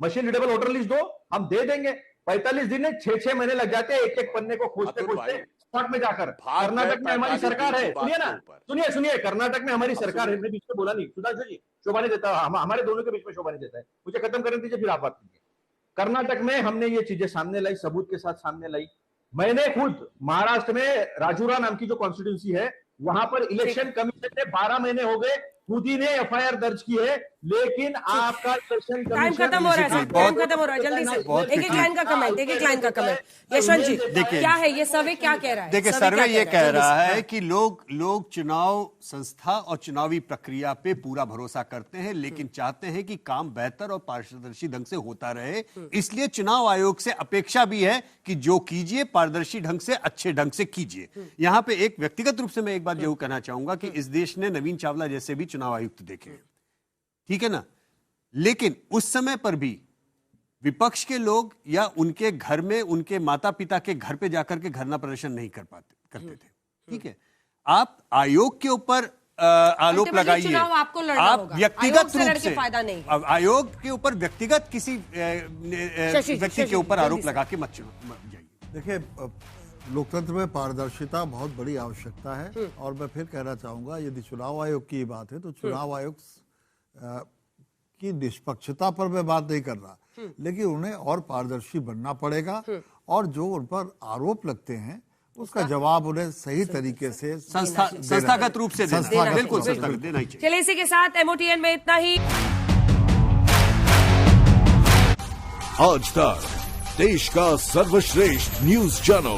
मशीन रीडेबल वोटर लिस्ट दो, हम दे देंगे। 45 दिन में 6 महीने लग जाते हैं एक पन्ने को खोजते स्पॉट में जाकर। कर्नाटक में हमारी सरकार है, सुनिए ना, सुनिए, कर्नाटक में हमारी सरकार है। मैं बीच में बोला नहीं सुधांशु जी, शोभा नहीं देता, हमारे दोनों के बीच में शोभा नहीं देता है। मुझे खत्म करने दीजिए, फिर आप बात कीजिए। कर्नाटक में हमने ये चीजें सामने लाई, सबूत के साथ सामने लाई। मैंने खुद महाराष्ट्र में राजूरा नाम की जो कॉन्स्टिट्यूंसी है, वहां पर इलेक्शन कमीशन ने 12 महीने हो गए, खुद ही ने एफआईआर दर्ज की है, लेकिन आपका इलेक्शन टाइम खत्म हो रहा है, टाइम खत्म हो रहा है, जल्दी से एक लाइन का कमेंट, यशवंत जी, क्या है ये सर्वे, क्या कह रहा है? देखिए, सर्वे ये कह रहा है कि लोग चुनाव संस्था और चुनावी प्रक्रिया पे पूरा भरोसा करते हैं, लेकिन चाहते हैं कि काम बेहतर और पारदर्शी ढंग से होता रहे। इसलिए चुनाव आयोग से अपेक्षा भी है कि जो कीजिए पारदर्शी ढंग से, अच्छे ढंग से कीजिए। यहां पे एक व्यक्तिगत रूप से मैं एक बात जरूर कहना चाहूंगा कि इस देश ने नवीन चावला जैसे भी चुनाव आयुक्त देखे हैं, ठीक है ना, लेकिन उस समय पर भी विपक्ष के लोग या उनके घर में उनके माता पिता के घर पे जाकर के धरना प्रदर्शन नहीं करते थे, ठीक है। आप आयोग के ऊपर आरोप लगाइए, आप व्यक्तिगत रूप से फायदा नहीं है। आयोग के ऊपर व्यक्तिगत किसी व्यक्ति के ऊपर आरोप लगा के मत जाइए। देखिए, लोकतंत्र में पारदर्शिता बहुत बड़ी आवश्यकता है। और मैं फिर कहना चाहूंगा, यदि चुनाव आयोग की बात है तो चुनाव आयोग की निष्पक्षता पर मैं बात नहीं कर रहा, लेकिन उन्हें और पारदर्शी बनना पड़ेगा और जो उन पर आरोप लगते हैं उसका जवाब उन्हें सही तरीके से संस्थागत रूप से देना, बिल्कुल संस्थागत देना ही चाहिए। चलिए, इसी के साथ एमओटीएन में इतना ही। आज तक देश का सर्वश्रेष्ठ न्यूज चैनल